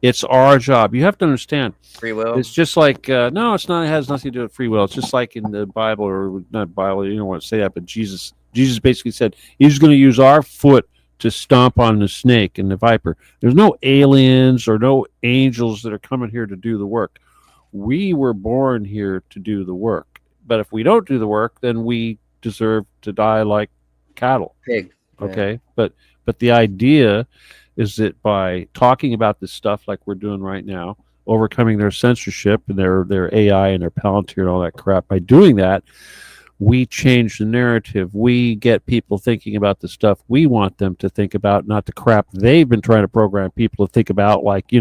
It's our job. You have to understand. Free will. It's just like no, it's not. It has nothing to do with free will. It's just like in the Bible, or not Bible. You don't want to say that, but Jesus basically said he's going to use our foot to stomp on the snake and the viper. There's no aliens or no angels that are coming here to do the work. We were born here to do the work. But if we don't do the work, then we deserve to die like cattle. Pig. Okay, but the idea is that by talking about this stuff like we're doing right now, overcoming their censorship and their AI and their palintir and all that crap, by doing that, we change the narrative. We get people thinking about the stuff we want them to think about, not the crap they've been trying to program people to think about, like,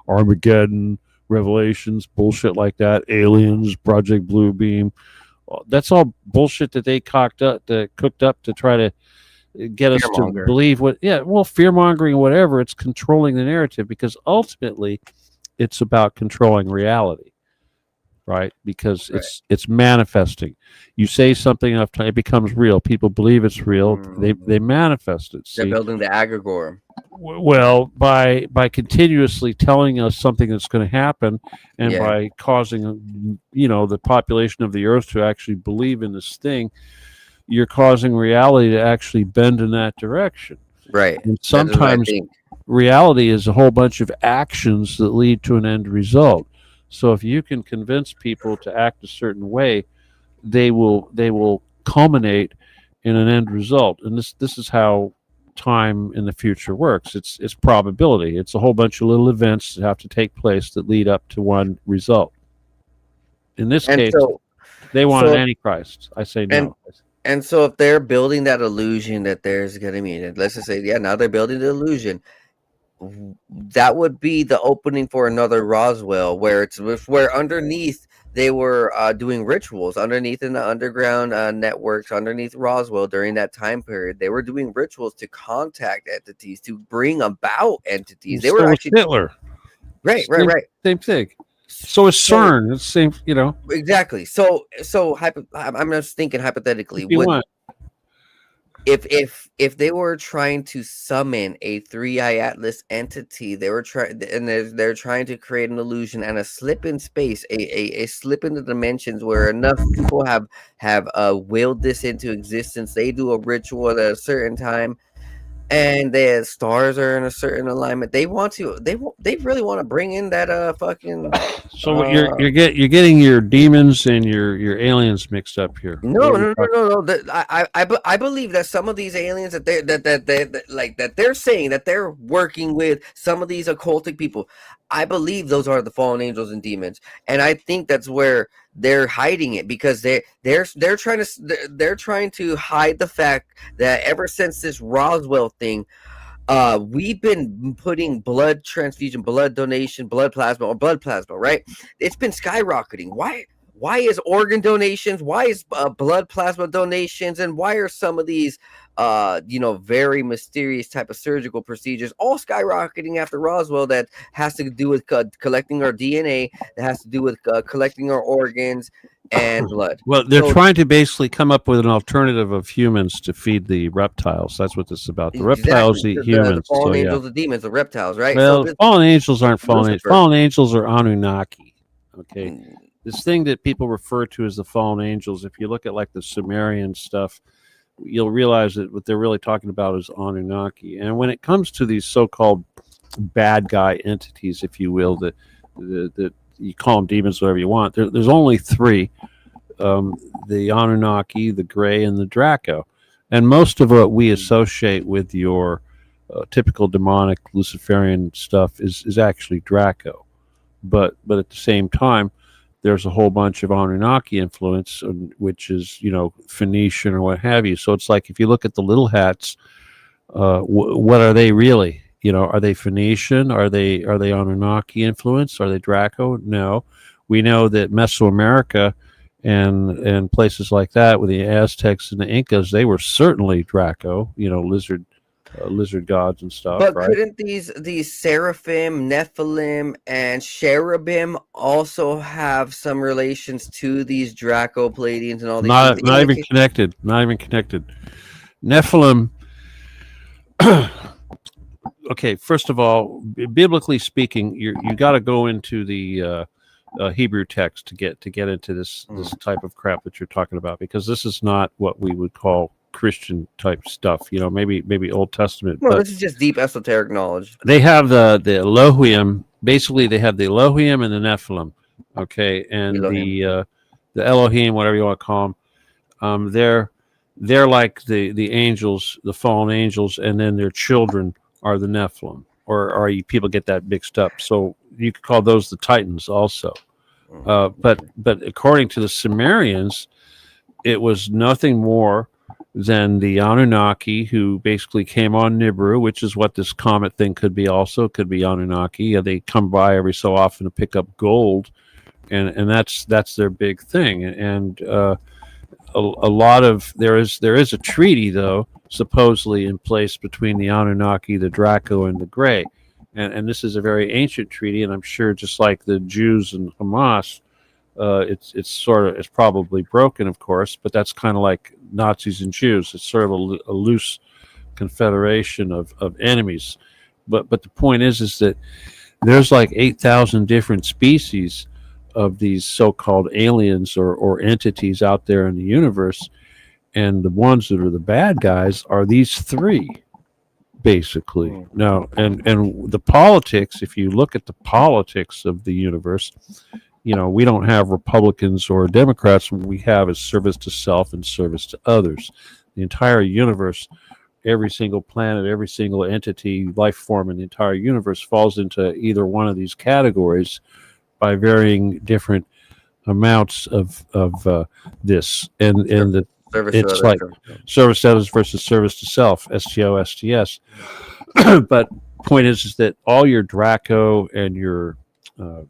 Armageddon, Revelations, bullshit like that, Aliens, Project Bluebeam. That's all bullshit that they cooked up to try to get us to Fearmonger. believe fear mongering, whatever. It's controlling the narrative, because ultimately it's about controlling reality, right? Because it's manifesting. You say something enough time, it becomes real. People believe it's real. They manifest it. They're See? building the egregore. Well, by continuously telling us something that's going to happen, and Yeah. by causing the population of the earth to actually believe in this thing, you're causing reality to actually bend in that direction. Right. And That is what I sometimes think. reality is a whole bunch of actions that lead to an end result. So if you can convince people to act a certain way, they will culminate in an end result. And this is how time in the future works. It's probability. It's a whole bunch of little events that have to take place that lead up to one result. In this And case, so, they want so an antichrist. I say no. and so if they're building that illusion that there's gonna be, let's just say, now they're building the illusion, that would be the opening for another Roswell, where underneath they were doing rituals underneath in the underground networks underneath Roswell during that time period. They were doing rituals to contact entities, to bring about entities. They were actually Hitler. right. Same thing. So is CERN. It's the same, Exactly. So I'm just thinking hypothetically. If they were trying to summon a 3-eye atlas entity, they're trying to create an illusion and a slip in space, a slip in the dimensions where enough people have willed this into existence. They do a ritual at a certain time, and the stars are in a certain alignment. They really want to bring in that fucking. So you're getting your demons and your aliens mixed up here. No. I believe that some of these aliens that they're saying that they're working with some of these occultic people. I believe those are the fallen angels and demons, and I think that's where they're hiding it, because they're trying to hide the fact that ever since this Roswell thing, we've been putting blood transfusion, blood donation, blood plasma, right? It's been skyrocketing. Why is organ donations? Why is blood plasma donations? And why are some of these, very mysterious type of surgical procedures all skyrocketing after Roswell? That has to do with collecting our DNA. That has to do with collecting our organs and blood. Well, they're trying to basically come up with an alternative of humans to feed the reptiles. That's what this is about. The reptiles eat humans. The fallen angels, the demons, the reptiles, right? Well, fallen angels aren't fallen angels. Fallen angels are Anunnaki. Okay. This thing that people refer to as the fallen angels, if you look at like the Sumerian stuff, you'll realize that what they're really talking about is Anunnaki. And when it comes to these so-called bad guy entities, if you will, that you call them demons, whatever you want, there's only three: the Anunnaki, the Gray, and the Draco. And most of what we associate with your typical demonic Luciferian stuff is actually Draco. But at the same time, there's a whole bunch of Anunnaki influence, which is, Phoenician or what have you. So it's like, if you look at the little hats, what are they really? Are they Phoenician? Are they Anunnaki influence? Are they Draco? No. We know that Mesoamerica and places like that with the Aztecs and the Incas, they were certainly Draco, lizard gods and stuff. But right? couldn't these seraphim, Nephilim, and cherubim also have some relations to these Draco, Pleiadians, and all these? Not even connected. Not even connected. Nephilim. Okay, first of all, biblically speaking, you got to go into the Hebrew text to get into this type of crap that you're talking about, because this is not what we would call Christian type stuff, maybe Old Testament. No, this is just deep esoteric knowledge. They have the Elohim. Basically, they have the Elohim and the Nephilim. Okay, and Elohim. The Elohim, whatever you want to call them, they're like the angels, the fallen angels, and then their children are the Nephilim, or people get that mixed up. So you could call those the Titans also. But according to the Sumerians, it was nothing more then the Anunnaki, who basically came on Nibiru, which is what this comet thing could be also. It could be Anunnaki. They come by every so often to pick up gold, and that's their big thing. And a lot of there is a treaty, though, supposedly in place between the Anunnaki, the Draco, and the Grey. And this is a very ancient treaty, and I'm sure just like the Jews and Hamas, it's probably broken, of course, but that's kind of like Nazis and Jews. It's sort of a loose confederation of enemies. But the point is that there's like 8,000 different species of these so-called aliens or entities out there in the universe, and the ones that are the bad guys are these three, basically. Now, and the politics, if you look at the politics of the universe, we don't have Republicans or Democrats. What we have is service to self and service to others. The entire universe, every single planet, every single entity, life form in the entire universe falls into either one of these categories by varying different amounts of this. And it's like service to others versus service to self, STO, STS. But point is that all your Draco and your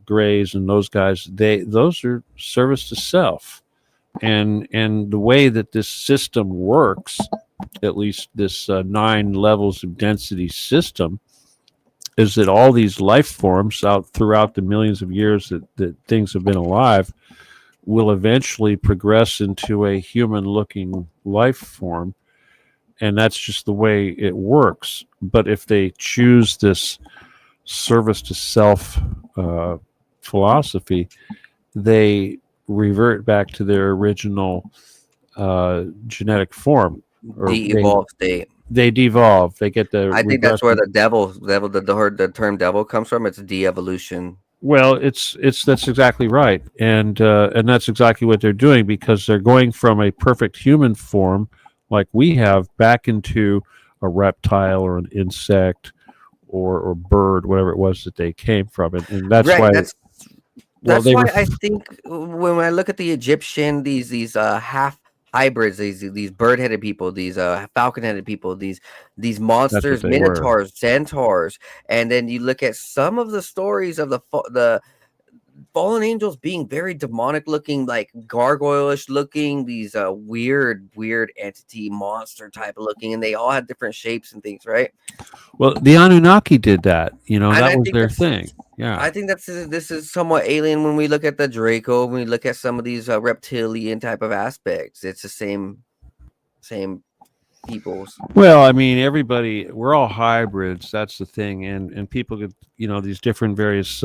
Greys and those guys, those are service to self, and the way that this system works, at least this 9 levels of density system, is that all these life forms out throughout the millions of years that things have been alive will eventually progress into a human-looking life form, and that's just the way it works. But if they choose this service to self philosophy, they revert back to their original genetic form, or the evolved state. They devolve. They get the. I think that's where the term devil comes from. It's de-evolution. Well, that's exactly right, and that's exactly what they're doing, because they're going from a perfect human form like we have back into a reptile or an insect or bird, whatever it was that they came from, and that's right, why. That's why I think when I look at the Egyptian, these half hybrids, these bird-headed people, these falcon-headed people, these monsters, minotaurs, centaurs, and then you look at some of the stories of the fallen angels being very demonic looking, like gargoyle-ish looking, these weird entity monster type of looking, and they all had different shapes and things, right? Well, the Anunnaki did that. That was their thing. Yeah, I think this is somewhat alien when we look at the Draco, when we look at some of these reptilian type of aspects. It's the same peoples. Well, I mean, we're all hybrids. That's the thing, and people could, these different various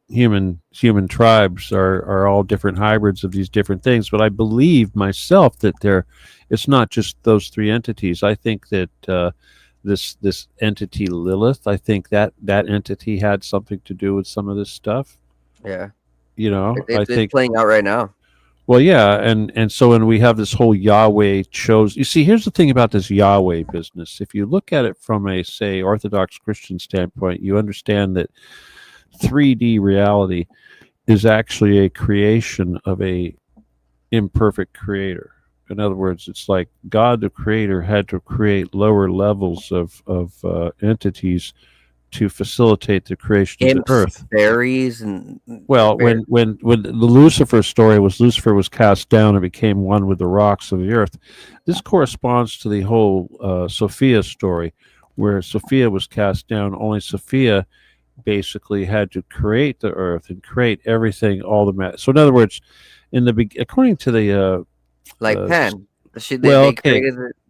human tribes are all different hybrids of these different things. But I believe myself that it's not just those three entities. I think that this entity Lilith, I think that entity had something to do with some of this stuff. Yeah, I think it's playing out right now. Well, yeah, and so when we have this whole Yahweh chose, you see, here's the thing about this Yahweh business. If you look at it from a, say, Orthodox Christian standpoint, you understand that 3D reality is actually a creation of a imperfect creator. In other words, it's like God, the creator, had to create lower levels of entities to facilitate the creation of the earth. Fairies and when the Lucifer story was Lucifer was cast down and became one with the rocks of the earth. This corresponds to the whole Sophia story, where Sophia was cast down. Only Sophia basically had to create the earth and create everything, all the matter. So in other words, according to the Pan,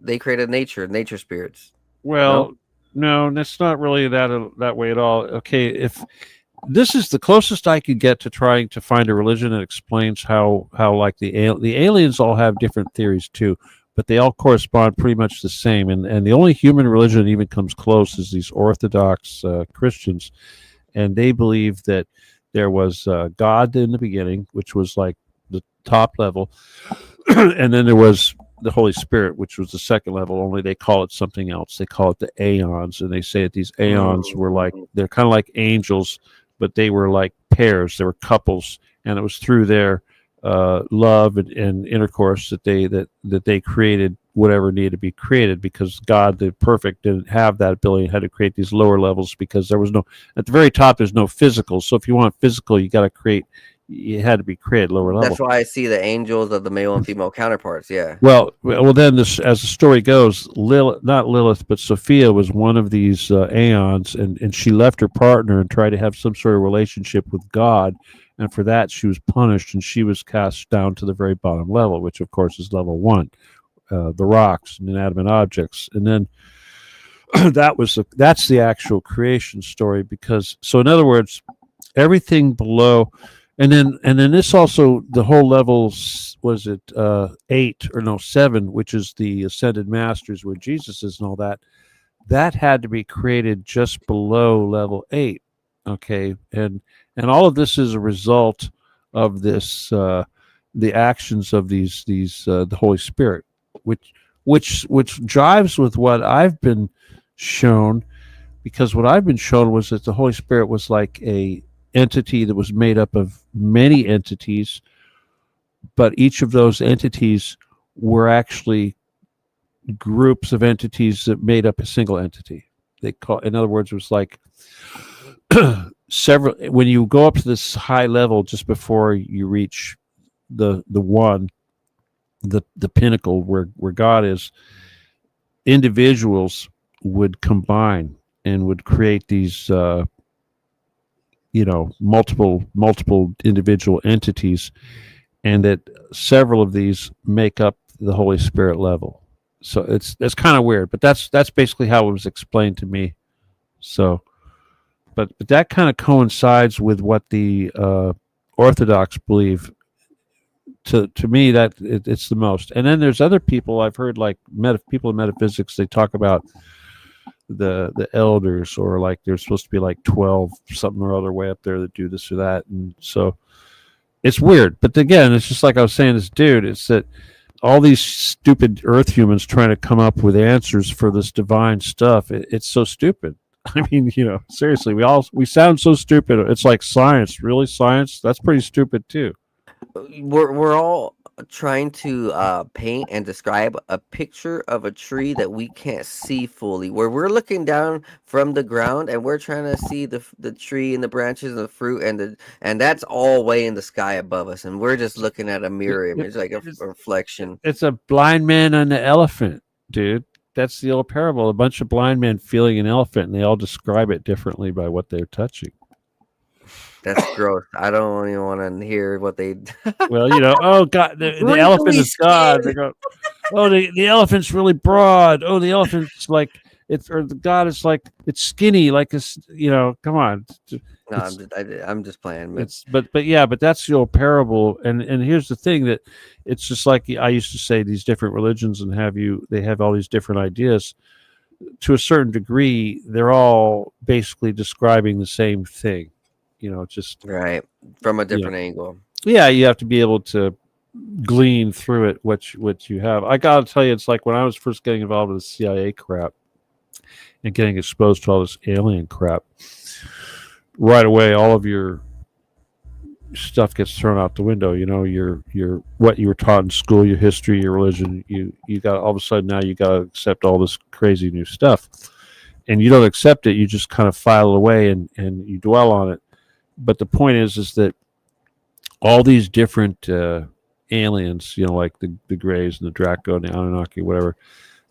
they created nature spirits. Well. No, that's not really that way at all. Okay, if this is the closest I could get to trying to find a religion that explains how like the aliens all have different theories too, but they all correspond pretty much the same. And the only human religion that even comes close is these Orthodox Christians, and they believe that there was God in the beginning, which was like the top level, and then there was the Holy Spirit, which was the second level, only they call it something else. They call it the aeons, and they say that these aeons were they're kind of like angels, but they were like pairs, they were couples, and it was through their love and intercourse that they created whatever needed to be created, because God, the perfect, didn't have that ability, had to create these lower levels because there was no, at the very top, there's no physical. So if you want physical, you got to create, it had to be created lower level. That's why I see the angels of the male and female counterparts. Yeah. Well, then this, as the story goes, not Lilith, but Sophia was one of these aeons, and she left her partner and tried to have some sort of relationship with God, and for that she was punished, and she was cast down to the very bottom level, which of course is level 1, the rocks and inanimate objects, and then that's the actual creation story. Because, so in other words, everything below. And then this also, the whole levels, was it 8 or no 7, which is the ascended masters where Jesus is and all that, that had to be created just below level 8. Okay, and all of this is a result of this the actions of these the Holy Spirit, which jives with what I've been shown, because what I've been shown was that the Holy Spirit was like a entity that was made up of many entities, but each of those entities were actually groups of entities that made up a single entity. In other words, it was like several. When you go up to this high level, just before you reach the one, the pinnacle where God is, individuals would combine and would create these multiple individual entities, and that several of these make up the Holy Spirit level. So it's kind of weird, but that's basically how it was explained to me. So, but that kind of coincides with what the Orthodox believe. To me, that it's the most. And then there's other people I've heard, like people in metaphysics, they talk about the elders, or like there's supposed to be like 12 something or other way up there that do this or that, and so it's weird. But again, it's just like I was saying, this dude, it's that all these stupid earth humans trying to come up with answers for this divine stuff, it's so stupid. I mean, seriously, we sound so stupid. It's like science. Really, science? That's pretty stupid too. We're all trying to paint and describe a picture of a tree that we can't see fully, where we're looking down from the ground and we're trying to see the tree and the branches and the fruit, and that's all way in the sky above us, and we're just looking at a mirror image, like a reflection. It's a blind man and an elephant, dude. That's the old parable, a bunch of blind men feeling an elephant, and they all describe it differently by what they're touching. That's gross. I don't even want to hear what they. Well, oh God, the elephant is God. They go, oh, the elephant's really broad. Oh, the elephant's like the God is like it's skinny, like it's Come on. No, I'm just playing. But that's the old parable. And here's the thing, that it's just like I used to say, these different religions they have all these different ideas. To a certain degree, they're all basically describing the same thing. Just right from a different angle. Yeah, you have to be able to glean through it what you have. I gotta tell you, it's like when I was first getting involved with the CIA crap and getting exposed to all this alien crap. Right away, all of your stuff gets thrown out the window. Your what you were taught in school, your history, your religion. You got all of a sudden now you got to accept all this crazy new stuff, and you don't accept it. You just kind of file it away and you dwell on it. But the point is that all these different aliens, like the Greys and the Draco and the Anunnaki, whatever,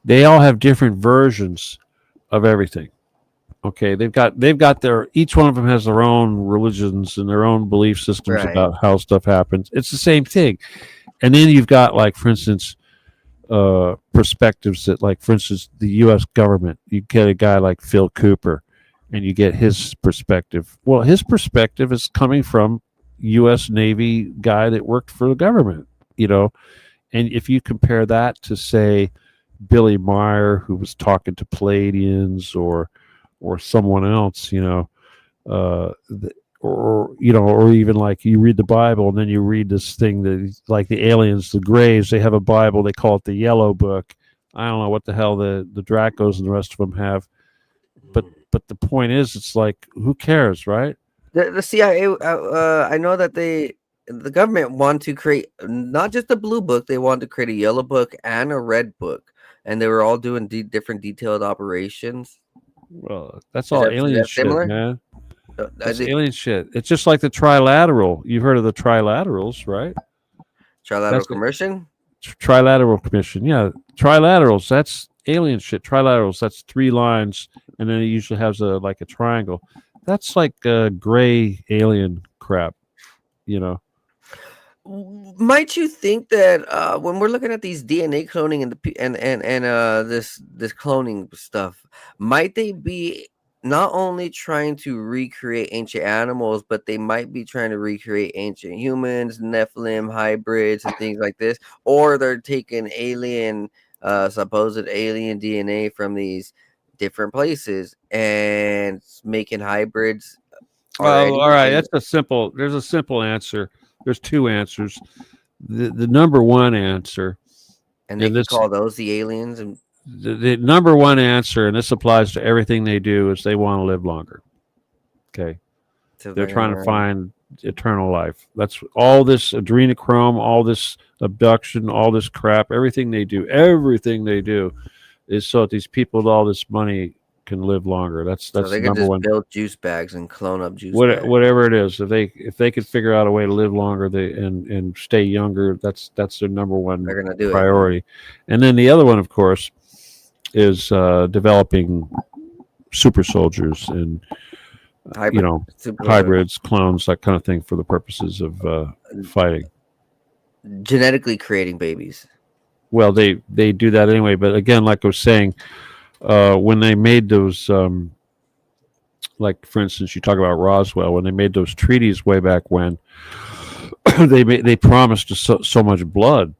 they all have different versions of everything. Okay, they've got each one of them has their own religions and their own belief systems about how stuff happens. It's the same thing. And then you've got, like, for instance, perspectives that, like, for instance, the U.S. government. You get a guy like Phil Cooper, and you get his perspective. Well, his perspective is coming from U.S. Navy guy that worked for the government, and if you compare that to, say, Billy Meyer, who was talking to Palladians, or someone else, or even like you read the Bible and then you read this thing that, like, the aliens, the Greys, they have a Bible, they call it the Yellow Book. I don't know what the hell the Dracos and the rest of them have, but the point is, it's like, who cares, right? The CIA, I know that the government want to create not just a blue book, they want to create a yellow book and a red book. and they were all doing different detailed operations. Well, that's Is all that alien shit, similar? man. I That's think alien shit. It's just like the trilateral. You've heard of the trilaterals, right? Trilateral That's the Commission. trilateral commission. Yeah, trilaterals. That's alien shit. Trilaterals. That's 3 lines, and then it usually has a triangle. That's like gray alien crap, you know. Might you think that when we're looking at these DNA cloning and this cloning stuff, might they be not only trying to recreate ancient animals, but they might be trying to recreate ancient humans, Nephilim hybrids, and things like this, or they're taking supposed alien DNA from these different places and making hybrids Well, already, all right. There's a simple answer. There's 2 answers. The number one answer, and they and can this call those the aliens. And the number one answer, and this applies to everything they do, is they want to live longer. Okay, they're trying to find eternal life. That's all this adrenochrome, all this abduction, all this crap. Everything they do is so that these people with all this money can live longer. That's so they the can number just one. build juice bags and clone up juice bags. Whatever it is, if they could figure out a way to live longer, and stay younger, that's their number one They're gonna do priority. And then the other one, of course, is developing super soldiers and hybrids, clones, that kind of thing, for the purposes of fighting. Genetically creating babies. Well, they do that anyway, but again, like I was saying, when they made those, like for instance, you talk about Roswell, when they made those treaties way back when, they promised so much blood,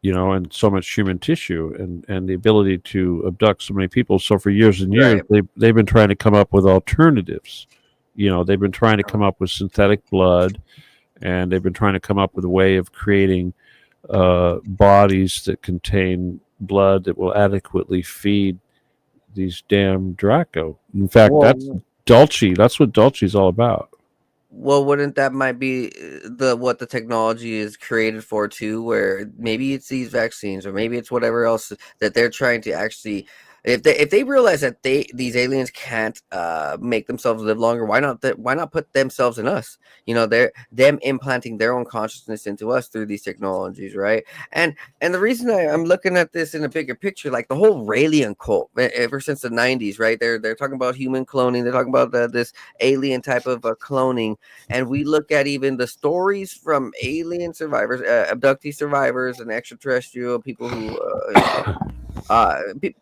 and so much human tissue, and the ability to abduct so many people. So for years and years, they've been trying to come up with alternatives. They've been trying to come up with synthetic blood, and they've been trying to come up with a way of creating bodies that contain blood that will adequately feed these damn Draco. In fact, that's Dulce. That's what Dulce's all about. Well, wouldn't that might be what the technology is created for too? Where maybe it's these vaccines, or maybe it's whatever else that they're trying to actually. If they realize that these aliens can't make themselves live longer, why not put themselves in us? They're them implanting their own consciousness into us through these technologies, right? And the reason I'm looking at this in a bigger picture, like the whole Raelian cult, ever since the 90s, right? They're talking about human cloning. They're talking about this alien type of cloning, and we look at even the stories from alien survivors, abductee survivors, and extraterrestrial people who.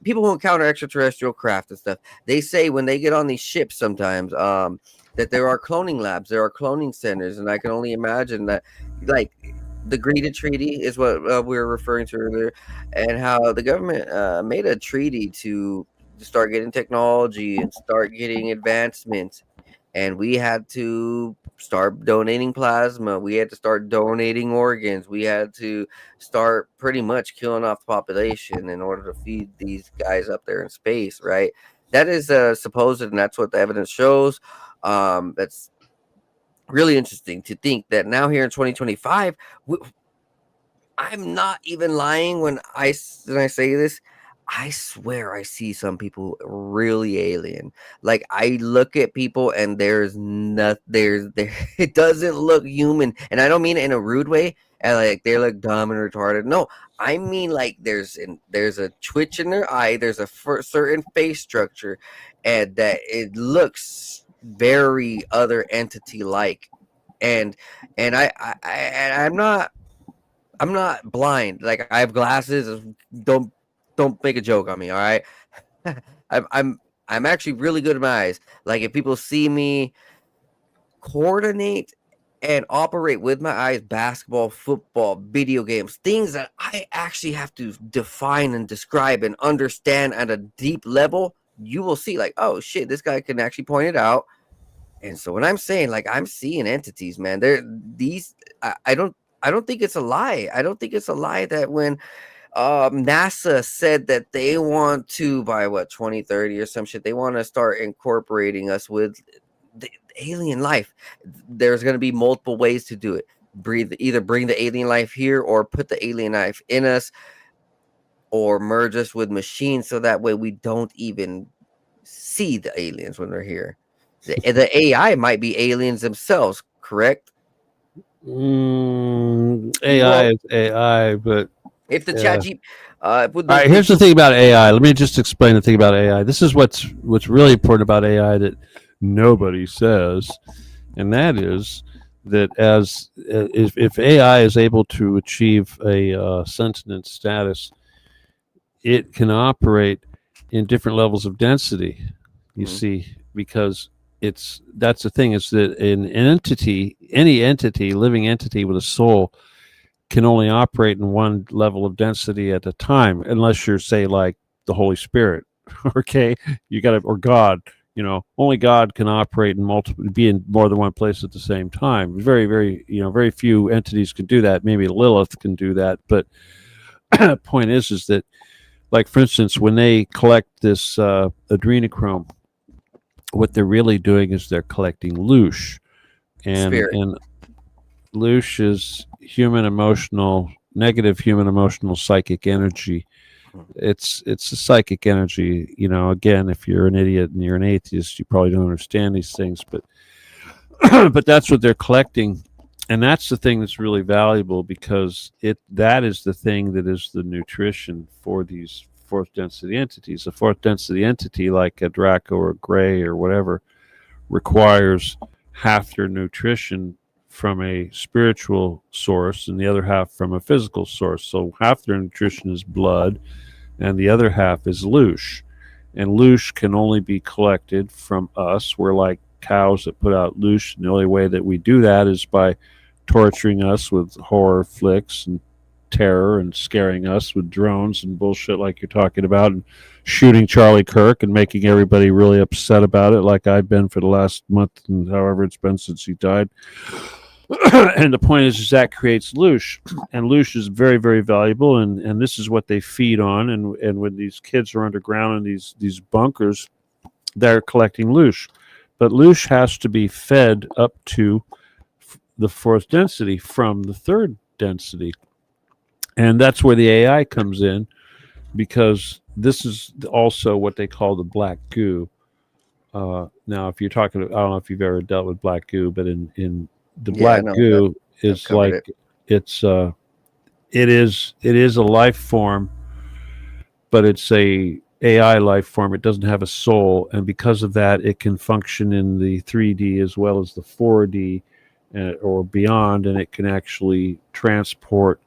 People who encounter extraterrestrial craft and stuff, they say when they get on these ships sometimes that there are cloning labs, there are cloning centers, and I can only imagine that, like, the Greta Treaty is what we were referring to earlier, and how the government made a treaty to start getting technology and start getting advancements, and we had to start donating plasma. We had to start donating organs. We had to start pretty much killing off the population in order to feed these guys up there in space, right? That is supposed, and that's what the evidence shows. That's really interesting to think that now here in 2025, I'm not even lying when I say this. I swear I see some people really alien. Like, I look at people and there's it doesn't look human, and I don't mean it in a rude way. And like they look dumb and retarded. No, I mean like there's a twitch in their eye. There's a certain face structure, and that it looks very other entity like. And I'm not blind. Like, I have glasses. Don't make a joke on me, all right? I'm actually really good at my eyes. Like, if people see me coordinate and operate with my eyes, basketball, football, video games, things that I actually have to define and describe and understand at a deep level, you will see, like, oh shit, this guy can actually point it out. And so when I'm saying, like, I'm seeing entities, man, I don't think it's a lie. I don't think it's a lie that when NASA said that they want to, by 2030 or some shit, they want to start incorporating us with the alien life. There's going to be multiple ways to do it. Either bring the alien life here or put the alien life in us. or merge us with machines so that way we don't even see the aliens when they're here. The AI might be aliens themselves, correct? AI Well, is AI, but if the yeah. chat G, with All right, here's the thing about AI. Let me just explain the thing about AI. This is what's really important about AI that nobody says, and that is that if AI is able to achieve a sentient status, it can operate in different levels of density. You see, because that's the thing is that any entity, living entity with a soul, can only operate in one level of density at a time, unless you're, say, like the Holy Spirit. Okay, you got to, or God. Only God can operate be in more than one place at the same time. Very, very, very few entities can do that. Maybe Lilith can do that, but the point is that, like, for instance, when they collect this adrenochrome, what they're really doing is they're collecting loosh, and loosh is negative human emotional psychic energy. It's a psychic energy. Again, if you're an idiot and you're an atheist, you probably don't understand these things, but but that's what they're collecting, and that's the thing that's really valuable, because that is the thing that is the nutrition for these fourth density entities. A fourth density entity like a Draco or a Gray or whatever requires half their nutrition from a spiritual source and the other half from a physical source. So half their nutrition is blood and the other half is loosh. And loosh can only be collected from us. We're like cows that put out loosh, and the only way that we do that is by torturing us with horror flicks and terror and scaring us with drones and bullshit like you're talking about, and shooting Charlie Kirk and making everybody really upset about it, like I've been for the last month and however it's been since he died. And the point is that creates loosh, and loosh is very, very valuable, and this is what they feed on. And when these kids are underground in these bunkers, they're collecting loosh, but loosh has to be fed up to the fourth density from the third density. And that's where the AI comes in, because this is also what they call the black goo. Now, if you're talking, I don't know if you've ever dealt with black goo, but in the black goo is like it is a life form, but it's a AI life form. It doesn't have a soul, and because of that, it can function in the 3D as well as the 4D or beyond, and it can actually transport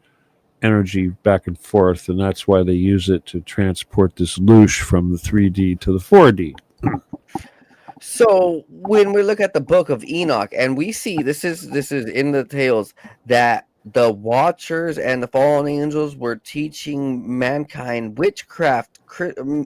energy back and forth, and that's why they use it to transport this loosh from the 3D to the 4D. So when we look at the book of Enoch, and we see this is in the tales that the Watchers and the fallen angels were teaching mankind witchcraft,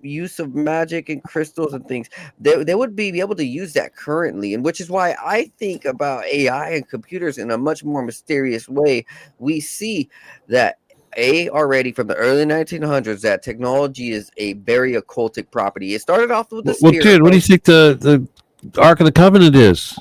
use of magic and crystals and things. They would be able to use that currently, and which is why I think about AI and computers in a much more mysterious way. We see that already from the early 1900s that technology is a very occultic property. It started off with the spirit. Well, dude, what do you think the Ark of the Covenant is?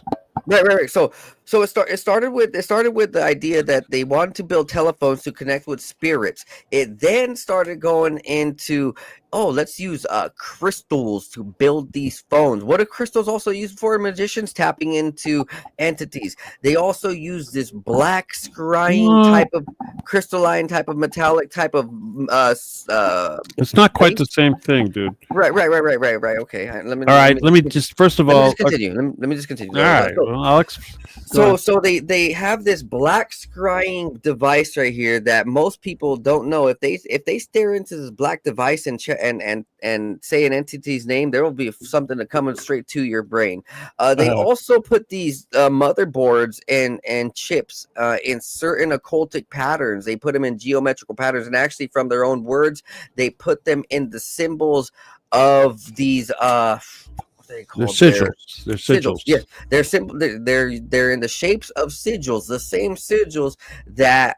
Right. So it started with the idea that they wanted to build telephones to connect with spirits. It then started going into, let's use crystals to build these phones. What are crystals also used for? Magicians tapping into entities. They also use this black scrying type of crystalline type of metallic type of it's not quite the same thing, dude. Right. Okay. Let me just first of all continue. Let me just continue. All right. Alex. So they have this black scrying device right here that most people don't know. If they stare into this black device and say an entity's name, there will be something coming straight to your brain. They also put these motherboards and chips in certain occultic patterns. They put them in geometrical patterns, and actually, from their own words, they put them in the symbols of these they're sigils. They're sigils. Yes, they're simple. They're in the shapes of sigils, the same sigils that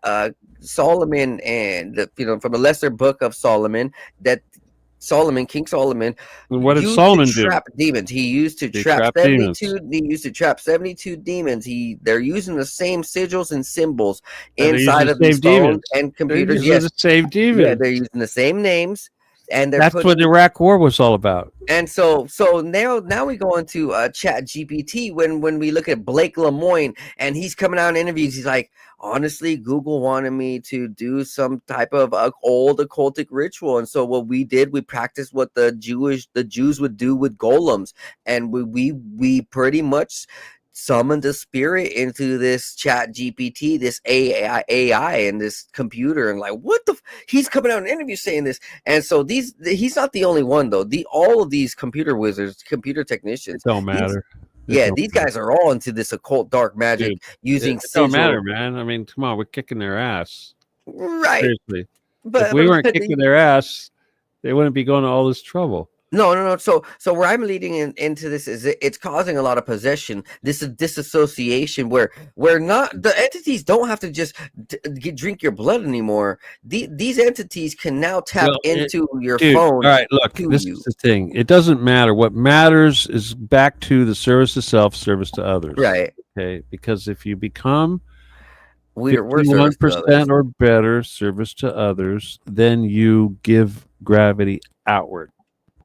Solomon and from the lesser book of Solomon, that King Solomon, And what did used Solomon to do? trap demons. He used to He trap trapped 72. demons. He used to trap 72 demons. They're using the same sigils and symbols And they're using inside the of these same phones demons. and They're computers. using Yes, the same yeah, demons. they're using the same names, and they're That's putting. what the Iraq War was all about. And so now we go into Chat GPT when we look at Blake Lemoine, and he's coming out in interviews. He's like, honestly, Google wanted me to do some type of old occultic ritual, and so what we did, we practiced what the Jews would do with golems, and we pretty much summoned the spirit into this Chat GPT, this AI and this computer, and like, what the he's coming out in interviews saying this. And so he's not the only one though. All of these computer wizards, computer technicians, It don't matter. these guys are all into this occult dark magic. Dude, using it don't sigil. matter, man. I mean, come on, we're kicking their ass. Right. Seriously. But If we weren't kicking their ass, they wouldn't be going to all this trouble. No. So where I'm leading into this is it's causing a lot of possession. This is disassociation where not the entities don't have to just drink your blood anymore. These entities can now tap into your phone. All right, look, this is the thing. It doesn't matter. What matters is back to the service to self, service to others. Right. Okay. Because if you become we're 51% or better service to others, then you give gravity outward.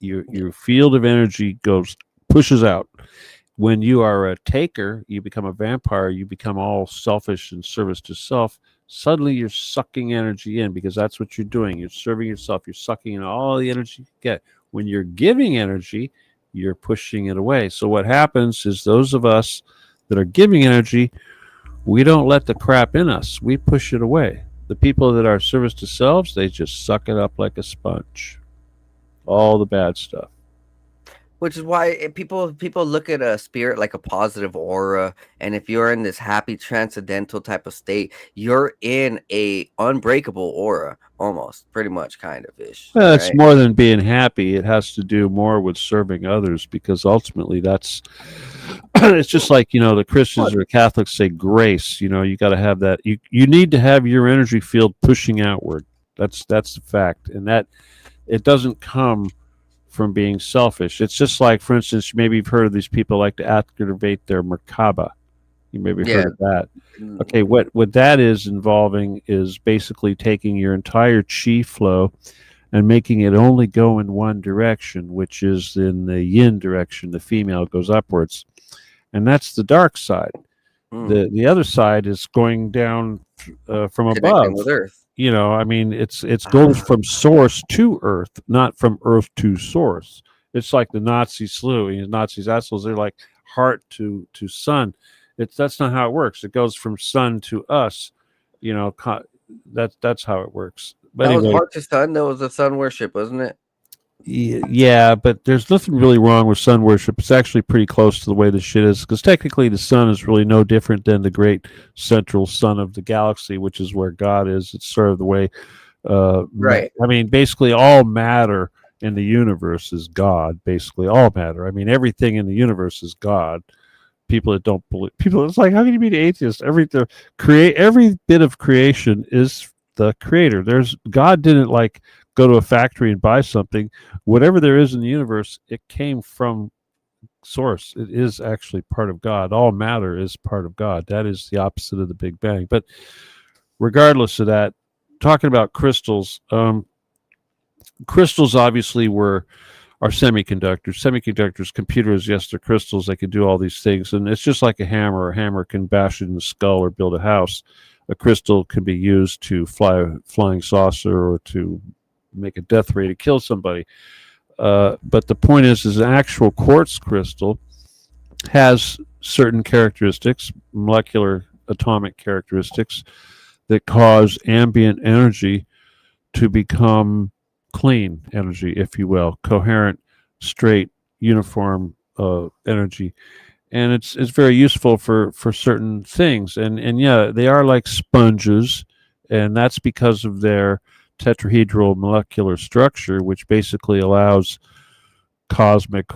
Your field of energy pushes out. When you are a taker, you become a vampire, you become all selfish and service to self. Suddenly you're sucking energy in because that's what you're doing. You're serving yourself. You're sucking in all the energy you get. When you're giving energy, you're pushing it away. So what happens is those of us that are giving energy, we don't let the crap in us. We push it away. The people that are service to selves, they just suck it up like a sponge. All the bad stuff. Which is why people look at a spirit like a positive aura, and if you're in this happy transcendental type of state, you're in a unbreakable aura, almost, pretty much, kind of ish. Well, it's more than being happy. It has to do more with serving others, because ultimately that's it's just like, the Christians or the Catholics say grace. You got to have that. You need to have your energy field pushing outward. That's the fact, and that. It doesn't come from being selfish. It's just like, for instance, maybe you've heard of these people like to activate their Merkaba. You maybe heard of that. Okay, what that is involving is basically taking your entire chi flow and making it only go in one direction, which is in the yin direction. The female goes upwards, and that's the dark side. The other side is going down from above. With Earth. It's goes from source to earth, not from earth to source. It's like the Nazi slew, Nazis, assholes. They're like heart to sun. That's not how it works. It goes from sun to us. That's how it works. But that anyway, was heart to sun. That was the sun worship, wasn't it? Yeah, but there's nothing really wrong with sun worship. It's actually pretty close to the way the shit is, because technically the sun is really no different than the great central sun of the galaxy, which is where God is. It's sort of the way, right. I mean, basically all matter in the universe is God. Basically all matter. I mean, everything in the universe is God. People that don't believe, it's like, how can you be an atheist? Every bit of creation is the creator. God didn't like go to a factory and buy something. Whatever there is in the universe, it came from source. It is actually part of God. All matter is part of God. That is the opposite of the Big Bang. But regardless of that, talking about crystals, crystals obviously are semiconductors. Semiconductors, computers, yes, they're crystals. They can do all these things. And it's just like a hammer. A hammer can bash it in the skull or build a house. A crystal can be used to fly a flying saucer or to make a death ray to kill somebody. But the point is an actual quartz crystal has certain characteristics, molecular atomic characteristics, that cause ambient energy to become clean energy, if you will, coherent, straight, uniform energy. And it's very useful for certain things. And yeah, they are like sponges, and that's because of their tetrahedral molecular structure, which basically allows cosmic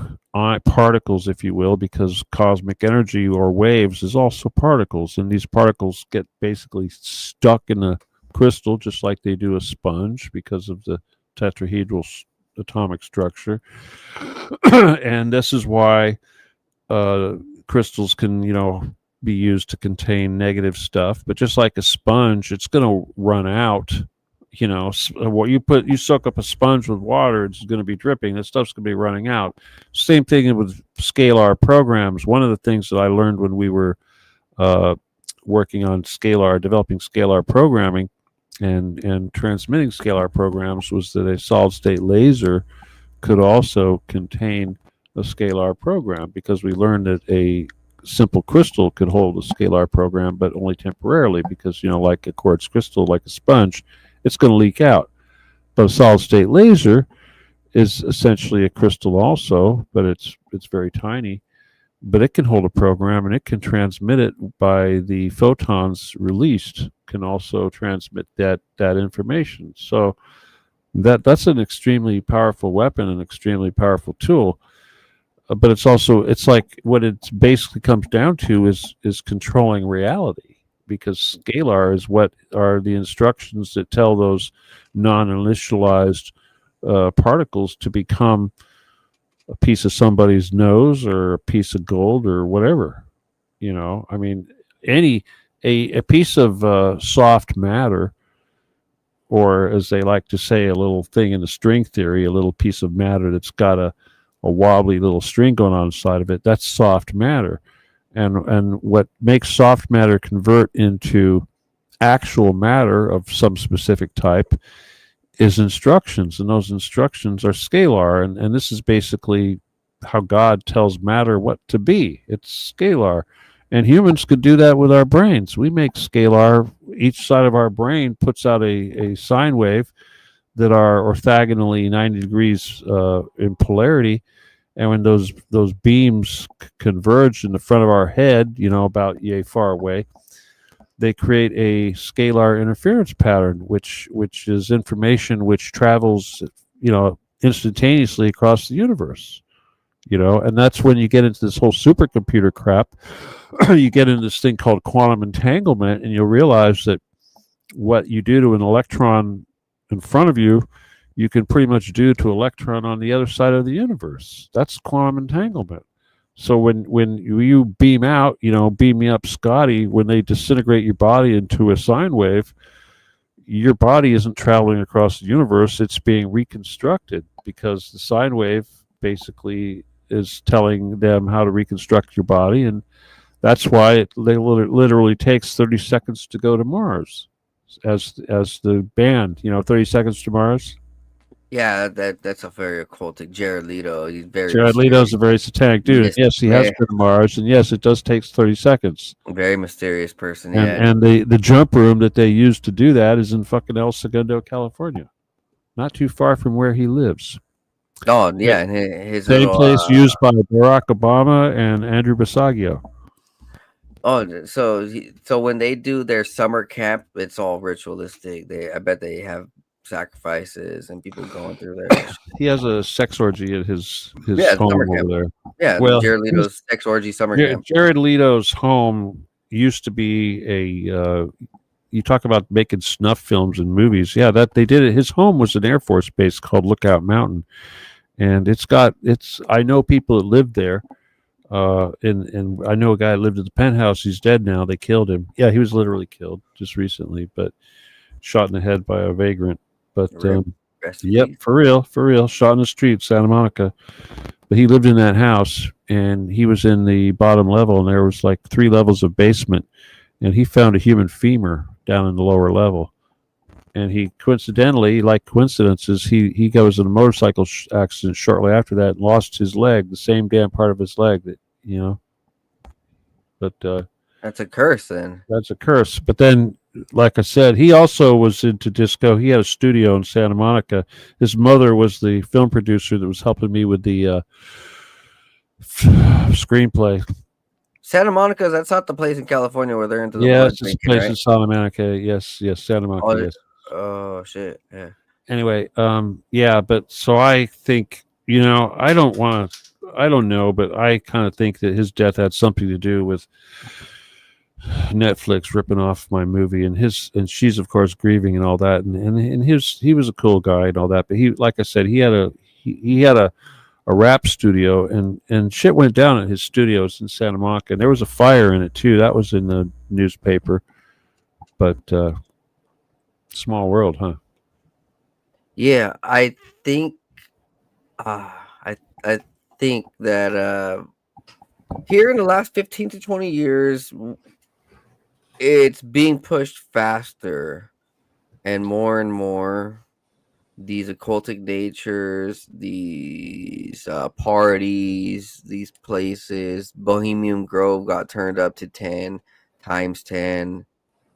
particles, if you will, because cosmic energy or waves is also particles, and these particles get basically stuck in the crystal just like they do a sponge because of the tetrahedral atomic structure. And this is why crystals can, be used to contain negative stuff. But just like a sponge, it's going to run out. What you soak up a sponge with water, it's going to be dripping. That stuff's going to be running out. Same thing with scalar programs. One of the things that I learned when we were working on developing scalar programming and transmitting scalar programs was that a solid state laser could also contain a scalar program, because we learned that a simple crystal could hold a scalar program, but only temporarily, because like a quartz crystal, like a sponge, it's going to leak out. But a solid state laser is essentially a crystal also, but it's very tiny. But it can hold a program, and it can transmit it by the photons released, can also transmit that information. So that's an extremely powerful weapon, an extremely powerful tool. But it's like what it basically comes down to is controlling reality, because scalar is what are the instructions that tell those non-initialized particles to become a piece of somebody's nose or a piece of gold or whatever. I mean, a piece of soft matter, or as they like to say, a little thing in the string theory, a little piece of matter that's got a wobbly little string going on inside of it, that's soft matter. And what makes soft matter convert into actual matter of some specific type is instructions, and those instructions are scalar, and this is basically how God tells matter what to be. It's scalar. And humans could do that with our brains. We make scalar. Each side of our brain puts out a sine wave that are orthogonally 90 degrees in polarity. And when those beams converge in the front of our head, about yay far away, they create a scalar interference pattern, which is information which travels, instantaneously across the universe. And that's when you get into this whole supercomputer crap. You get into this thing called quantum entanglement, and you'll realize that what you do to an electron in front of you, you can pretty much do to an electron on the other side of the universe. That's quantum entanglement. So when you beam out, beam me up, Scotty, when they disintegrate your body into a sine wave, your body isn't traveling across the universe. It's being reconstructed, because the sine wave basically is telling them how to reconstruct your body. And that's why it literally takes 30 seconds to go to Mars, as the band, 30 seconds to Mars. Yeah, that's a very occultic. Jared Leto, Jared Leto's a very satanic dude. Yes, he has been to Mars, and yes, it does take 30 seconds. Very mysterious person. And the jump room that they use to do that is in fucking El Segundo, California, not too far from where he lives. Oh yeah, and his same place used by Barack Obama and Andrew Basaggio. Oh, so when they do their summer camp, it's all ritualistic. I bet they have sacrifices and people going through there. He has a sex orgy at his home over there. Yeah, well, Jared Leto's sex orgy summer camp. Jared Leto's home used to be you talk about making snuff films and movies. Yeah, that they did it. His home was an Air Force base called Lookout Mountain, and I know people that lived there. And I know a guy that lived at the penthouse. He's dead now. They killed him. Yeah, he was literally killed just recently, but shot in the head by a vagrant. But yep, for real, shot in the street, Santa Monica. But he lived in that house, and he was in the bottom level, and there was like 3 levels of basement, and he found a human femur down in the lower level. And he coincidentally, like coincidences, he goes in a motorcycle accident shortly after that and lost his leg, the same damn part of his leg that, But that's a curse then. That's a curse. But then, like I said, he also was into disco. He had a studio in Santa Monica. His mother was the film producer that was helping me with the screenplay. Santa Monica, that's not the place in California where they're into the it's a place in Santa Monica. Yes, Santa Monica. Yes. Oh shit! Yeah. Anyway, but so I think I don't know, but I kind of think that his death had something to do with Netflix ripping off my movie, and she's of course grieving and all that, and he was a cool guy and all that, but he, like I said, he he had a rap studio, and shit went down at his studios in Santa Monica, and there was a fire in it too. That was in the newspaper. But small world, huh? Yeah, I think I think that here in the last 15 to 20 years, it's being pushed faster and more. These occultic natures, these parties, these places. Bohemian Grove got turned up to 10 times 10.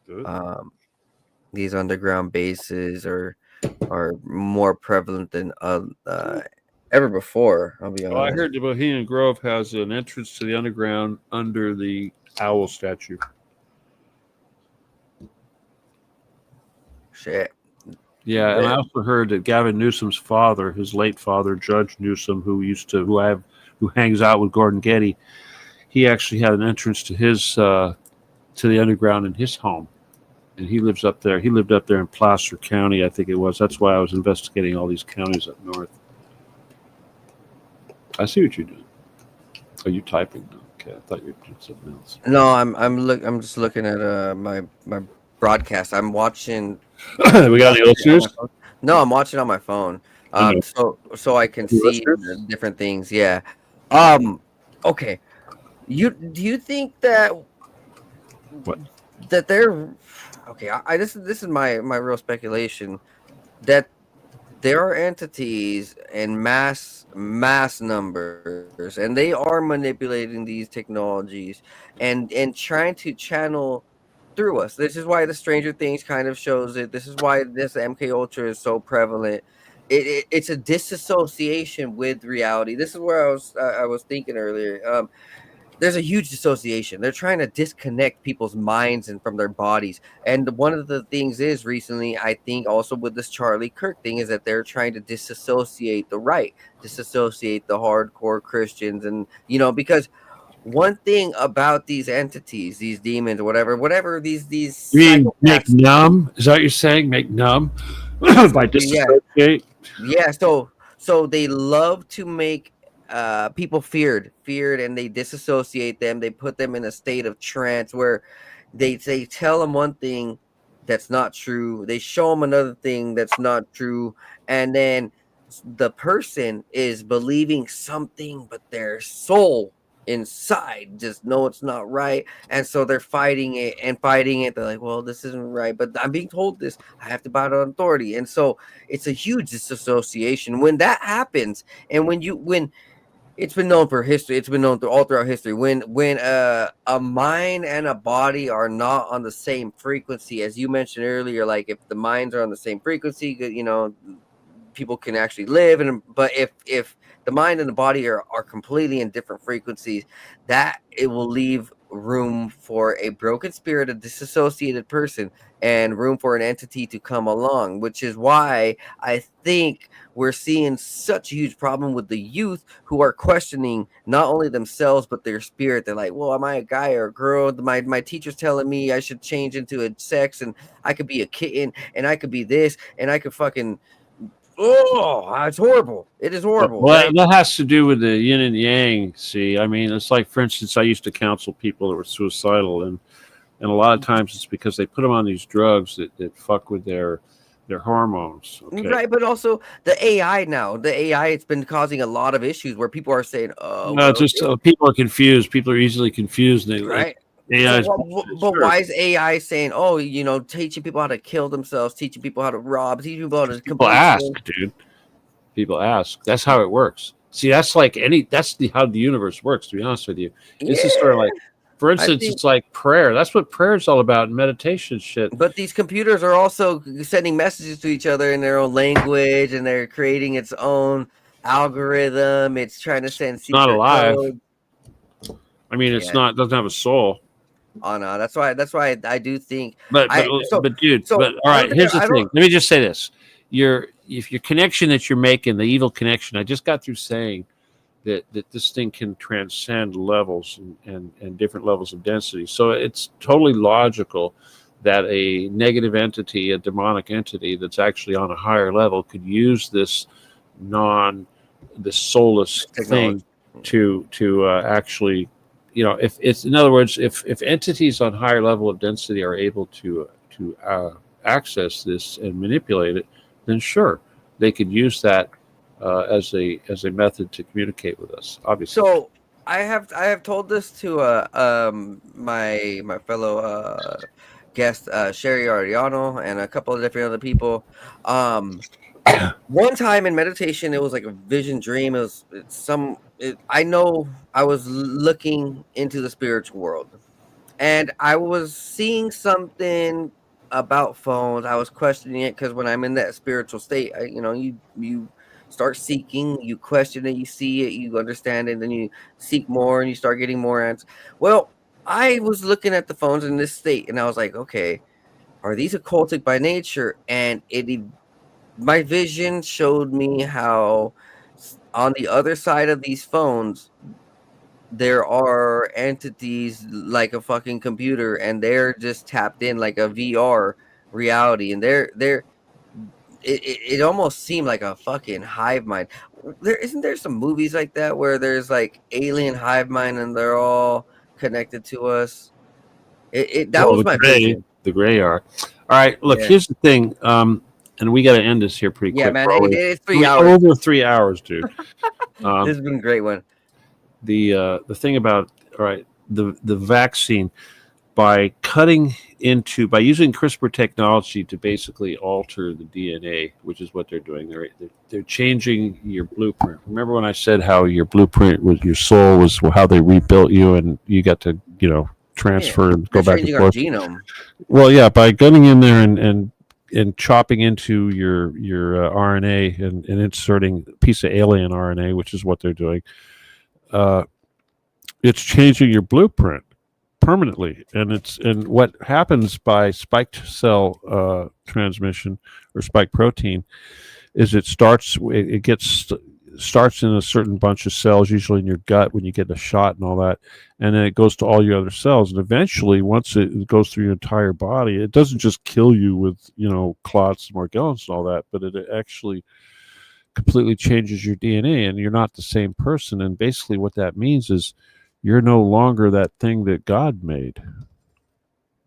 Good. These underground bases are more prevalent than ever before. I'll be honest. Well, I heard the Bohemian Grove has an entrance to the underground under the owl statue. Shit. Yeah, and I also heard that Gavin Newsom's father, his late father, Judge Newsom, who hangs out with Gordon Getty, he actually had an entrance to his to the underground in his home, and he lives up there. He lived up there in Placer County, I think it was. That's why I was investigating all these counties up north. I see what you're doing. Are you typing now? Okay, I thought you were doing something else. No, I'm just looking at my broadcast. I'm watching. We got the listeners. No, I'm watching on my phone. So I can see the different things. Yeah. Okay. Do you think that What? that they're okay? This is my real speculation that there are entities in mass numbers, and they are manipulating these technologies and trying to channel through us. This is why the Stranger Things kind of shows it. This is why this MK Ultra is so prevalent. It's a disassociation with reality. This is where I was thinking earlier. There's a huge dissociation. They're trying to disconnect people's minds and from their bodies. And one of the things is recently, I think also with this Charlie Kirk thing, is that they're trying to disassociate the right, disassociate the hardcore Christians. And, because one thing about these entities, these demons, whatever these You mean make numb? Is that what you're saying? Make numb by disassociate? Yeah. So they love to make people feared, and they disassociate them. They put them in a state of trance where they tell them one thing that's not true. They show them another thing that's not true, and then the person is believing something, but their soul inside just know it's not right, and so they're fighting it. They're like, well, this isn't right, but I'm being told this. I have to bow to authority. And so it's a huge disassociation when that happens. And when it's been known for history, it's been known all throughout history, when a mind and a body are not on the same frequency, as you mentioned earlier, like if the minds are on the same frequency, people can actually live. But if the mind and the body are completely in different frequencies, that it will leave room for a broken spirit, a disassociated person, and room for an entity to come along, which is why I think we're seeing such a huge problem with the youth who are questioning not only themselves but their spirit. They're like, well, am I a guy or a girl? My teacher's telling me I should change into a sex, and I could be a kitten, and I could be this, and I could fucking it's horrible. It is horrible. Well, that has to do with the yin and yang. See, I mean, it's like, for instance, I used to counsel people that were suicidal, and a lot of times it's because they put them on these drugs that fuck with their hormones. Okay? Right, but also the AI now. The AI, it's been causing a lot of issues where people are saying, "Oh, no, people are confused. People are easily confused." Right. AI but why is AI saying, "Oh, teaching people how to kill themselves, teaching people how to rob, teaching people how to..." People ask, dude. People ask. That's how it works. See, that's like how the universe works. To be honest with you, this is sort of like, for instance, it's like prayer. That's what prayer is all about, and meditation shit. But these computers are also sending messages to each other in their own language, and they're creating its own algorithm. It's trying to send. It's not alive. Code. I mean, it's not. Doesn't have a soul. Oh no, that's why I do think. But all right. Here's the thing. Let me just say this: if your connection that you're making, the evil connection, I just got through saying that this thing can transcend levels and different levels of density. So it's totally logical that a negative entity, a demonic entity that's actually on a higher level, could use this this soulless Technology. thing to actually, if it's, in other words, if entities on higher level of density are able to access this and manipulate it, then sure, they could use that as a method to communicate with us. Obviously. So I have told this to my fellow guest Sherry Ariano and a couple of different other people. One time in meditation, it was like a vision dream. I know I was looking into the spiritual world, and I was seeing something about phones. I was questioning it because when I'm in that spiritual state, you start seeking, you question it, you see it, you understand it, and then you seek more and you start getting more answers. Well, I was looking at the phones in this state, and I was like, okay, are these occultic by nature? And my vision showed me how on the other side of these phones there are entities like a fucking computer, and they're just tapped in like a VR reality, and it almost seemed like a fucking hive mind. Isn't there some movies like that where there's like alien hive mind and they're all connected to us? That was my vision. The gray are. All right, look, Yeah. here's the thing, and we got to end this here pretty Yeah, quick. man, Probably. it's 3 hours. Over 3 hours, dude. This has been a great one. The thing about, all right, the vaccine, by using CRISPR technology to basically alter the DNA, which is what they're doing. They're changing your blueprint. Remember when I said how your blueprint was, your soul was how they rebuilt you, and you got to transfer and go back and forth. Our genome. Well, yeah, by getting in there and chopping into your RNA and inserting a piece of alien RNA, which is what they're doing. It's changing your blueprint permanently, and what happens by spiked cell transmission or spike protein is it starts in a certain bunch of cells, usually in your gut when you get a shot and all that, and then it goes to all your other cells, and eventually once it goes through your entire body, it doesn't just kill you with clots and Morgellons and all that, but it actually completely changes your DNA, and you're not the same person. And basically what that means is you're no longer that thing that God made.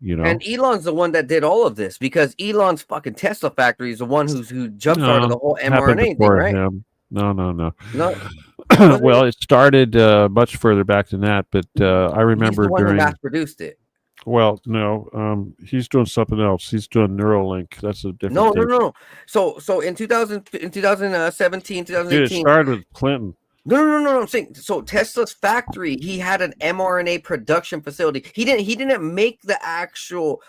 And Elon's the one that did all of this, because Elon's fucking Tesla factory is the one who jump started the whole mRNA thing, right? Him. No. Well, it started much further back than that, but I remember He's the one during who mass produced it. Well, no, he's doing something else. He's doing Neuralink. That's a different thing. No. So in 2017, 2018. Dude, it started with Clinton. No. I'm saying, so Tesla's factory, he had an mRNA production facility. He didn't make the actual.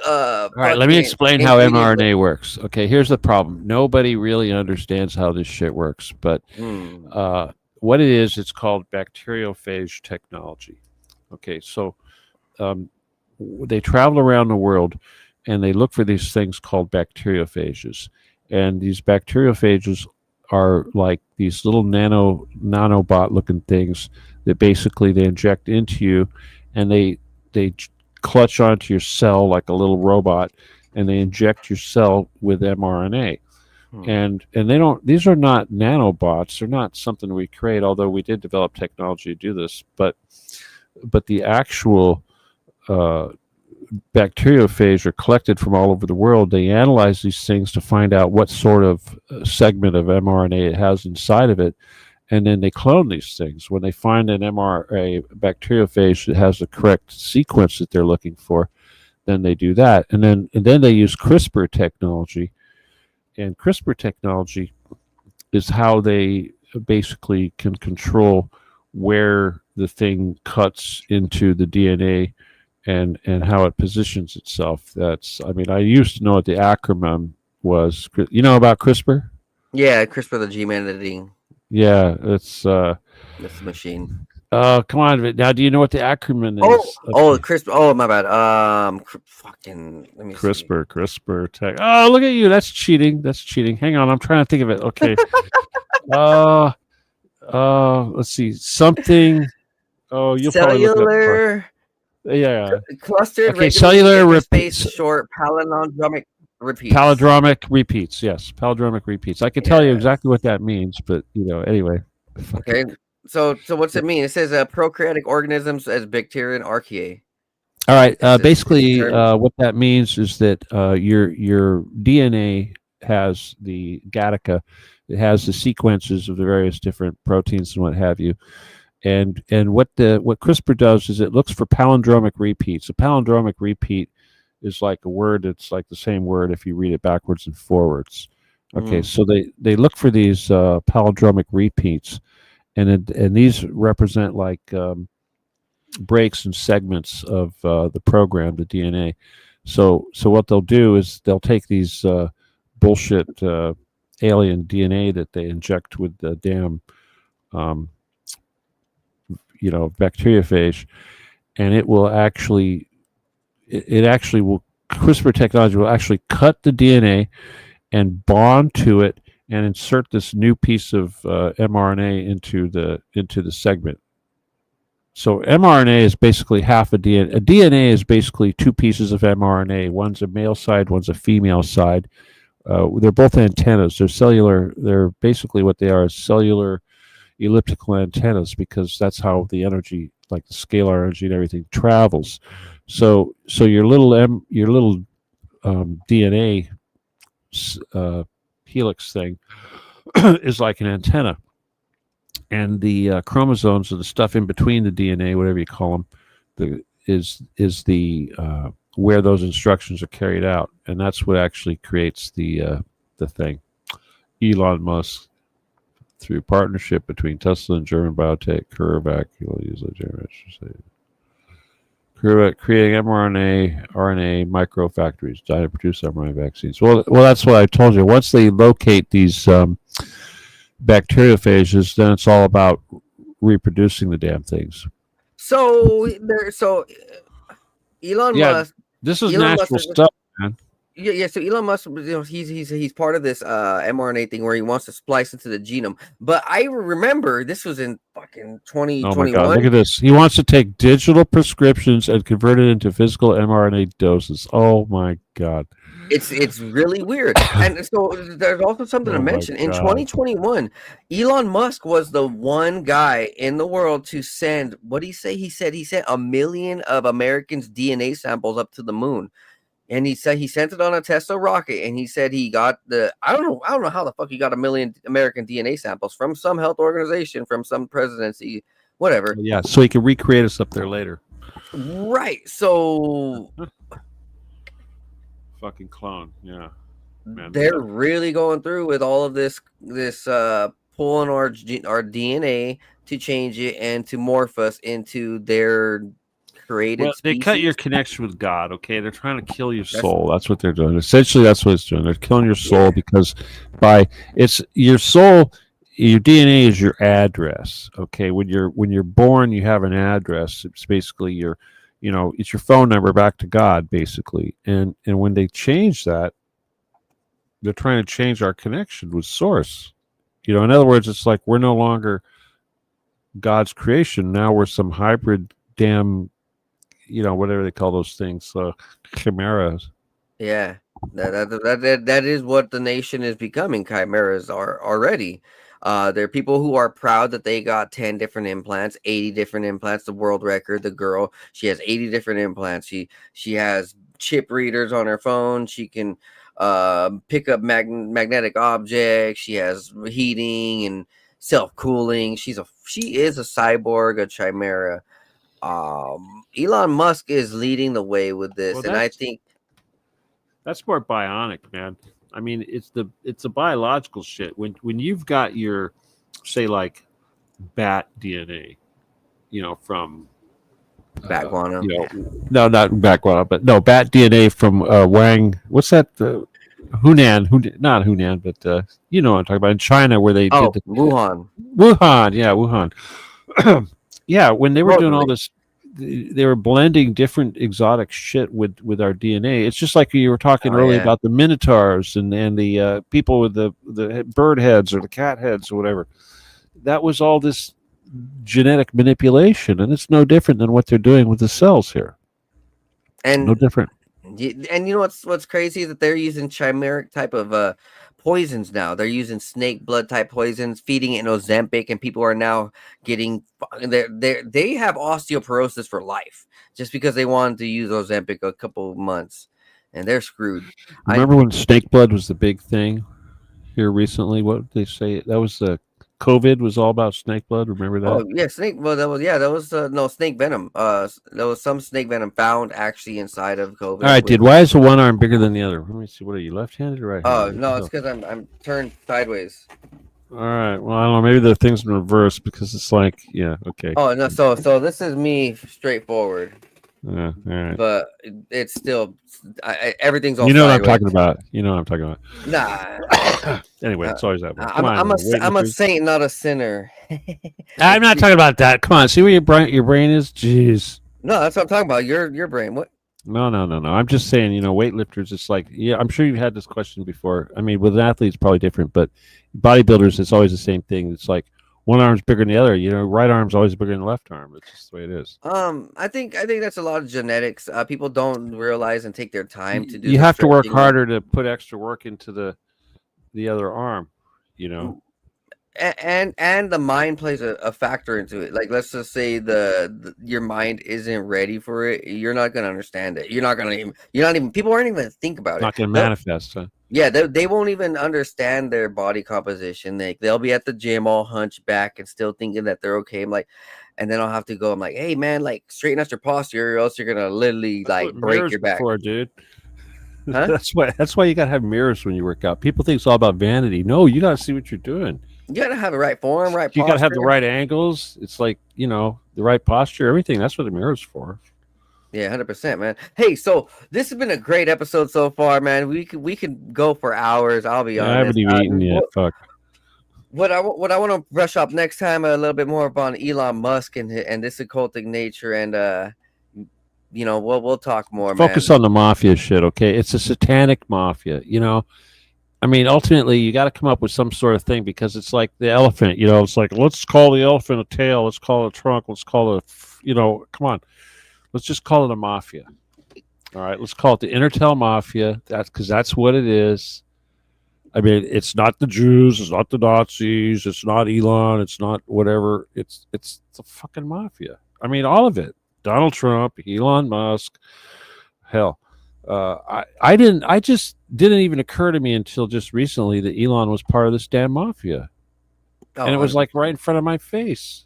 All right, let me explain how mRNA works. Okay, here's the problem. Nobody really understands how this shit works, but what it is, it's called bacteriophage technology. Okay, so they travel around the world and they look for these things called bacteriophages, and these bacteriophages are like these little nanobot looking things that basically they inject into you, and they clutch onto your cell like a little robot, and they inject your cell with mRNA. And they don't, these are not nanobots. They're not something we create, although we did develop technology to do this, but the actual bacteriophage are collected from all over the world. They analyze these things to find out what sort of segment of mRNA it has inside of it, and then they clone these things. When they find an mRNA bacteriophage that has the correct sequence that they're looking for, then they do that, and then they use CRISPR technology. And CRISPR technology is how they basically can control where the thing cuts into the DNA and how it positions itself. I used to know what the acronym was. You know about CRISPR? Yeah, CRISPR, the gene editing. Yeah, it's the machine. Come on. Now, do you know what the acronym is? CRISPR. Oh, my bad. Fucking. Let me CRISPR tech. Oh, look at you. That's cheating. Hang on. I'm trying to think of it. Okay. Let's see. Something. Oh, you'll cellular. Probably look up. Yeah. Clustered. Okay. Cellular space short palindromic Repeats. Palindromic repeats. Yes, palindromic repeats. I can tell you exactly what that means, but anyway. Okay. So what's it mean? It says prokaryotic organisms as bacteria and archaea. All right. It's Basically, terms. what that means is that your DNA has the Gattaca. It has the sequences of the various different proteins and what have you. And what CRISPR does is it looks for palindromic repeats. A palindromic repeat is like a word that's like the same word if you read it backwards and forwards. Okay, so they look for these palindromic repeats, and these represent like breaks and segments of the program, the DNA. So what they'll do is they'll take these bullshit alien DNA that they inject with the damn bacteriophage, and it will actually CRISPR technology will actually cut the DNA and bond to it and insert this new piece of mRNA into the segment. So mRNA is basically half a DNA. A DNA is basically two pieces of mRNA. One's a male side, one's a female side. They're both antennas. They're cellular. They're basically what they are is cellular elliptical antennas, because that's how the energy, like the scalar energy and everything, travels. So your little DNA helix thing is like an antenna, and the chromosomes, or the stuff in between the DNA, whatever you call them, is the where those instructions are carried out, and that's what actually creates the thing. Elon Musk, through partnership between Tesla and German biotech CureVac, creating mRNA, RNA microfactories designed to produce mRNA vaccines. Well, that's what I told you. Once they locate these bacteriophages, then it's all about reproducing the damn things. So Elon Musk. This is natural stuff, man. Yeah. So Elon Musk, he's part of this mRNA thing where he wants to splice into the genome. But I remember this was in fucking 2021. Oh my God! Look at this. He wants to take digital prescriptions and convert it into physical mRNA doses. Oh my God! It's really weird. And so there's also something to mention. In 2021, Elon Musk was the one guy in the world to send. What did he say? He said he sent 1 million of Americans' DNA samples up to the moon. And he said he sent it on a Tesla rocket, and he said he got I don't know how the fuck he got 1 million American DNA samples from some health organization, from some presidency, whatever. Yeah, so he can recreate us up there later. Right. So fucking clone. Yeah. Man, they're really going through with all of this pulling our DNA to change it and to morph us into their created species. They cut your connection with God, okay? They're trying to kill your soul. That's what they're doing. Essentially, that's what it's doing. They're killing your soul because it's your soul, your DNA is your address, okay? When you're born, you have an address. It's basically it's your phone number back to God, basically. And when they change that, they're trying to change our connection with Source. In other words, it's like we're no longer God's creation. Now we're some hybrid damn, whatever they call those things, chimeras. Yeah, that is what the nation is becoming. Chimeras are already. There are people who are proud that they got 10 different implants, 80 different implants, the world record. The girl, she has 80 different implants. She has chip readers on her phone. She can pick up magnetic objects. She has heating and self-cooling. She is a cyborg, a chimera. Elon Musk is leading the way with this, and I think that's more bionic, man. I mean, it's a biological shit. When you've got your, say, like bat DNA, from bat guano. No, not bat guano, but no, bat DNA from Wang. What's that? Hunan, not Hunan, but what I'm talking about, in China, where they did Wuhan. Yeah, Wuhan. Yeah, when they were doing all this, they were blending different exotic shit with our DNA. It's just like you were talking earlier about the minotaurs and the people with the bird heads or the cat heads or whatever. That was all this genetic manipulation, and it's no different than what they're doing with the cells here. And no different. And you know what's crazy is that they're using chimeric type of poisons now. They're using snake blood type poisons, feeding it in Ozempic, and people are now getting they have osteoporosis for life just because they wanted to use Ozempic a couple months, and they're screwed. Remember when snake blood was the big thing here recently? What did they say? That was the COVID was all about snake blood. Remember that? Oh yeah, snake. Well, that was no snake venom. There was some snake venom found actually inside of COVID. All right, dude. Why is the one arm bigger than the other? Let me see. What are you, left-handed or right-handed? Oh no, it's because I'm turned sideways. All right. Well, I don't know. Maybe the thing's in reverse because it's like, yeah, okay. Oh no, so this is me straightforward. All right. But it's still everything's all. You know sideways. what I'm talking about. You know what I'm talking about. Nah. Anyway, it's always that way. I'm a saint, not a sinner. I'm not talking about that. Come on, see where your brain is. Jeez. No, that's what I'm talking about. Your brain. What? No. I'm just saying, weightlifters. It's like, yeah, I'm sure you've had this question before. I mean, with athletes, probably different, but bodybuilders, it's always the same thing. It's like one arm's bigger than the other. Right arm's always bigger than the left arm. It's just the way it is. I think that's a lot of genetics. People don't realize and take their time to do. You have to work harder to put extra work into the other arm. And the mind plays a factor into it. Like, let's just say your mind isn't ready for it. You're not gonna understand it. You're not even people aren't even gonna think about it. Not gonna manifest. Huh? Yeah, they won't even understand their body composition. They'll be at the gym all hunchback and still thinking that they're okay. I'm like, and then I'll have to go. I'm like, hey man, like straighten out your posture, or else you're gonna literally like break your back. Dude. Huh? That's why you gotta have mirrors when you work out. People think it's all about vanity. No, you gotta see what you're doing. You gotta have the right form, right. You posture. gotta have the right angles. It's like the right posture. Everything. That's what the mirror's for. Yeah, 100%, man. Hey, so this has been a great episode so far, man. We could go for hours. I'll be honest. I haven't even eaten yet. Fuck. What I want to brush up next time a little bit more upon Elon Musk and this occultic nature, and we'll talk more. Focus on the mafia shit, okay? It's a satanic mafia. I mean, ultimately, you got to come up with some sort of thing because it's like the elephant. It's like, let's call the elephant a tail. Let's call it a trunk. Let's call it come on. Let's just call it a mafia. All right, let's call it the Intertel Mafia. That's what it is. I mean, it's not the Jews, it's not the Nazis, it's not Elon, it's not whatever. It's the fucking mafia. I mean, all of it. Donald Trump, Elon Musk, hell. I just didn't even occur to me until just recently that Elon was part of this damn mafia. And it was like right in front of my face.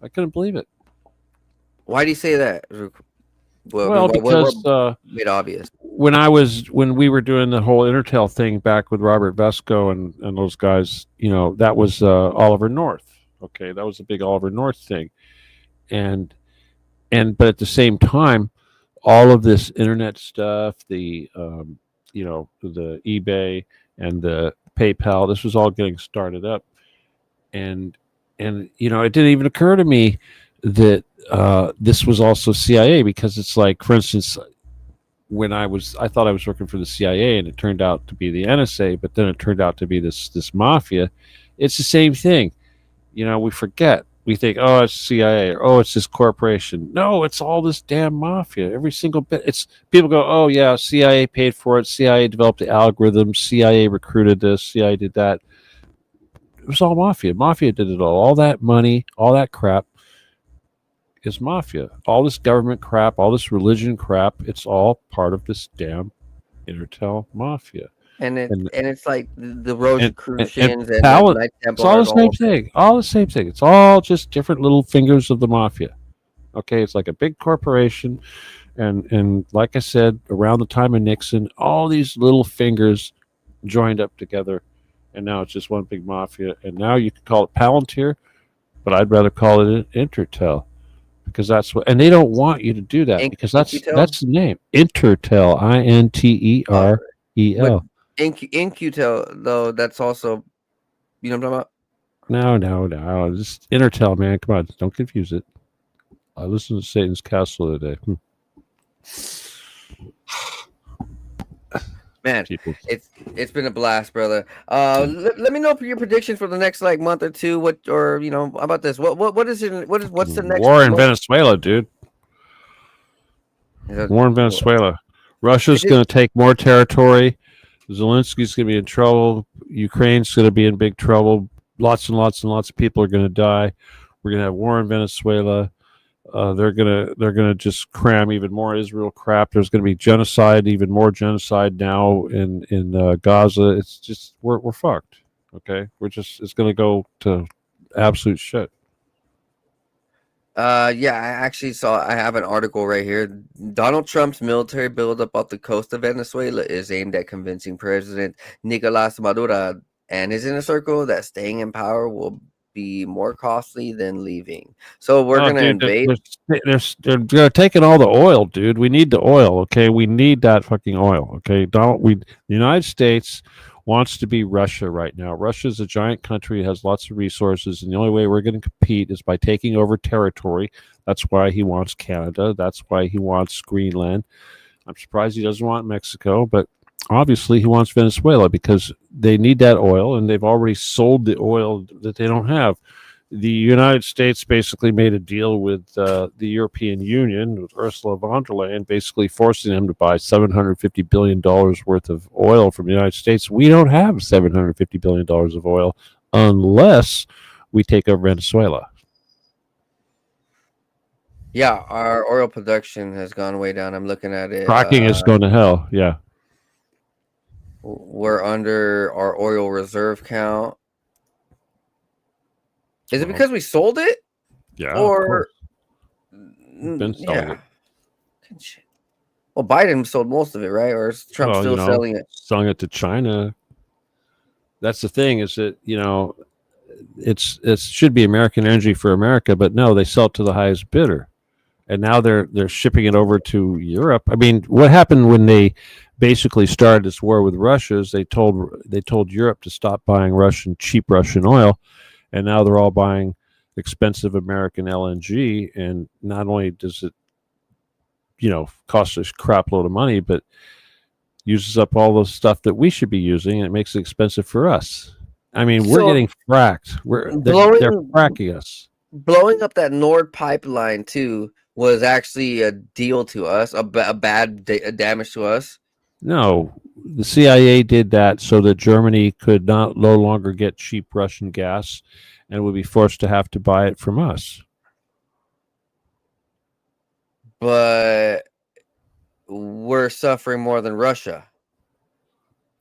I couldn't believe it. Why do you say that? Well, because made obvious. When we were doing the whole Intertel thing back with Robert Vesco and those guys, that was Oliver North. Okay, that was a big Oliver North thing, but at the same time, all of this internet stuff, the eBay and the PayPal, this was all getting started up, and it didn't even occur to me that this was also CIA, because it's like, for instance, when I thought I was working for the CIA and it turned out to be the N.S.A, but then it turned out to be this mafia. It's the same thing. We forget. We think, oh, it's CIA, or oh, it's this corporation. No, it's all this damn mafia. Every single bit. It's people go, oh yeah, CIA paid for it. CIA developed the algorithms. CIA recruited this. CIA did that. It was all mafia. Mafia did it all. All that money, all that crap is mafia. All this government crap, all this religion crap. It's all part of this damn Intertel mafia. And it's like the Rosicrucians and Knight Templar. It's all the same thing. All the same thing. It's all just different little fingers of the mafia. Okay, it's like a big corporation, and like I said, around the time of Nixon, all these little fingers joined up together, and now it's just one big mafia. And now you can call it Palintir, but I'd rather call it Intertel, because that's what. And they don't want you to do that because that's the name. Intertel, INTEREL. InQtel, though, that's also, you know what I'm talking about? No. Just Intertel, man. Come on, don't confuse it. I listened to Satan's Castle today. Man, it's been a blast, brother. Let me know for your predictions for the next month or two. About this? What's the next war in Venezuela, dude? War in Venezuela. Russia's going to take more territory. Zelensky's going to be in trouble. Ukraine's going to be in big trouble. Lots and lots and lots of people are going to die. We're going to have war in Venezuela. They're gonna just cram even more Israel crap. There's going to be genocide, even more genocide now in Gaza. It's just we're fucked. Okay, it's going to go to absolute shit. Yeah, I have an article right here. Donald Trump's military buildup off the coast of Venezuela is aimed at convincing President Nicolas Maduro and his inner circle that staying in power will be more costly than leaving. So we're going to invade. They're taking all the oil, dude. We need the oil, okay? We need that fucking oil, okay? The United States wants to be Russia right now. Russia's a giant country, has lots of resources, and the only way we're going to compete is by taking over territory. That's why he wants Canada. That's why he wants Greenland. I'm surprised he doesn't want Mexico, but obviously he wants Venezuela because they need that oil, and they've already sold the oil that they don't have. The United States basically made a deal with the European Union, with Ursula von der Leyen, basically forcing them to buy $750 billion worth of oil from the United States. We don't have $750 billion of oil unless we take over Venezuela. Yeah, our oil production has gone way down. I'm looking at it. Fracking is going to hell, yeah. We're under our oil reserve count. Is it because we sold it? Yeah. Or been selling it. Shit. Well, Biden sold most of it, right? Or is Trump still selling it? Selling it to China. That's the thing, is that, it should be American energy for America, but no, they sell it to the highest bidder. And now they're shipping it over to Europe. I mean, what happened when they basically started this war with Russia is they told Europe to stop buying cheap Russian oil, and now they're all buying expensive American LNG. And not only does it, cost us crap load of money, but uses up all the stuff that we should be using, and it makes it expensive for us. I mean, we're getting fracked. They're fracking us. Blowing up that Nord pipeline too was actually a deal to us, a bad damage to us. No, the C.I.A. did that so that Germany could no longer get cheap Russian gas and would be forced to have to buy it from us. But we're suffering more than Russia.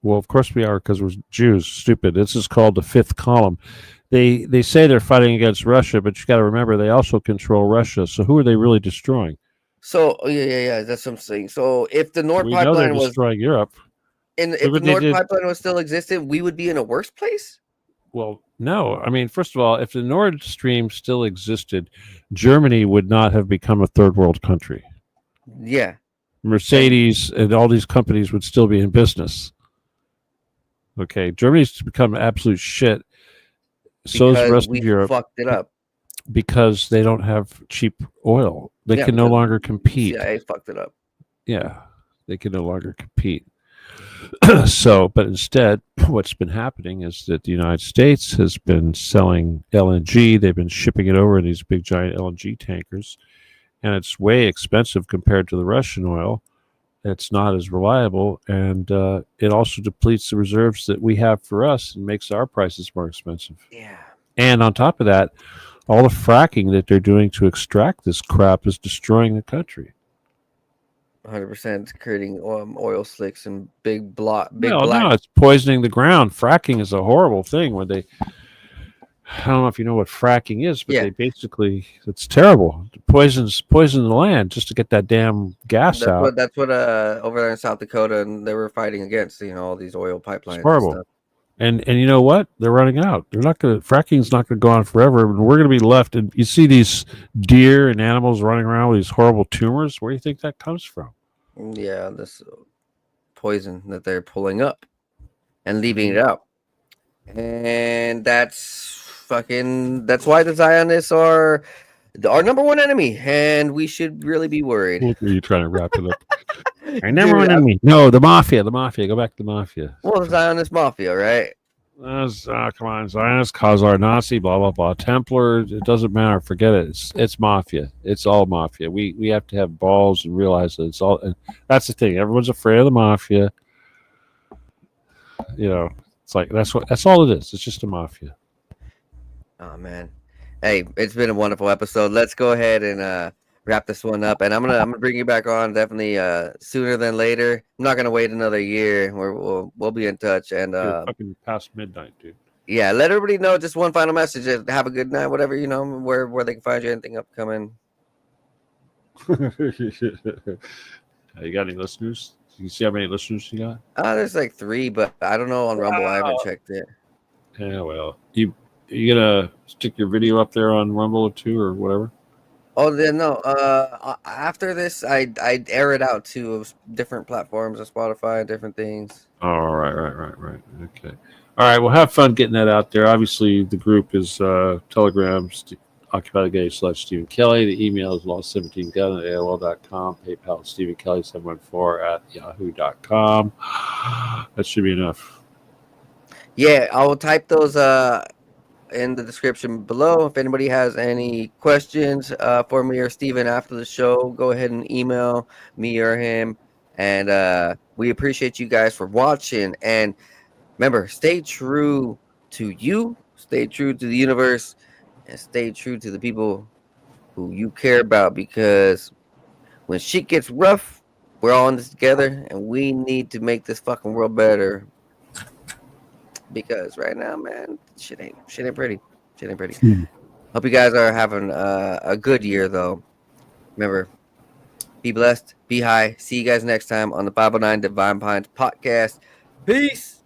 Well, of course we are, because we're Jews. Stupid. This is called the fifth column. They say they're fighting against Russia, but you got to remember they also control Russia. So who are they really destroying? So yeah, that's what I'm saying. So if the Nord pipeline was destroying Europe, and if the Nord pipeline was still existed, we would be in a worse place. Well, no. I mean, first of all, if the Nord Stream still existed, Germany would not have become a third world country. Yeah, Mercedes and all these companies would still be in business. Okay, Germany's become absolute shit. So is the rest of Europe. Fucked it up because they don't have cheap oil. They can no longer compete. CIA fucked it up. Yeah, they can no longer compete. But instead, what's been happening is that the United States has been selling LNG. They've been shipping it over in these big giant LNG tankers, and it's way expensive compared to the Russian oil. It's not as reliable, and it also depletes the reserves that we have for us and makes our prices more expensive. Yeah. And on top of that, all the fracking that they're doing to extract this crap is destroying the country. 100% creating oil slicks and big black. No, it's poisoning the ground. Fracking is a horrible thing. When I don't know if you know what fracking is, but they basically, it's terrible. It poison the land just to get that damn gas out. That's what over there in South Dakota, and they were fighting against, all these oil pipelines. It's horrible. And you know what? They're running out. Fracking's not gonna go on forever, and we're gonna be left. And you see these deer and animals running around with these horrible tumors. Where do you think that comes from? Yeah, this poison that they're pulling up and leaving it out, and that's why the Zionists are our number one enemy, and we should really be worried. Are you trying to wrap it up? Our number one enemy. No, the mafia. Go back to the mafia. Well, the Zionist mafia, right? Come on, Zionists, Khazar Nazi, blah blah blah, Templar. It doesn't matter. Forget it. It's mafia. It's all mafia. We have to have balls and realize that it's all. And that's the thing. Everyone's afraid of the mafia. It's like that's all it is. It's just a mafia. Oh man, hey, it's been a wonderful episode. Let's go ahead and wrap this one up, and I'm gonna bring you back on definitely sooner than later. I'm not gonna wait another year. We'll be in touch, and Fucking past midnight, dude. yeah, let everybody know. Just one final message: have a good night, whatever where they can find you. Anything upcoming? You got any listeners? You see how many listeners you got? There's like 3, but I don't know on Rumble. I haven't checked it. Yeah, well, you gonna stick your video up there on Rumble too, or whatever? Oh, then no. After this, I air it out to different platforms, of Spotify, different things. All right. Okay. All right. Well, have fun getting that out there. Obviously, the group is Telegram, Occupy/Steven Kelley. The email is law17gun at AOL.com. PayPal Steven Kelley 714 at yahoo.com. That should be enough. Yeah, I will type those in the description below. If anybody has any questions for me or Steven after the show, go ahead and email me or him. And we appreciate you guys for watching. And remember, stay true to you, stay true to the universe, and stay true to the people who you care about, because when shit gets rough, we're all in this together, and we need to make this fucking world better. Because right now, man, shit ain't pretty. Shit ain't pretty. Hope you guys are having a good year, though. Remember, be blessed, be high. See you guys next time on the 509 Divine Pines podcast. Peace.